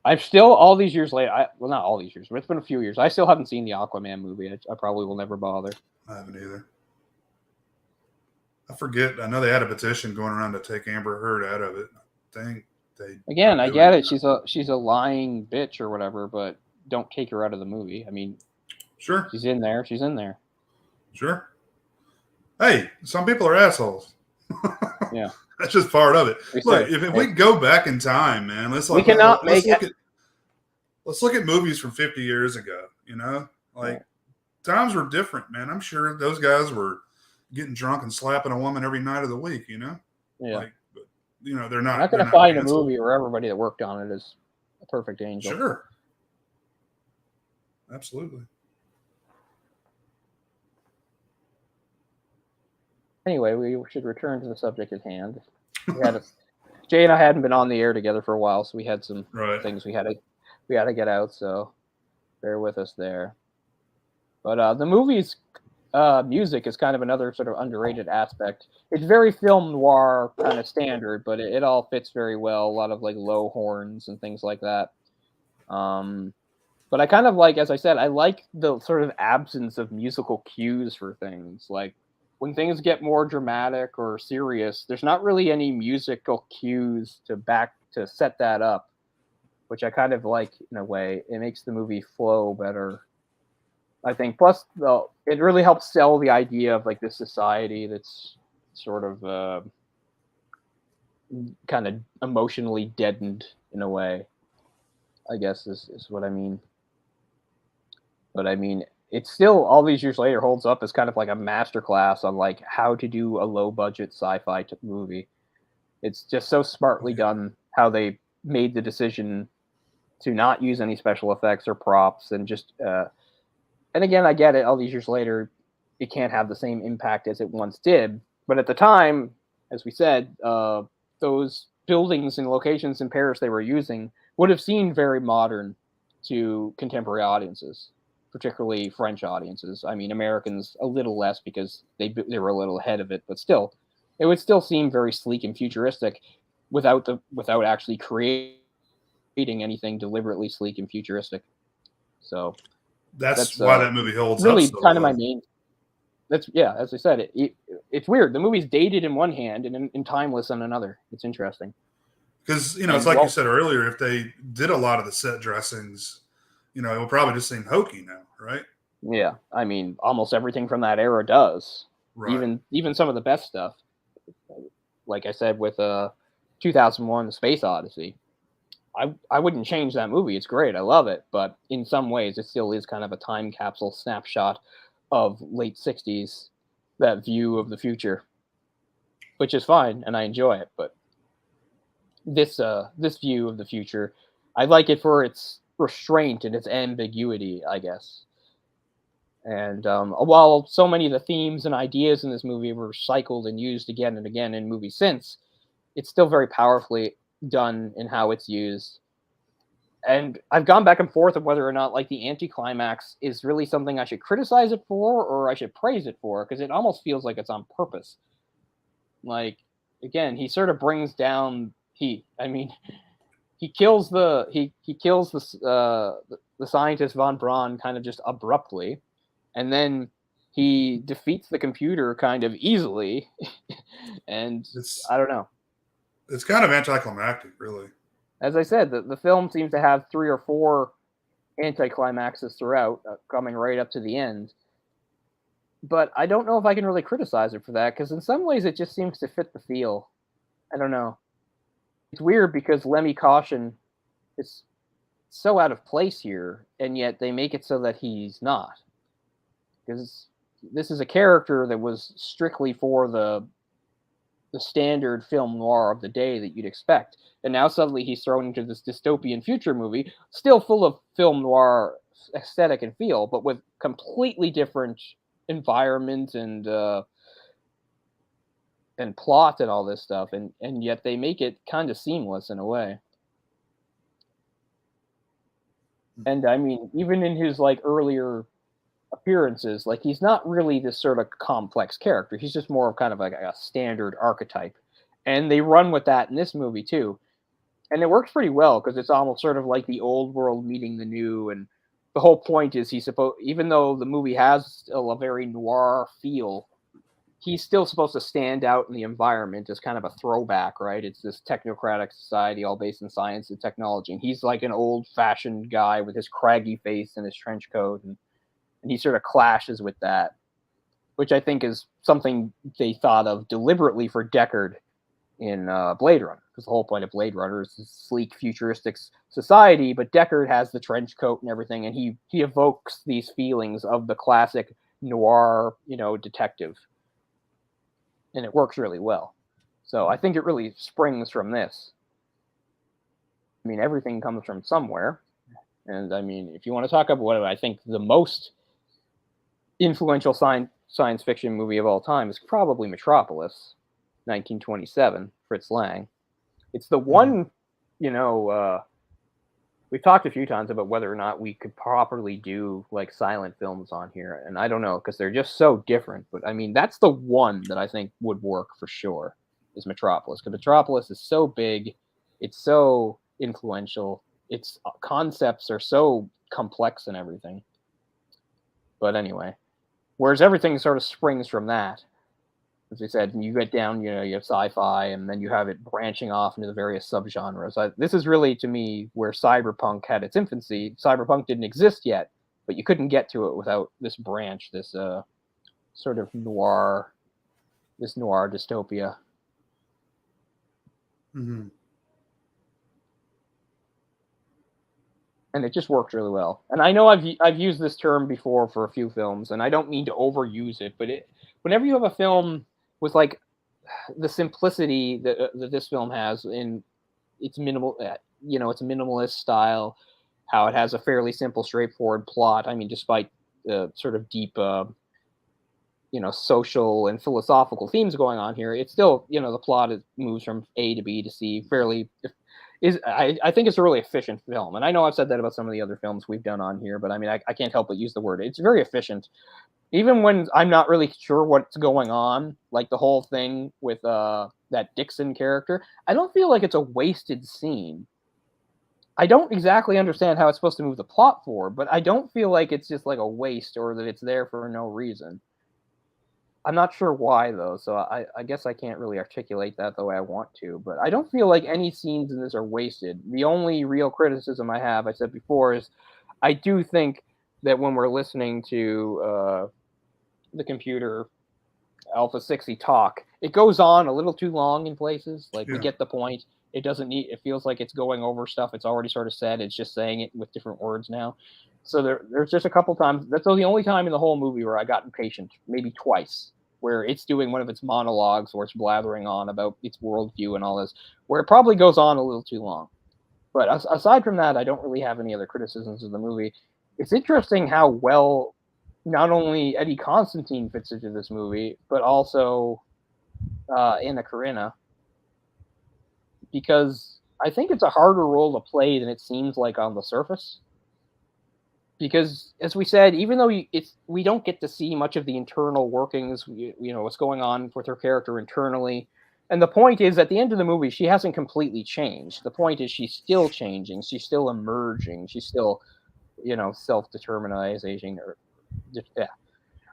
I've still, all these years later, not all these years, but it's been a few years. I still haven't seen the Aquaman movie. I probably will never bother. I haven't either. I forget. I know they had a petition going around to take Amber Heard out of it. I think I get it. She's a lying bitch or whatever, but don't take her out of the movie. I mean, sure, she's in there. She's in there. Sure. Hey, some people are assholes. Yeah, that's just part of it. Look, if we go back in time, man, let's look at movies from 50 years ago. You know, times were different, man. I'm sure those guys were getting drunk and slapping a woman every night of the week. You know, yeah. But you know, they're not. I'm not going to find a movie where everybody that worked on it is a perfect angel. Sure. Absolutely. Anyway, we should return to the subject at hand. Jay and I hadn't been on the air together for a while, so we had some things we had to get out. So bear with us there. But the movie's music is kind of another sort of underrated aspect. It's very film noir kind of standard, but it all fits very well. A lot of low horns and things like that. But I kind of like, as I said, I like the sort of absence of musical cues for things. Like when things get more dramatic or serious, there's not really any musical cues to set that up, which I kind of like in a way. It makes the movie flow better, I think. Plus, it really helps sell the idea of this society that's sort of kind of emotionally deadened in a way, I guess is what I mean. But I mean, it still, all these years later, holds up as kind of like a masterclass on how to do a low budget sci-fi movie. It's just so smartly done how they made the decision to not use any special effects or props and just and again, I get it, all these years later it can't have the same impact as it once did, but at the time, as we said, those buildings and locations in Paris they were using would have seemed very modern to contemporary audiences, particularly French audiences. I mean, Americans a little less because they were a little ahead of it, but still, it would still seem very sleek and futuristic without actually creating anything deliberately sleek and futuristic. So that's why that movie holds up really so kind of well. my main. As I said, it's weird. The movie's dated in one hand and timeless on another. It's interesting. Because, it's like you said earlier, if they did a lot of the set dressings, it would probably just seem hokey now, right? Yeah, I mean, almost everything from that era does. Right. Even some of the best stuff. Like I said with 2001: Space Odyssey, I wouldn't change that movie. It's great. I love it. But in some ways, it still is kind of a time capsule snapshot of late 60s, that view of the future, which is fine, and I enjoy it. But this view of the future, I like it for its restraint and its ambiguity, I guess. And while so many of the themes and ideas in this movie were recycled and used again and again in movies since, it's still very powerfully done in how it's used. And I've gone back and forth of whether or not like the anticlimax is really something I should criticize it for or I should praise it for, because it almost feels like it's on purpose. Like, again, he sort of brings down he kills the scientist von Braun kind of just abruptly, and then he defeats the computer kind of easily. And I don't know. It's kind of anticlimactic, really. As I said, the film seems to have 3 or 4 anticlimaxes throughout, coming right up to the end. But I don't know if I can really criticize it for that, because in some ways it just seems to fit the feel. I don't know. It's weird because Lemmy Caution is so out of place here, and yet they make it so that he's not. Because this is a character that was strictly for the standard film noir of the day that you'd expect. And now suddenly he's thrown into this dystopian future movie, still full of film noir aesthetic and feel, but with completely different environment and plot and all this stuff, and yet they make it kind of seamless in a way. And I mean, even in his like earlier appearances, like he's not really this sort of complex character. He's just more of kind of like a standard archetype. And they run with that in this movie too. And it works pretty well because it's almost sort of like the old world meeting the new. And the whole point is even though the movie has still a very noir feel, he's still supposed to stand out in the environment as kind of a throwback, right? It's this technocratic society all based in science and technology. And he's like an old fashioned guy with his craggy face and his trench coat. And he sort of clashes with that, which I think is something they thought of deliberately for Deckard in Blade Runner, because the whole point of Blade Runner is this sleek, futuristic society, but Deckard has the trench coat and everything, and he evokes these feelings of the classic noir, detective, and it works really well. So I think it really springs from this. I mean, everything comes from somewhere, and I mean, if you want to talk about what I think the most influential science fiction movie of all time is probably Metropolis, 1927, Fritz Lang. It's the one, we've talked a few times about whether or not we could properly do like silent films on here, and I don't know, because they're just so different. But I mean, that's the one that I think would work for sure, is Metropolis, because Metropolis is so big, it's so influential, its concepts are so complex and everything. But anyway, whereas everything sort of springs from that. As I said, you get down, you have sci-fi, and then you have it branching off into the various subgenres. This is really, to me, where cyberpunk had its infancy. Cyberpunk didn't exist yet, but you couldn't get to it without this branch, this sort of noir dystopia. Mm-hmm. And it just worked really well. And I know I've used this term before for a few films, and I don't mean to overuse it, but whenever you have a film with like the simplicity that this film has in its minimal, it's a minimalist style, how it has a fairly simple, straightforward plot. I mean, despite the sort of deep social and philosophical themes going on here. It's still, the plot moves from A to B to C fairly. I think it's a really efficient film, and I know I've said that about some of the other films we've done on here, but I mean I can't help but use the word. It's very efficient, even when I'm not really sure what's going on. Like the whole thing with that Dixon character, I don't feel like it's a wasted scene. I don't exactly understand how it's supposed to move the plot forward, but I don't feel like it's just like a waste or that it's there for no reason. I'm not sure why, though, so I guess I can't really articulate that the way I want to, but I don't feel like any scenes in this are wasted. The only real criticism I have, I said before, is I do think that when we're listening to the computer Alpha 60 talk, it goes on a little too long in places. Like, we get the point. It doesn't need, it feels like it's going over stuff it's already sort of said. It's just saying it with different words now. So there's just a couple times, that's the only time in the whole movie where I got impatient, maybe twice, where it's doing one of its monologues or it's blathering on about its worldview and all this, where it probably goes on a little too long. But aside from that, I don't really have any other criticisms of the movie. It's interesting how well not only Eddie Constantine fits into this movie, but also Anna Karina, because I think it's a harder role to play than it seems like on the surface. Because, as we said, even though we don't get to see much of the internal workings, what's going on with her character internally. And the point is, at the end of the movie, she hasn't completely changed. The point is she's still changing. She's still emerging. She's still, self-determinizing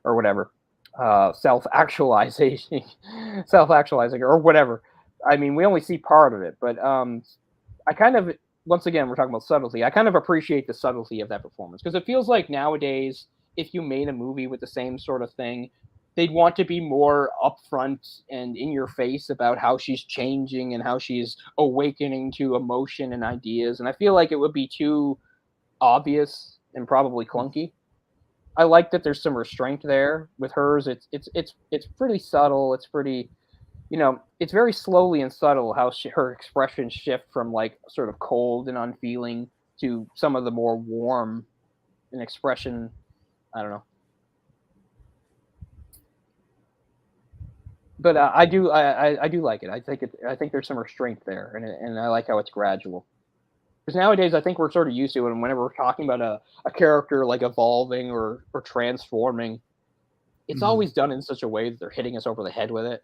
or whatever. Self-actualizing or whatever. I mean, we only see part of it, but I kind of, once again, we're talking about subtlety. I kind of appreciate the subtlety of that performance, because it feels like nowadays, if you made a movie with the same sort of thing, they'd want to be more upfront and in your face about how she's changing and how she's awakening to emotion and ideas. And I feel like it would be too obvious and probably clunky. I like that there's some restraint there. With hers, it's pretty subtle. It's pretty, it's very slowly and subtle how her expressions shift from like sort of cold and unfeeling to some of the more warm and expression. I don't know. But I do like it. I think there's some restraint there, and I like how it's gradual. Because nowadays, I think we're sort of used to it, and whenever we're talking about a character like evolving or transforming, it's always done in such a way that they're hitting us over the head with it.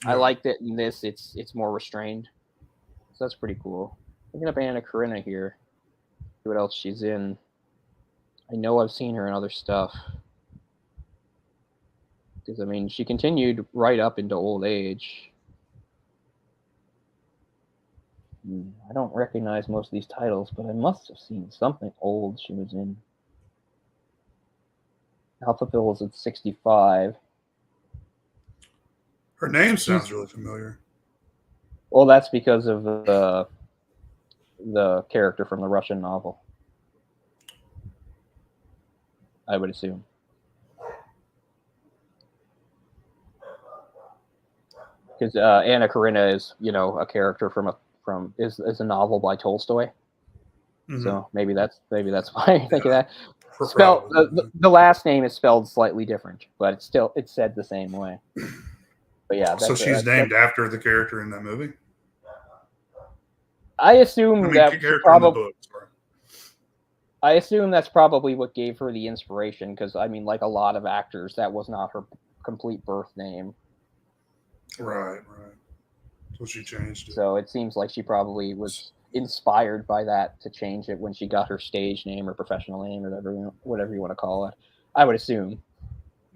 Yeah. I like that in this, it's more restrained. So that's pretty cool. Looking up Anna Karina here. See what else she's in. I know I've seen her in other stuff. Because, I mean, she continued right up into old age. I don't recognize most of these titles, but I must have seen something old she was in. Alphaville was at 65. Her name sounds really familiar. Well, that's because of the character from the Russian novel, I would assume. Because Anna Karina is, a character from is a novel by Tolstoy. Mm-hmm. So maybe that's why I think of that. Spelled the last name is spelled slightly different, but it's said the same way. But yeah, so she's named after the character in that movie. I assume I assume that's probably what gave her the inspiration, because I mean, like a lot of actors, that was not her complete birth name. Right. So she changed it. So it seems like she probably was inspired by that to change it when she got her stage name or professional name or whatever you want to call it. I would assume.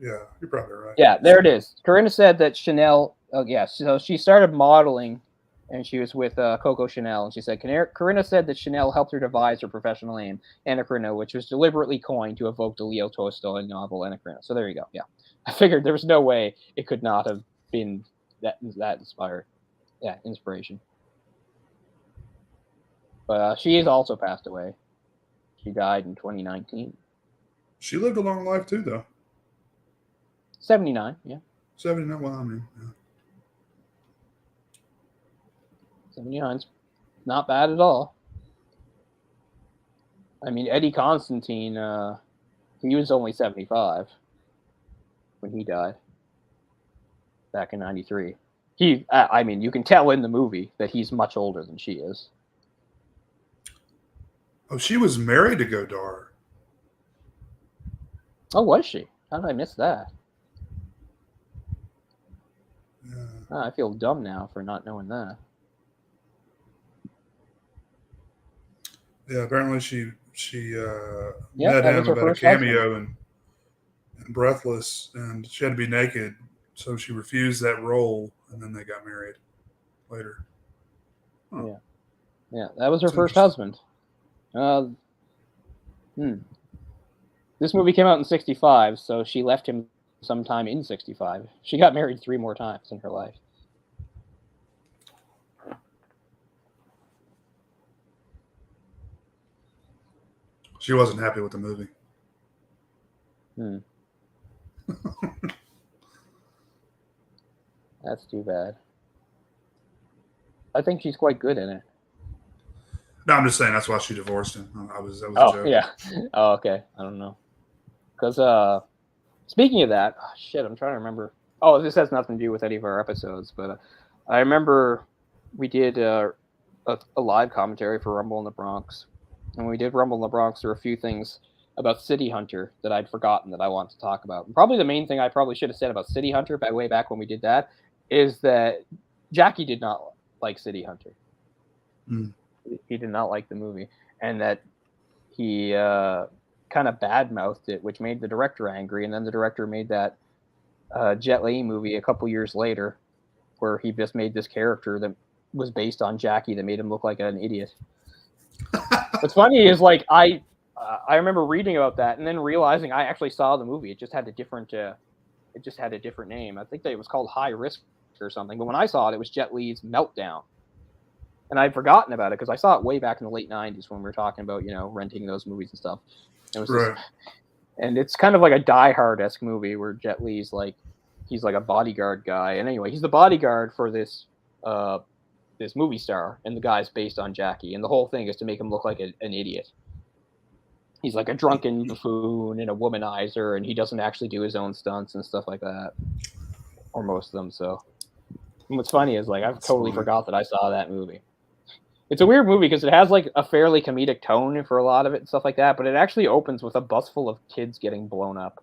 Yeah, you're probably right. Yeah, there it is. Karina said that Chanel. Oh yeah, so she started modeling, and she was with Coco Chanel, and she said Karina said that Chanel helped her devise her professional name, Anna Karina, which was deliberately coined to evoke the Leo Tolstoy novel Anna Karina. So there you go. Yeah, I figured there was no way it could not have been that inspired. Yeah, inspiration. But she has also passed away. She died in 2019. She lived a long life too, though. 79, yeah. 79, well, I mean, yeah. 79's not bad at all. I mean, Eddie Constantine, he was only 75. when he died back in '93. I mean, you can tell in the movie that he's much older than she is. Oh, she was married to Godard. Oh, was she? How did I miss that? Yeah. Oh, I feel dumb now for not knowing that. Yeah, apparently she Yeah, met that was him her about a first husband. cameo in Breathless, and she had to be naked, so she refused that role, and then they got married later. Huh. Yeah, that was her That's first interesting. husband. This movie came out in '65, so she left him sometime in '65. She got married 3 more times in her life. She wasn't happy with the movie. That's too bad. I think she's quite good in it. No, I'm just saying that's why she divorced him. That was a joke. Yeah. Oh, okay. I don't know. Because speaking of that, shit, I'm trying to remember. Oh, this has nothing to do with any of our episodes, but I remember we did a live commentary for Rumble in the Bronx. And when we did Rumble in the Bronx, there were a few things about City Hunter that I'd forgotten that I wanted to talk about. And probably the main thing I probably should have said about City Hunter way back when we did that is that Jackie did not like City Hunter. He did not like the movie, and that he kind of badmouthed it, which made the director angry. And then the director made that Jet Li movie a couple years later, where he just made this character that was based on Jackie that made him look like an idiot. What's funny is like I remember reading about that and then realizing I actually saw the movie. It just had a different name. I think that it was called High Risk or something. But when I saw it, it was Jet Li's Meltdown. And I'd forgotten about it because I saw it way back in the late '90s when we were talking about, renting those movies and stuff. It was Right. and it's kind of like a Die Hard-esque movie where Jet Li's like, he's like a bodyguard guy. And anyway, he's the bodyguard for this movie star, and the guy's based on Jackie. And the whole thing is to make him look like an idiot. He's like a drunken buffoon and a womanizer, and he doesn't actually do his own stunts and stuff like that. Or most of them, so. And what's funny is, like, I've totally forgot that I saw that movie. It's a weird movie because it has, like, a fairly comedic tone for a lot of it and stuff like that, but it actually opens with a bus full of kids getting blown up.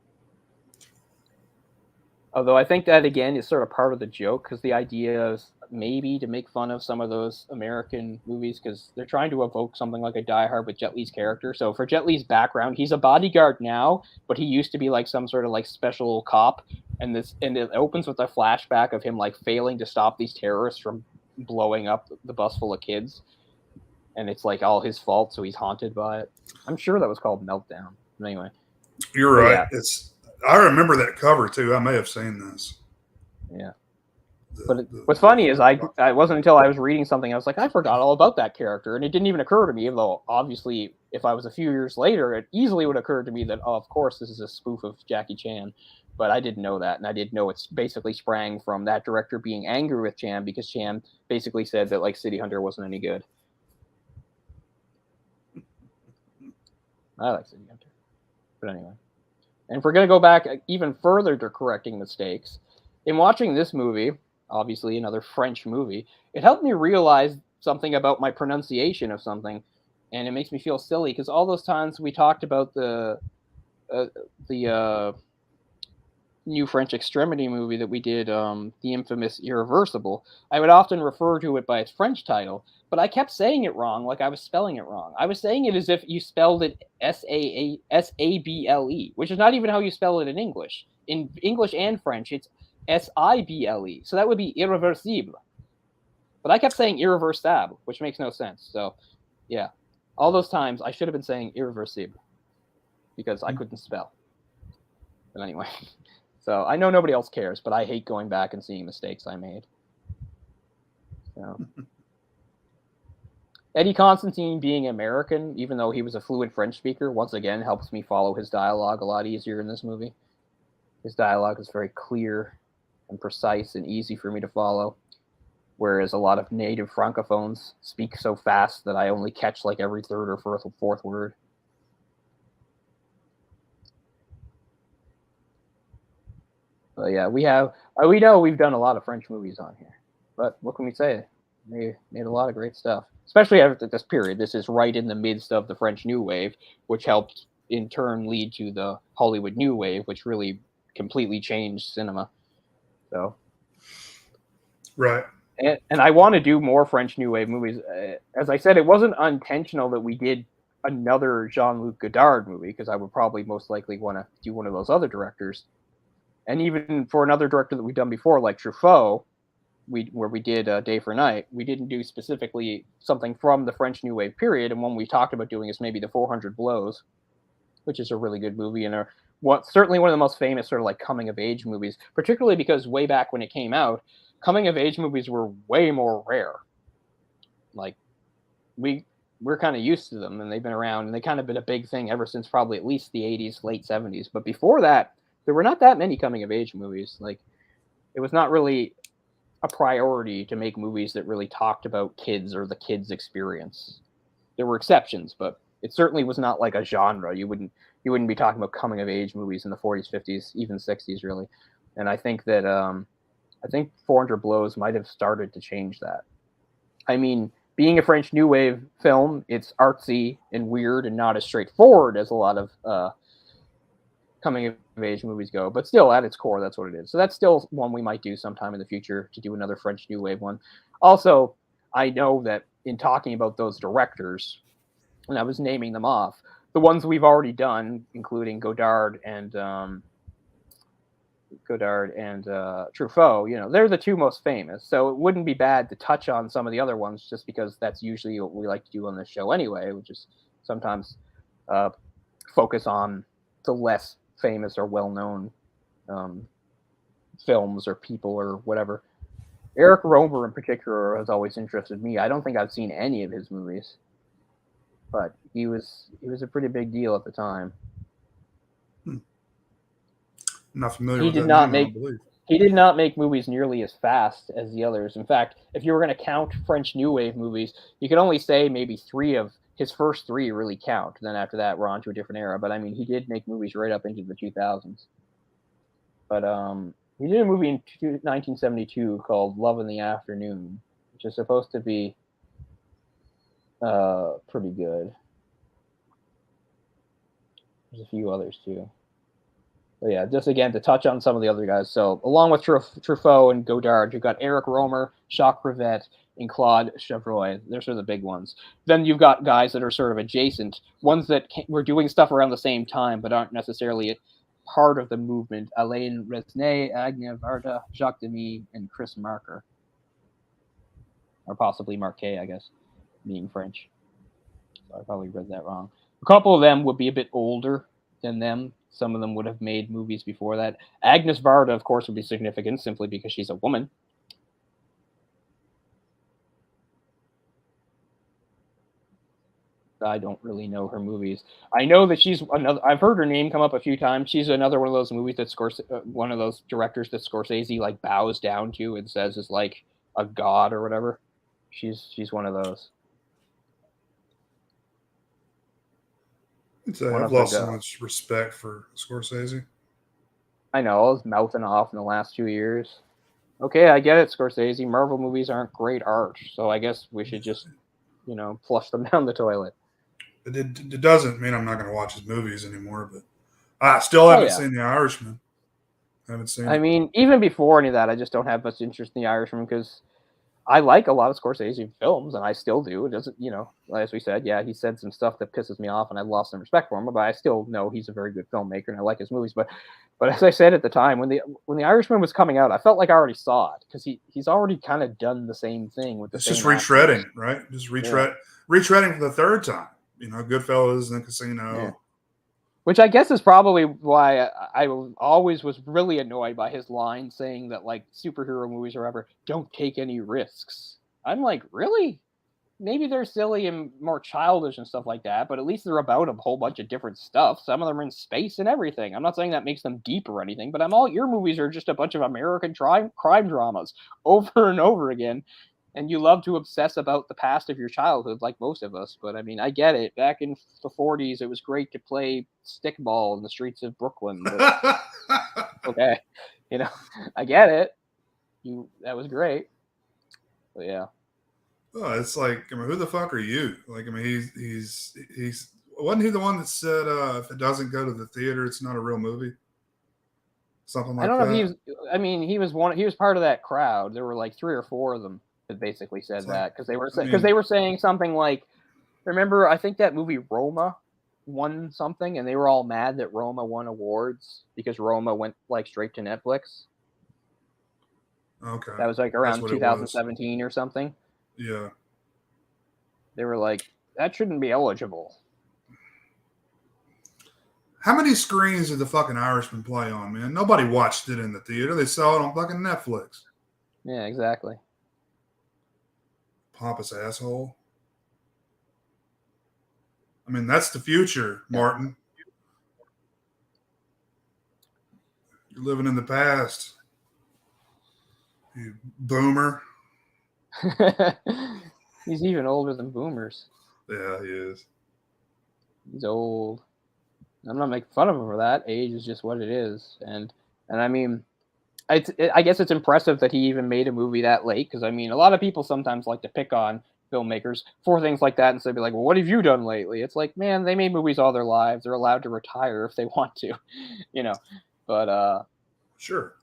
Although I think that, again, is sort of part of the joke, because the idea is maybe to make fun of some of those American movies, because they're trying to evoke something like a Die Hard with Jet Li's character. So for Jet Li's background, he's a bodyguard now, but he used to be like some sort of like special cop, and it opens with a flashback of him like failing to stop these terrorists from blowing up the bus full of kids, and it's like all his fault, so he's haunted by it. I'm sure that was called Meltdown. Anyway, you're right. Yeah. I remember that cover too. I may have seen this. Yeah. But what's funny is I wasn't until I was reading something, I was like, I forgot all about that character. And it didn't even occur to me, even though obviously if I was a few years later, it easily would occur to me that, oh, of course, this is a spoof of Jackie Chan. But I didn't know that. And I didn't know it's basically sprang from that director being angry with Chan because Chan basically said that like City Hunter wasn't any good. I like City Hunter. But anyway. And if we're going to go back even further to correcting mistakes, in watching this movie, obviously another French movie, it helped me realize something about my pronunciation of something, and it makes me feel silly because all those times we talked about the new French extremity movie that we did, the infamous Irreversible, I would often refer to it by its French title, but I kept saying it wrong, like I was spelling it wrong. I was saying it as if you spelled it Sable, which is not even how you spell it in English. In English and French, it's Sible, so that would be irreversible. But I kept saying irreversible, which makes no sense. So, yeah, all those times I should have been saying irreversible because I couldn't spell. But anyway, so I know nobody else cares, but I hate going back and seeing mistakes I made. So. Eddie Constantine being American, even though he was a fluent French speaker, once again helps me follow his dialogue a lot easier in this movie. His dialogue is very clear and precise and easy for me to follow, whereas a lot of native francophones speak so fast that I only catch like every third or fourth word. But yeah, we know we've done a lot of French movies on here. But what can we say? They made a lot of great stuff, especially after this period. This is right in the midst of the French New Wave, which helped in turn lead to the Hollywood New Wave, which really completely changed cinema. So, Right. and I want to do more French New Wave movies. As I said, it wasn't intentional that we did another Jean-Luc Godard movie, because I would probably most likely want to do one of those other directors. And even for another director that we've done before, like Truffaut, where we did Day for Night, we didn't do specifically something from the French New Wave period. And one we talked about doing is maybe The 400 Blows, which is a really good movie and certainly one of the most famous sort of like coming of age movies, particularly because way back when it came out, coming of age movies were way more rare. Like we're kind of used to them, and they've been around, and they kind of been a big thing ever since probably at least the 80s, late 70s. But before that, there were not that many coming of age movies. Like it was not really a priority to make movies that really talked about kids or the kids' experience. There were exceptions, but it certainly was not like a genre. You wouldn't be talking about coming of age movies in the 40s, 50s, even 60s, really. And I think that 400 Blows might have started to change that. I mean, being a French New Wave film, it's artsy and weird and not as straightforward as a lot of coming of age movies go, but still at its core, that's what it is. So that's still one we might do sometime in the future, to do another French New Wave one. Also, I know that in talking about those directors, and I was naming them off, the ones we've already done, including Godard and Truffaut, you know, they're the two most famous. So it wouldn't be bad to touch on some of the other ones, just because that's usually what we like to do on this show anyway, which is sometimes focus on the less famous or well-known films or people or whatever. Eric Romer in particular has always interested me. I don't think I've seen any of his movies, but he was a pretty big deal at the time. I'm not familiar He with did that not name, I make believe. he did not make movies nearly as fast as the others. In fact, if you were going to count French New Wave movies, you could only say maybe 3 of his first 3 really count. Then after that, we're on to a different era. But I mean, he did make movies right up into the 2000s. But he did a movie in 1972 called Love in the Afternoon, which is supposed to be pretty good. There's a few others too. But yeah, just again to touch on some of the other guys. So along with Truffaut and Godard, you've got Eric Romer, Jacques Rivette, and Claude Chabrol. Those are the big ones. Then you've got guys that are sort of adjacent, ones that were doing stuff around the same time but aren't necessarily part of the movement. Alain Resnais, Agnès Varda, Jacques Demy, and Chris Marker. Or possibly Marquet, I guess, being French. So I probably read that wrong. A couple of them would be a bit older than them. Some of them would have made movies before that. Agnès Varda, of course, would be significant simply because she's a woman. I don't really know her movies. I know that she's another. I've heard her name come up a few times. She's another one of those movies that one of those directors that Scorsese like bows down to and says is like a god or whatever. She's one of those. I've lost so much respect for Scorsese. I know, I was mouthing off in the last 2 years. Okay, I get it, Scorsese. Marvel movies aren't great art, so I guess we should just, flush them down the toilet. It doesn't mean I'm not going to watch his movies anymore, but I still haven't seen The Irishman. I haven't seen it. I mean, even before any of that, I just don't have much interest in The Irishman because I like a lot of Scorsese films, and I still do. It doesn't, as we said, he said some stuff that pisses me off, and I've lost some respect for him. But I still know he's a very good filmmaker, and I like his movies. But as I said at the time, when the Irishman was coming out, I felt like I already saw it because he's already kind of done the same thing with the. It's just retreading, right? Just retreading for the third time. Goodfellas and Casino. Yeah. Which I guess is probably why I always was really annoyed by his line saying that, like, superhero movies or whatever don't take any risks. I'm like, really? Maybe they're silly and more childish and stuff like that, but at least they're about a whole bunch of different stuff. Some of them are in space and everything. I'm not saying that makes them deep or anything, but your movies are just a bunch of American crime dramas over and over again. and you love to obsess about the past of your childhood, like most of us. But I mean, I get it. Back in the 40s, it was great to play stickball in the streets of Brooklyn. But, okay, I get it. That was great. But yeah. Oh, it's like, I mean, who the fuck are you? Like, I mean, he's wasn't he the one that said if it doesn't go to the theater, it's not a real movie? Something like that. I don't know if he was. I mean, he was one. He was part of that crowd. There were like 3 or 4 of them that basically said that because they were saying something like, remember, I think that movie Roma won something, and they were all mad that Roma won awards because Roma went like straight to Netflix. Okay. That was like around 2017 or something. Yeah. They were like, that shouldn't be eligible. How many screens did the fucking Irishman play on, man? Nobody watched it in the theater. They saw it on fucking Netflix. Yeah, exactly. Pompous asshole. I mean, that's the future, Martin. You're living in the past. You boomer. He's even older than boomers. Yeah, he is. He's old. I'm not making fun of him for that. Age is just what it is. And I mean, I guess it's impressive that he even made a movie that late, because I mean, a lot of people sometimes like to pick on filmmakers for things like that and say, be like, well, what have you done lately? It's like, man, they made movies all their lives. They're allowed to retire if they want to, But sure.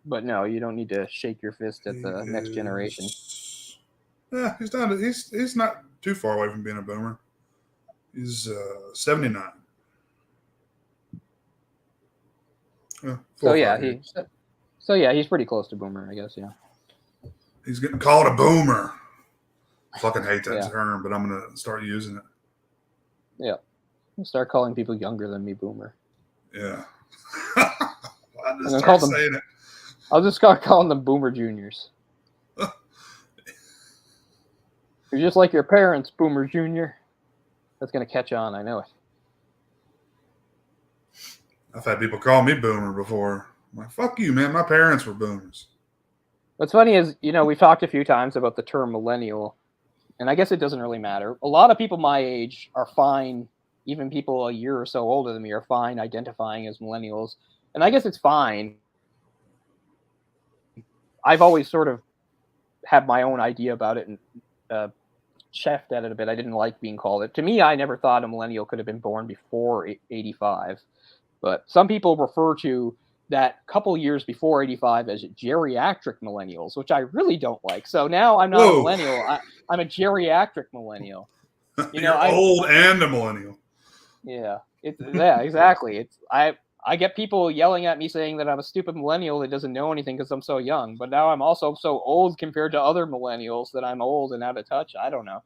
But no, you don't need to shake your fist at the next generation. Yeah, he's not too far away from being a boomer. He's 79. He's pretty close to boomer, I guess. Yeah. He's getting called a boomer. I fucking hate that term, but I'm gonna start using it. Yeah, I'll start calling people younger than me boomer. Yeah. I'll just start calling them boomer juniors. You're just like your parents, boomer junior. That's gonna catch on. I know it. I've had people call me boomer before. I'm like, fuck you, man. My parents were boomers. What's funny is, we've talked a few times about the term millennial, and I guess it doesn't really matter. A lot of people my age are fine, even people a year or so older than me are fine identifying as millennials, and I guess it's fine. I've always sort of had my own idea about it and chafed at it a bit. I didn't like being called it. To me, I never thought a millennial could have been born before 85. But some people refer to that couple years before 85 as geriatric millennials, which I really don't like. So now I'm not a millennial. I'm a geriatric millennial. You're old and a millennial. Yeah. Exactly. I get people yelling at me saying that I'm a stupid millennial that doesn't know anything because I'm so young. But now I'm also so old compared to other millennials that I'm old and out of touch. I don't know.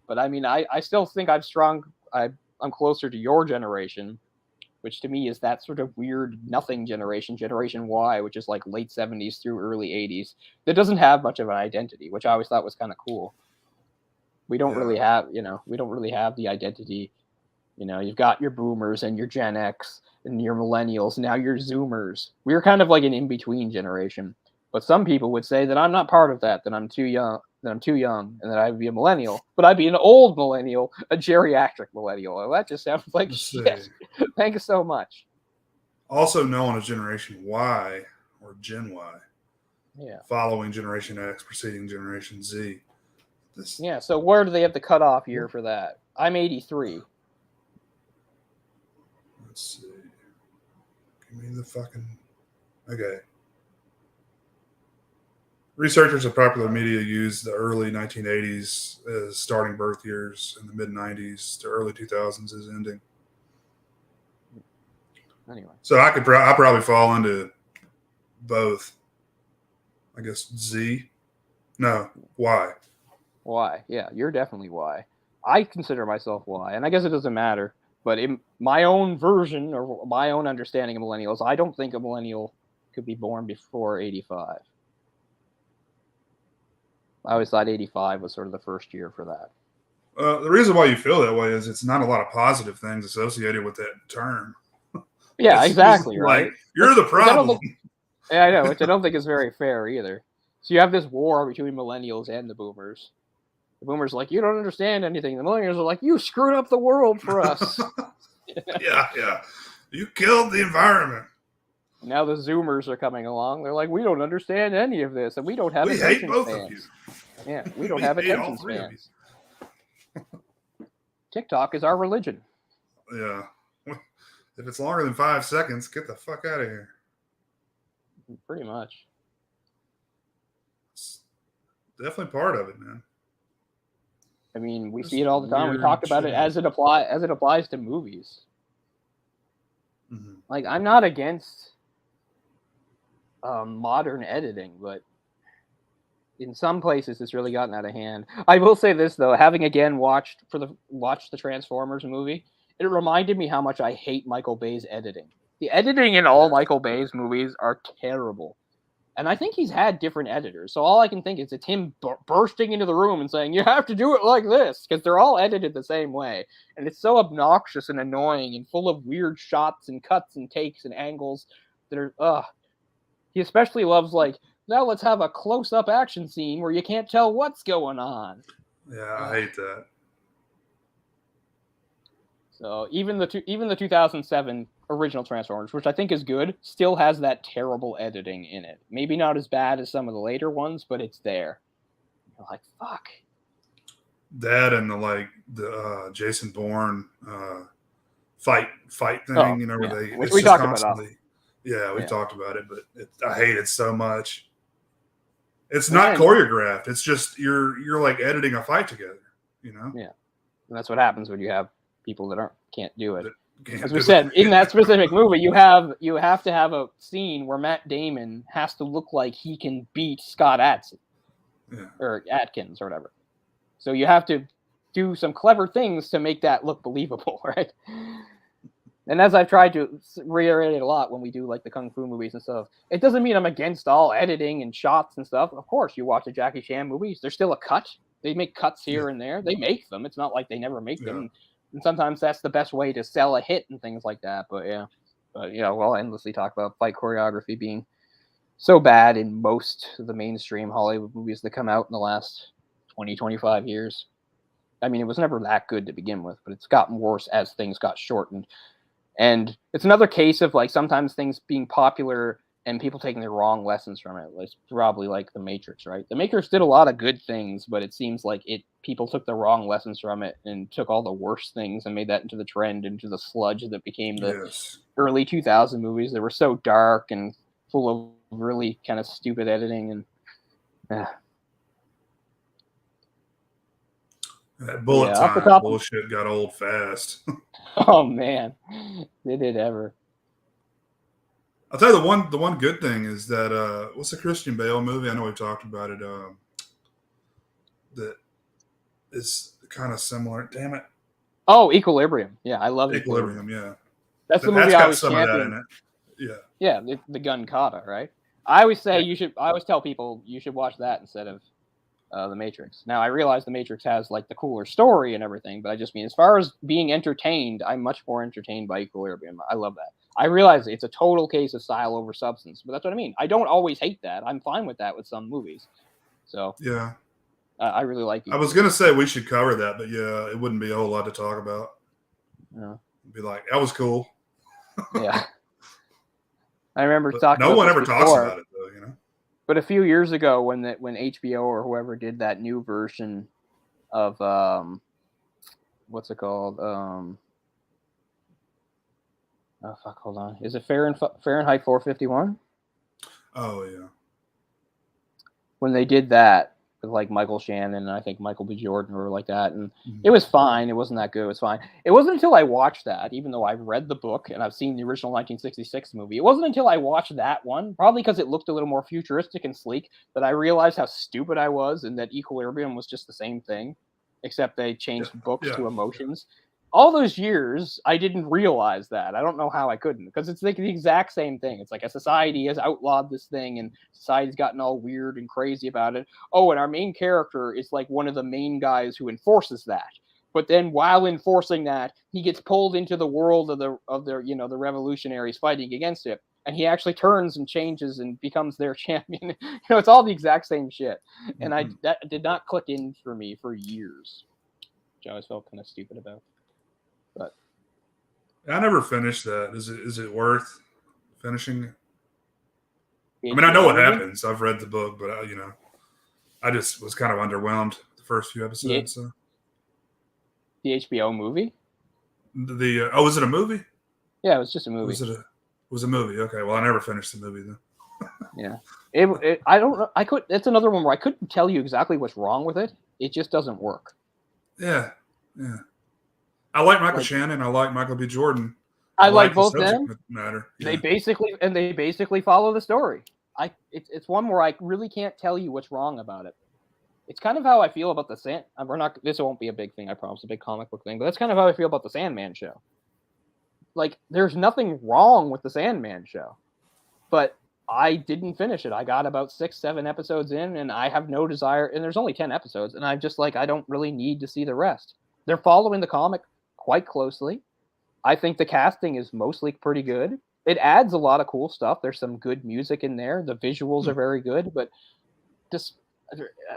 But I mean, I still think I'm strong. I'm closer to your generation, which to me is that sort of weird nothing generation Y, which is like late 70s through early 80s, that doesn't have much of an identity, which I always thought was kind of cool. We don't really have, we don't really have the identity. You've got your boomers and your Gen X and your millennials. Now you're Zoomers. We're kind of like an in-between generation. But some people would say that I'm not part of that I'm too young, and that I'd be a millennial. But I'd be an old millennial, a geriatric millennial. Well, that just sounds like shit. Thank you so much. Also known as Generation Y or Gen Y. Yeah. Following Generation X, preceding Generation Z. So where do they have the cutoff year for that? I'm 83. Let's see. Give me the fucking... Okay. Researchers of popular media use the early 1980s as starting birth years and the mid-90s to early 2000s as ending. Anyway. So I probably fall into both. I guess Z. No, Y. Y. Yeah, you're definitely Y. I consider myself Y, and I guess it doesn't matter. But in my own version or my own understanding of millennials, I don't think a millennial could be born before 85. I always thought 85 was sort of the first year for that. The reason why you feel that way is it's not a lot of positive things associated with that term. Yeah, exactly. Right. Like, you're the problem. I know, which I don't think is very fair either. So you have this war between millennials and the boomers. The boomers are like, you don't understand anything. The millennials are like, you screwed up the world for us. Yeah. You killed the environment. Now the Zoomers are coming along. They're like, we don't understand any of this, and we don't have We attention hate both spans. of you. Yeah, we don't have hate all attention three of spans. TikTok is our religion. Yeah. If it's longer than 5 seconds, get the fuck out of here. Pretty much. It's definitely part of it, man. I mean, we Just see it all the time. We weird talked about shit. it as it applies to movies. Mm-hmm. Like, I'm not against modern editing, but in some places it's really gotten out of hand. I will say this though, having again watched the Transformers movie, it reminded me how much I hate Michael Bay's editing. The editing in all Michael Bay's movies are terrible. And I think he's had different editors. So all I can think is it's him bursting into the room and saying, you have to do it like this, because they're all edited the same way. And it's so obnoxious and annoying and full of weird shots and cuts and takes and angles that are, He especially loves, like, now let's have a close-up action scene where you can't tell what's going on. Yeah, I hate that. So even the 2007 original Transformers, which I think is good, still has that terrible editing in it. Maybe not as bad as some of the later ones, but it's there. You're like, fuck. That and the Jason Bourne fight thing, where they which it's we just talked constantly. about. Yeah, we talked about it, but I hate it so much. It's not Man. choreographed. It's just you're like editing a fight together, Yeah, and that's what happens when you have people that can't do it. Can't As we do said, it. in that specific movie, you have to have a scene where Matt Damon has to look like he can beat Scott Adkins, or Atkins or whatever. So you have to do some clever things to make that look believable, right? And as I've tried to reiterate a lot when we do like the Kung Fu movies and stuff, it doesn't mean I'm against all editing and shots and stuff. Of course, you watch the Jackie Chan movies, there's still a cut. They make cuts here and there. They make them. It's not like they never make them. And sometimes that's the best way to sell a hit and things like that. But we'll endlessly talk about fight choreography being so bad in most of the mainstream Hollywood movies that come out in the last 20, 25 years. I mean, it was never that good to begin with, but it's gotten worse as things got shortened. And it's another case of like sometimes things being popular and people taking the wrong lessons from it. It's probably like The Matrix, right? The Matrix did a lot of good things, but it seems like people took the wrong lessons from it and took all the worst things and made that into the trend, into the sludge that became the early 2000 movies that were so dark and full of really kind of stupid editing. And that bullet time bullshit got old fast. Oh man, did it ever? I'll tell you the one good thing is that what's the Christian Bale movie? I know we've talked about it. That is kind of similar. Damn it! Oh, Equilibrium. Yeah, I love Equilibrium. Yeah, that's the movie I always some champion. of that in it. Yeah, the gun kata, right? I always say I always tell people you should watch that instead of The Matrix. Now I realize The Matrix has like the cooler story and everything, but I just mean as far as being entertained, I'm much more entertained by Equilibrium. I love that. I realize it's a total case of style over substance, but that's what I mean. I don't always hate that. I'm fine with that with some movies. So yeah, I really like it. I was gonna say we should cover that, but yeah, it wouldn't be a whole lot to talk about. Yeah. It'd be like that was cool. Yeah. I remember talking. No one ever talks about it though, But a few years ago, when HBO or whoever did that new version of what's it called? Hold on. Is it Fahrenheit 451? Oh yeah. When they did that with like Michael Shannon and I think Michael B. Jordan or like that, and it was fine. It wasn't that good. It was fine. It wasn't until I watched that, even though I've read the book and I've seen the original 1966 movie. It wasn't until I watched that one, probably because it looked a little more futuristic and sleek, that I realized how stupid I was and that Equilibrium was just the same thing, except they changed books to emotions. All those years, I didn't realize that. I don't know how I couldn't, because it's like the exact same thing. It's like a society has outlawed this thing, and society's gotten all weird and crazy about it. Oh, and our main character is like one of the main guys who enforces that. But then, while enforcing that, he gets pulled into the world of the revolutionaries fighting against it. and he actually turns and changes and becomes their champion. It's all the exact same shit. And that did not click in for me for years, which I always felt kind of stupid about. But I never finished that. Is it worth finishing? I mean, I know what happens. I've read the book, but I just was kind of underwhelmed the first few episodes. So. The HBO movie? Was it a movie? Yeah, it was just a movie. Was a movie? Okay, well, I never finished the movie then. Yeah, I don't know. It's another one where I couldn't tell you exactly what's wrong with it. It just doesn't work. Yeah. I like Michael Shannon. I like Michael B. Jordan. I like both them. Matter. Yeah. They basically follow the story. It's one where I really can't tell you what's wrong about it. It's kind of how I feel about this won't be a big thing, I promise, a big comic book thing, but that's kind of how I feel about the Sandman show. Like, there's nothing wrong with the Sandman show, but I didn't finish it. I got about 6-7 episodes in, and I have no desire, and there's only 10 episodes, and I'm just like, I don't really need to see the rest. They're following the comic quite closely. I think the casting is mostly pretty good. It adds a lot of cool stuff. There's some good music in there. The visuals are very good, but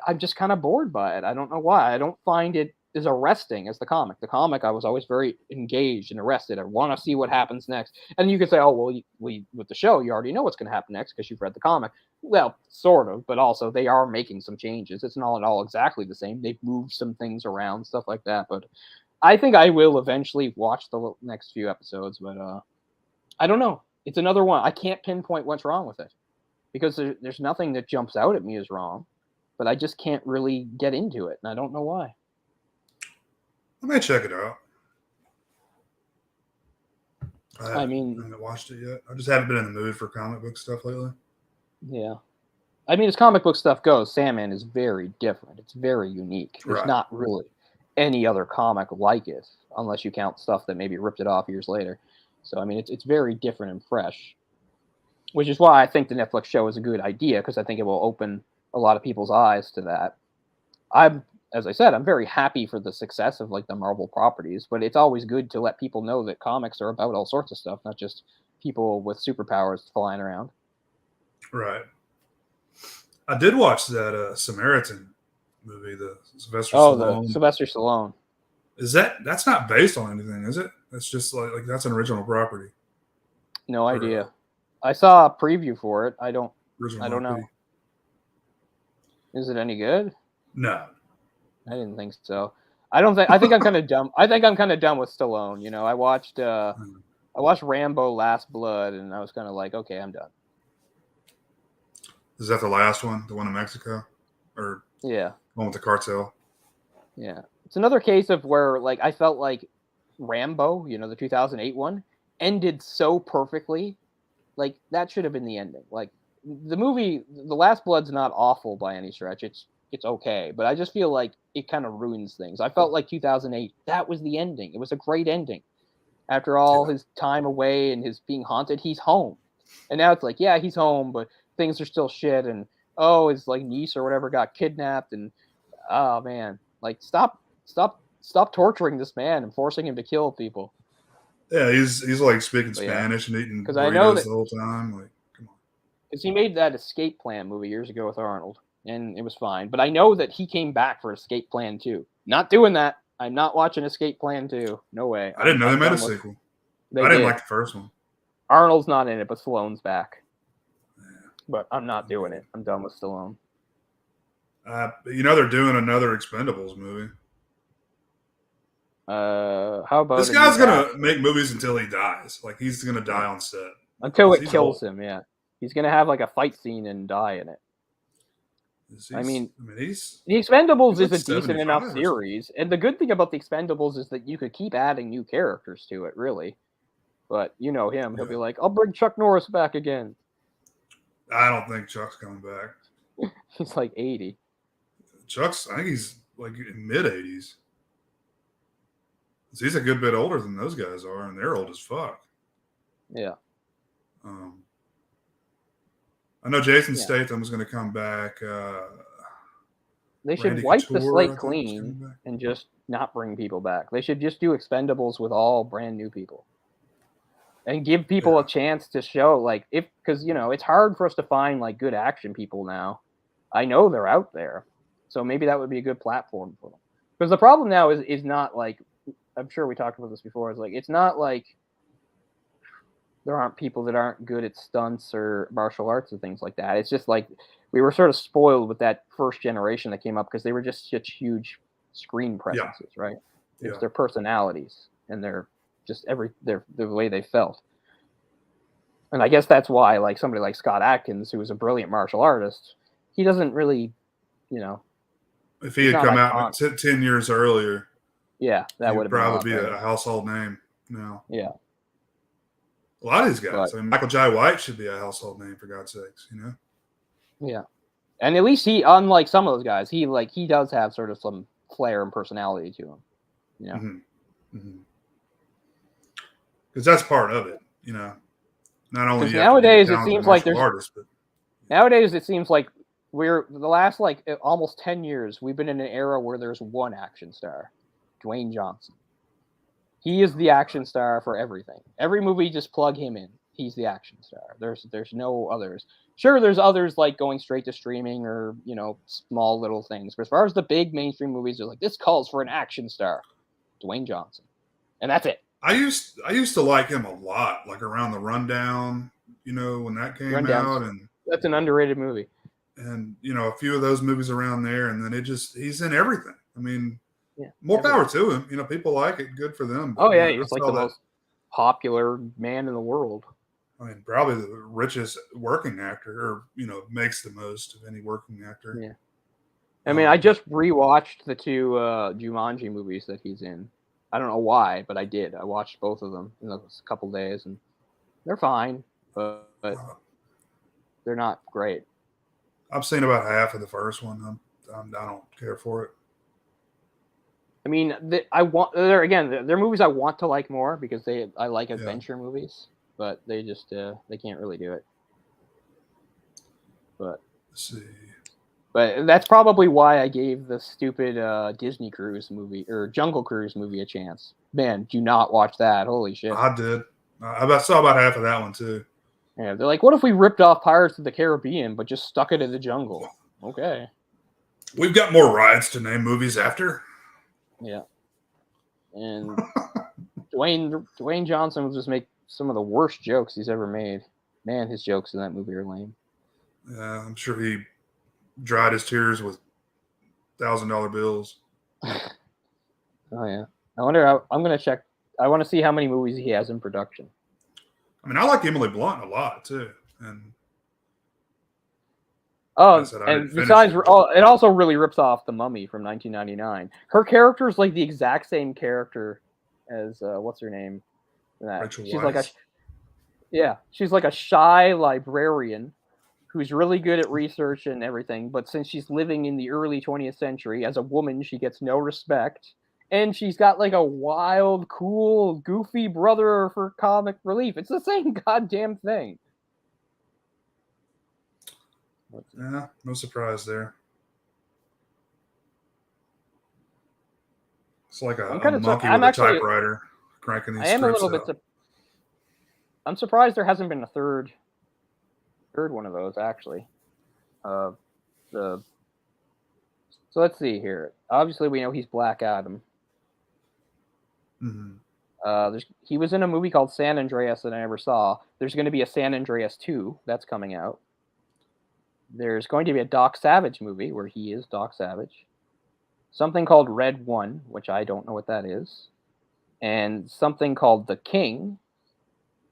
I'm just kind of bored by it. I don't know why. I don't find it as arresting as the comic. The comic, I was always very engaged and arrested. I want to see what happens next. And you could say, oh, well, with the show, you already know what's going to happen next because you've read the comic. Well, sort of, but also they are making some changes. It's not at all exactly the same. They've moved some things around, stuff like that. But I think I will eventually watch the next few episodes, but I don't know. It's another one. I can't pinpoint what's wrong with it because there's nothing that jumps out at me as wrong, but I just can't really get into it, and I don't know why. I may check it out. I mean, haven't watched it yet. I just haven't been in the mood for comic book stuff lately. Yeah. I mean, as comic book stuff goes, Sandman is very different. It's very unique. There's not really any other comic like it, unless you count stuff that maybe ripped it off years later. So, I mean, it's very different and fresh, which is why I think the Netflix show is a good idea, because I think it will open a lot of people's eyes to that. As I said, I'm very happy for the success of like the Marvel properties, but it's always good to let people know that comics are about all sorts of stuff, not just people with superpowers flying around. Right. I did watch that Samaritan movie, the Sylvester Stallone. The Sylvester Stallone. That's not based on anything, is it? It's just like that's an original property. No idea. I saw a preview for it. I don't know. Is it any good? No. I didn't think so. I think I'm kind of dumb. I think I'm kind of done with Stallone. You know, I watched Rambo: Last Blood, and I was kind of like, okay, I'm done. Is that the last one? The one in Mexico? Or yeah, one with the cartel? Yeah. It's another case of where like I felt like Rambo, you know, the 2008 one, ended so perfectly. Like that should have been the ending. Like the movie The Last Blood's not awful by any stretch. It's okay, but I just feel like it kind of ruins things. I felt like 2008, that was the ending. It was a great ending. After all his time away and his being haunted, he's home. And now it's like, yeah, he's home, but things are still shit. And his like niece or whatever got kidnapped. And oh man, like stop torturing this man and forcing him to kill people. Yeah, he's like speaking Spanish and eating burritos the whole time. Like, come on. Because he made that Escape Plan movie years ago with Arnold, and it was fine. But I know that he came back for Escape Plan 2. Not doing that. I'm not watching Escape Plan 2. No way. I didn't know they made a sequel. I didn't like the first one. Arnold's not in it, but Stallone's back. Yeah. But I'm not doing it. I'm done with Stallone. They're doing another Expendables movie. How about this guy's gonna make movies until he dies? Like he's gonna die on set until it kills him. Yeah, he's gonna have like a fight scene and die in it. I mean, The Expendables is a decent enough series, and the good thing about The Expendables is that you could keep adding new characters to it, really. But you know him; he'll be like, "I'll bring Chuck Norris back again." I don't think Chuck's coming back. He's like 80. I think he's like in mid-80s. He's a good bit older than those guys are, and they're old as fuck. Yeah. I know Jason Statham's going to come back. They should wipe the slate clean and just not bring people back. They should just do Expendables with all brand new people. and give people a chance to show, like, because it's hard for us to find like good action people now. I know they're out there, so maybe that would be a good platform for them. Because the problem now is not like, I'm sure we talked about this before. It's like, it's not like there aren't people that aren't good at stunts or martial arts and things like that. It's just like we were sort of spoiled with that first generation that came up because they were just such huge screen presences, right? It's their personalities and their just the way they felt. And I guess that's why, like, somebody like Scott Adkins, who was a brilliant martial artist, he doesn't really, if he had come out 10 years earlier, that would probably be a household name now. Yeah. A lot of these guys. Michael Jai White should be a household name, for God's sakes, Yeah. And at least he, unlike some of those guys, he does have sort of some flair and personality to him, Because that's part of it, Not only nowadays it seems like nowadays it seems like we're the last almost 10 years we've been in an era where there's one action star, Dwayne Johnson. He is the action star for everything. Every movie, just plug him in. He's the action star. There's no others. Sure, there's others like going straight to streaming or small little things. But as far as the big mainstream movies, they're like, this calls for an action star, Dwayne Johnson, and that's it. I used to like him a lot, like around the Rundown, when that came out, and that's an underrated movie. And a few of those movies around there, and then he's in everything. I mean, more everything. power to him. People like it. Good for them. But, he's like the most popular man in the world. I mean, probably the richest working actor, or makes the most of any working actor. Yeah. I mean, I just rewatched the two Jumanji movies that he's in. I don't know why, but I did. I watched both of them in a couple days, and they're fine, but they're not great. I've seen about half of the first one. I don't care for it. I mean, they're movies I want to like more because I like adventure movies, but they just they can't really do it. But let's see. But that's probably why I gave the stupid Disney Cruise movie or Jungle Cruise movie a chance. Man, do not watch that. Holy shit. I did. I saw about half of that one too. Yeah, they're like, what if we ripped off Pirates of the Caribbean but just stuck it in the jungle? Okay. We've got more rides to name movies after. Yeah. And Dwayne Johnson will just make some of the worst jokes he's ever made. Man, his jokes in that movie are lame. Yeah, I'm sure he dried his tears with $1,000 bills. Oh yeah. I wonder how I'm gonna check. I want to see how many movies he has in production. I mean, I like Emily Blunt a lot too, and and besides, it also really rips off The Mummy from 1999. Her character is like the exact same character as what's her name? Rachel she's Weisz. She's like a shy librarian who's really good at research and everything, but since she's living in the early 20th century as a woman, she gets no respect. And she's got like a wild, cool, goofy brother for comic relief. It's the same goddamn thing. Yeah, no surprise there. It's like a monkey with a typewriter cranking these scripts out. I'm surprised there hasn't been a third one of those, actually. So let's see here. Obviously, we know he's Black Adam. Mm-hmm. He was in a movie called San Andreas that I never saw. There's going to be a San Andreas 2 that's coming out. There's going to be a Doc Savage movie where he is Doc Savage. Something called Red 1, which I don't know what that is. And something called The King,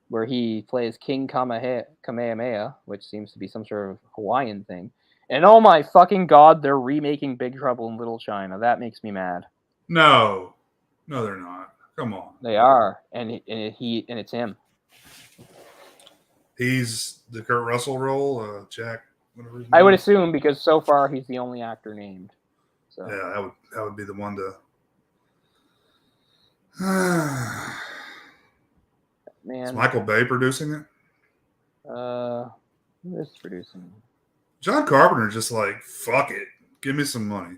where he plays King Kamehameha, which seems to be some sort of Hawaiian thing. And oh my fucking god, they're remaking Big Trouble in Little China. That makes me mad. No, they're not. Come on. They are, and it's him. He's the Kurt Russell role, Jack. Whatever his name I would is. assume because so far he's the only actor named. So. Yeah, that would be the one to. Man, is Michael Bay producing it? Who is producing it? John Carpenter's just like, fuck it, give me some money.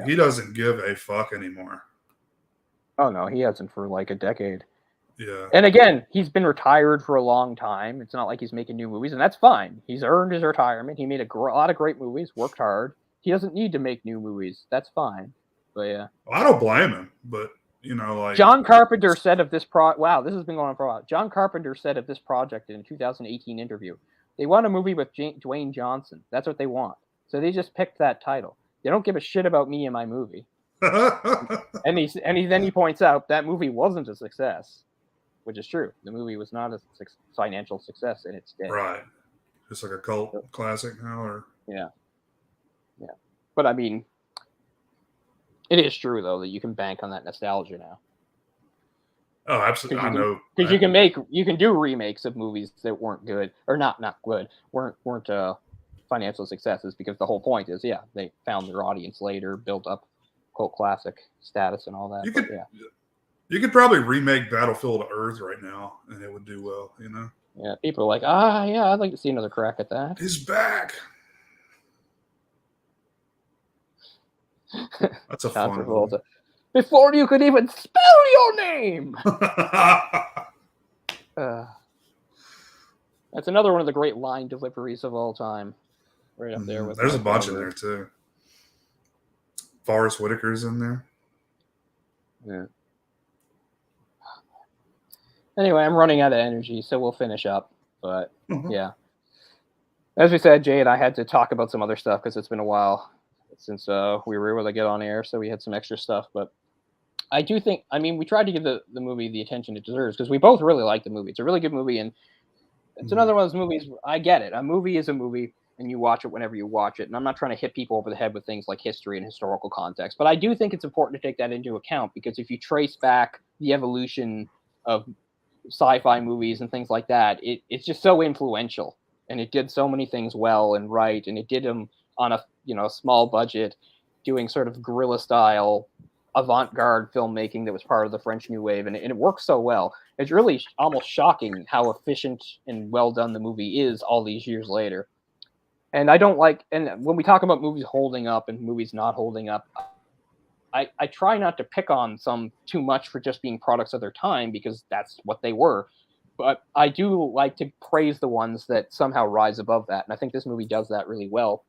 He doesn't give a fuck anymore. Oh no, he hasn't for like a decade. Yeah. And again, he's been retired for a long time. It's not like he's making new movies, and that's fine. He's earned his retirement. He made a lot of great movies, worked hard. He doesn't need to make new movies. That's fine. But yeah. Well, I don't blame him, but like John Carpenter said of this wow, this has been going on for a while. John Carpenter said of this project in a 2018 interview, they want a movie with Dwayne Johnson. That's what they want. So they just picked that title. They don't give a shit about me and my movie. and then he points out that movie wasn't a success, which is true. The movie was not a financial success in its day. Right. Just like a cult classic now, or yeah. But I mean, it is true though that you can bank on that nostalgia now. Oh, absolutely. I know because you can do remakes of movies that weren't good or not good, weren't financial successes, because the whole point is they found their audience later, built up cult classic status and all that. You could probably remake Battlefield Earth right now and it would do well, Yeah, people are like, I'd like to see another crack at that. He's back. That's a fun one. Before you could even spell your name. That's another one of the great line deliveries of all time. Right up there with. There's a bunch in there too. Forrest Whitaker's in there. Yeah. Anyway, I'm running out of energy, so we'll finish up. But yeah, as we said, Jay and I had to talk about some other stuff because it's been a while since we were able to get on air, so we had some extra stuff. But I do think, we tried to give the movie the attention it deserves because we both really like the movie. It's a really good movie, and it's another one of those movies. I get it. A movie is a movie, and you watch it whenever you watch it. And I'm not trying to hit people over the head with things like history and historical context, but I do think it's important to take that into account, because if you trace back the evolution of sci-fi movies and things like that, it's just so influential, and it did so many things well and right, and it did them on a small budget, doing sort of guerrilla style avant-garde filmmaking that was part of the French New Wave, and it works so well. It's really almost shocking how efficient and well done the movie is all these years later. And I don't like, and when we talk about movies holding up and movies not holding up, I try not to pick on some too much for just being products of their time, because that's what they were. But I do like to praise the ones that somehow rise above that. And I think this movie does that really well.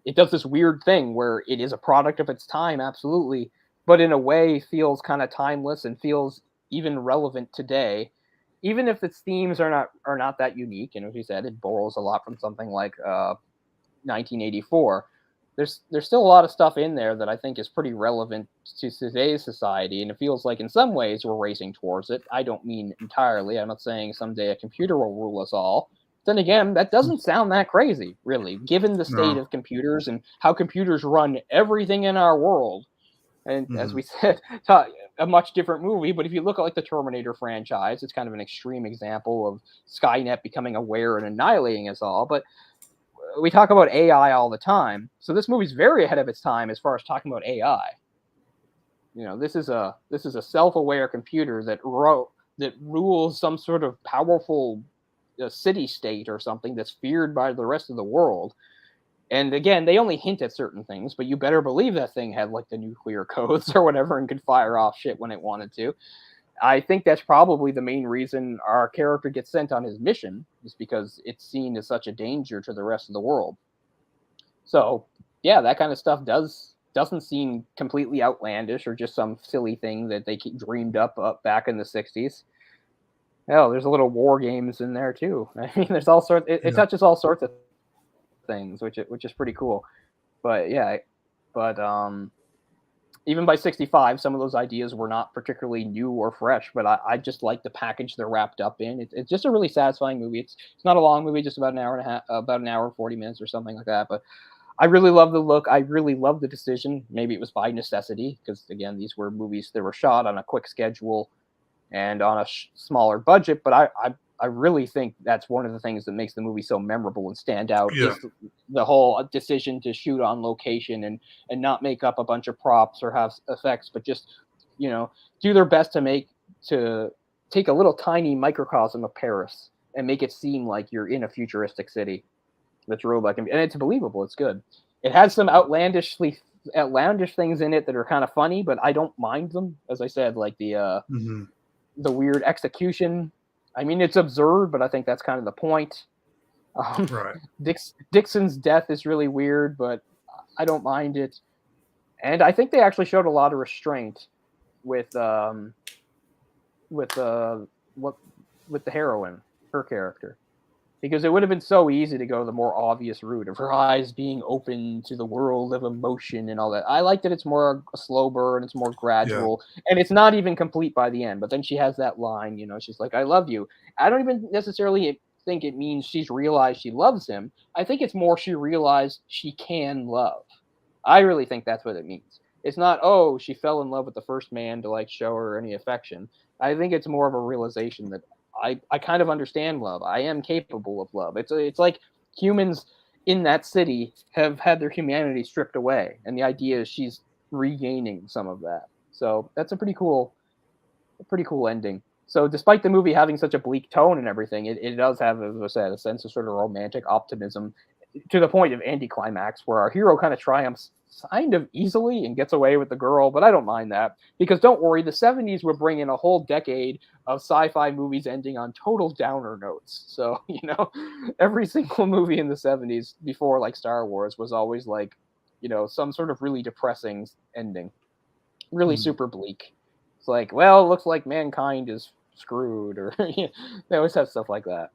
It does this weird thing where it is a product of its time, absolutely, but in a way feels kind of timeless and feels even relevant today, even if its themes are not that unique. And as you said, it borrows a lot from something like 1984. There's still a lot of stuff in there that I think is pretty relevant to today's society, and it feels like in some ways we're racing towards it. I don't mean entirely. I'm not saying someday a computer will rule us all. Then again, that doesn't sound that crazy, really, given the state of computers and how computers run everything in our world. And as we said, a much different movie, but if you look at like the Terminator franchise, it's kind of an extreme example of Skynet becoming aware and annihilating us all. But we talk about AI all the time, so this movie's very ahead of its time as far as talking about AI. This is a self-aware computer that rules some sort of powerful city-state or something that's feared by the rest of the world. And again, they only hint at certain things, but you better believe that thing had like the nuclear codes or whatever and could fire off shit when it wanted to. I think that's probably the main reason our character gets sent on his mission, is because it's seen as such a danger to the rest of the world. So, yeah, that kind of stuff doesn't seem completely outlandish or just some silly thing that they dreamed up back in the 60s. Hell, there's a little war games in there too. I mean, there's all sorts. It touches all sorts of things, which is pretty cool. But yeah, even by 65, some of those ideas were not particularly new or fresh, but I just like the package they're wrapped up in. It's just a really satisfying movie. It's not a long movie, just about an hour and a half, about an hour and 40 minutes or something like that. But I really love the look. I really love the decision. Maybe it was by necessity, because again, these were movies that were shot on a quick schedule and on a smaller budget. But I really think that's one of the things that makes the movie so memorable and stand out. Yeah. Is the whole decision to shoot on location and not make up a bunch of props or have effects, but just, do their best to take a little tiny microcosm of Paris and make it seem like you're in a futuristic city that's robot, and it's believable. It's good. It has some outlandish things in it that are kind of funny, but I don't mind them. As I said, like the the weird execution. I mean, it's absurd, but I think that's kind of the point. Right. Dixon's death is really weird, but I don't mind it. And I think they actually showed a lot of restraint with what with the heroine, her character, because it would have been so easy to go the more obvious route of her eyes being open to the world of emotion and all that. I like that it's more a slow burn, it's more gradual, and it's not even complete by the end. But then she has that line, she's like, "I love you." I don't even necessarily think it means she's realized she loves him. I think it's more she realized she can love. I really think that's what it means. It's not, oh, she fell in love with the first man to like show her any affection. I think it's more of a realization that I kind of understand love. I am capable of love. It's like humans in that city have had their humanity stripped away, and the idea is she's regaining some of that. So that's a pretty cool ending. So despite the movie having such a bleak tone and everything, it does have, as I said, a sense of sort of romantic optimism to the point of anticlimax where our hero kind of triumphs kind of easily and gets away with the girl, but I don't mind that because don't worry, the 70s would bring in a whole decade of sci-fi movies ending on total downer notes. So, every single movie in the 70s before like Star Wars was always like, some sort of really depressing ending. Really super bleak. It's like, well, it looks like mankind is screwed, or they always have stuff like that.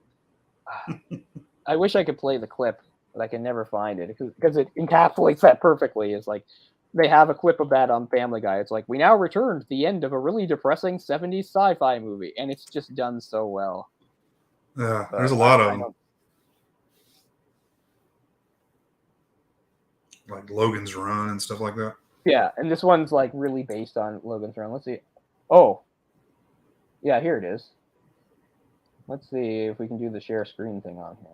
I wish I could play the clip, but I can never find it because it encapsulates that perfectly. It's like they have a clip of that on Family Guy. It's like, we now return to the end of a really depressing 70s sci-fi movie, and it's just done so well. Yeah, there's a lot of them. Like Logan's Run and stuff like that. Yeah, and this one's like really based on Logan's Run. Let's see. Oh, yeah, here it is. Let's see if we can do the share screen thing on here.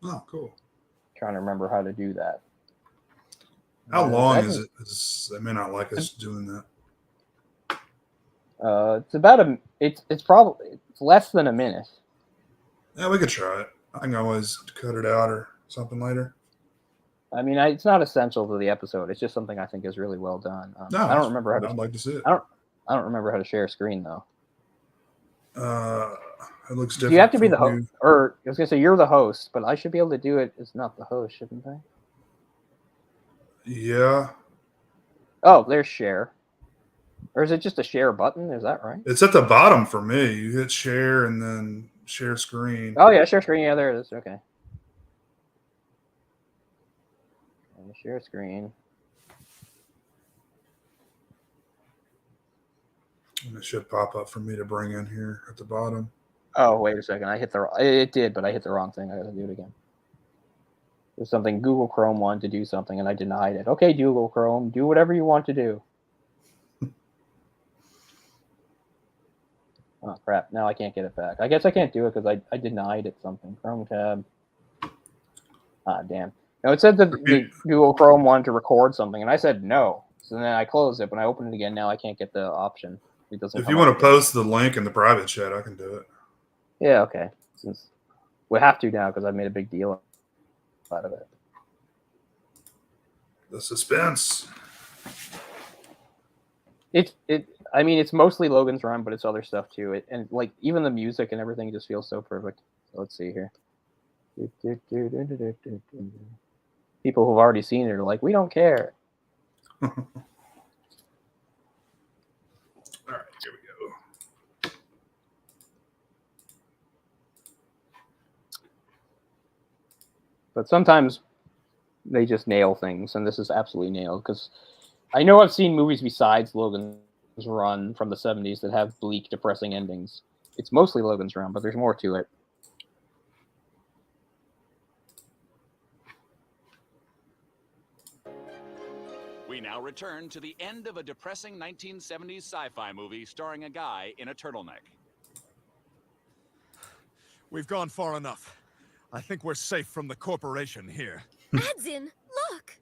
Oh, cool. Trying to remember how to do that. How long is it? They may not like us doing that. It's about it's probably less than a minute. Yeah, we could try it. I can always cut it out or something later. I mean, it's not essential to the episode. It's just something I think is really well done. I don't remember how to. I'd like to see it. I don't remember how to share a screen though. It looks different. You have to be the host, or I was gonna say you're the host, but I should be able to do it as not the host, shouldn't I? Yeah. Oh, there's share. Or is it just a share button? Is that right? It's at the bottom for me. You hit share and then share screen. Oh yeah, share screen. Yeah, there it is. Okay. And share screen. And it should pop up for me to bring in here at the bottom. Oh, wait a second. It did, but I hit the wrong thing. I gotta do it again. There's something Google Chrome wanted to do something, and I denied it. Okay, Google Chrome, do whatever you want to do. Oh, crap. Now I can't get it back. I guess I can't do it because I denied it something. Chrome tab. Ah, damn. No, it said that the Google Chrome wanted to record something, and I said no. So then I closed it. When I open it again, now I can't get the option. It doesn't. If you want to post the link in the private chat, I can do it. Yeah, okay. Since we have to now because I've made a big deal out of it. The suspense. I mean, it's mostly Logan's Run, but it's other stuff too. And like even the music and everything just feels so perfect. So let's see here. People who've already seen it are like, we don't care. All right, here we go. But sometimes they just nail things, and this is absolutely nailed because I know I've seen movies besides Logan's Run from the 70s that have bleak, depressing endings. It's mostly Logan's Run, but there's more to it. We now return to the end of a depressing 1970s sci-fi movie starring a guy in a turtleneck. We've gone far enough. I think we're safe from the corporation here. Adzin, look!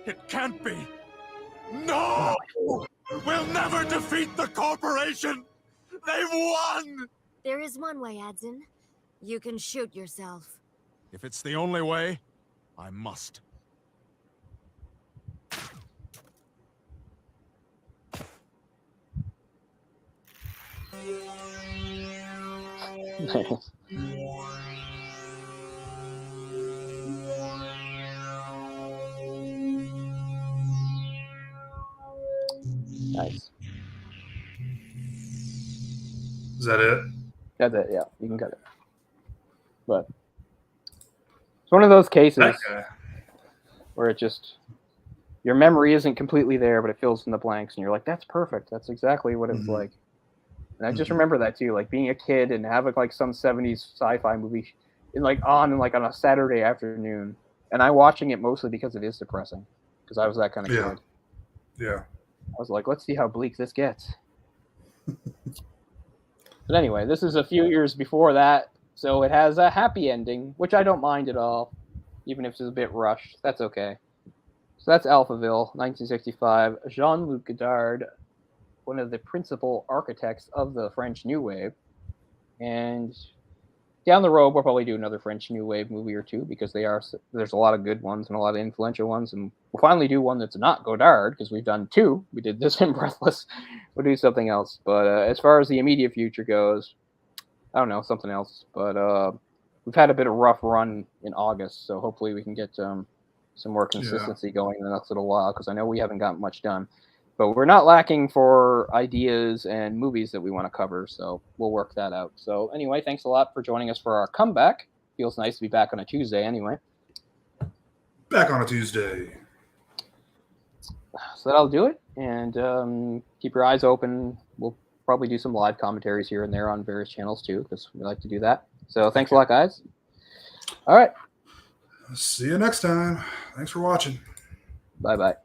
It can't be! No! We'll never defeat the corporation! They've won! There is one way, Adzin. You can shoot yourself. If it's the only way, I must. Nice. Nice. Is that it? That's it. Yeah, you can cut it. But it's one of those cases That guy. where it just your memory isn't completely there, but it fills in the blanks, and you're like, "That's perfect. That's exactly what it was like." And I just remember that too, like being a kid and having like some '70s sci-fi movie on a Saturday afternoon, and I watching it mostly because it is depressing, because I was that kind of Yeah. kid. Yeah. I was like, let's see how bleak this gets. But anyway, this is a few years before that, so it has a happy ending, which I don't mind at all, even if it's a bit rushed. That's okay. So that's Alphaville, 1965. Jean-Luc Godard, one of the principal architects of the French New Wave. And down the road, we'll probably do another French New Wave movie or two, because there's a lot of good ones and a lot of influential ones. And we'll finally do one that's not Godard, because we've done two. We did this in Breathless. We'll do something else. But as far as the immediate future goes, I don't know, something else. But we've had a bit of rough run in August, so hopefully we can get some more consistency going in the next little while, because I know we haven't gotten much done. But we're not lacking for ideas and movies that we want to cover, so we'll work that out. So anyway, thanks a lot for joining us for our comeback. Feels nice to be back on a Tuesday anyway. Back on a Tuesday. So that'll do it, and keep your eyes open. We'll probably do some live commentaries here and there on various channels too, because we like to do that. So thanks a lot, guys. All right. See you next time. Thanks for watching. Bye-bye.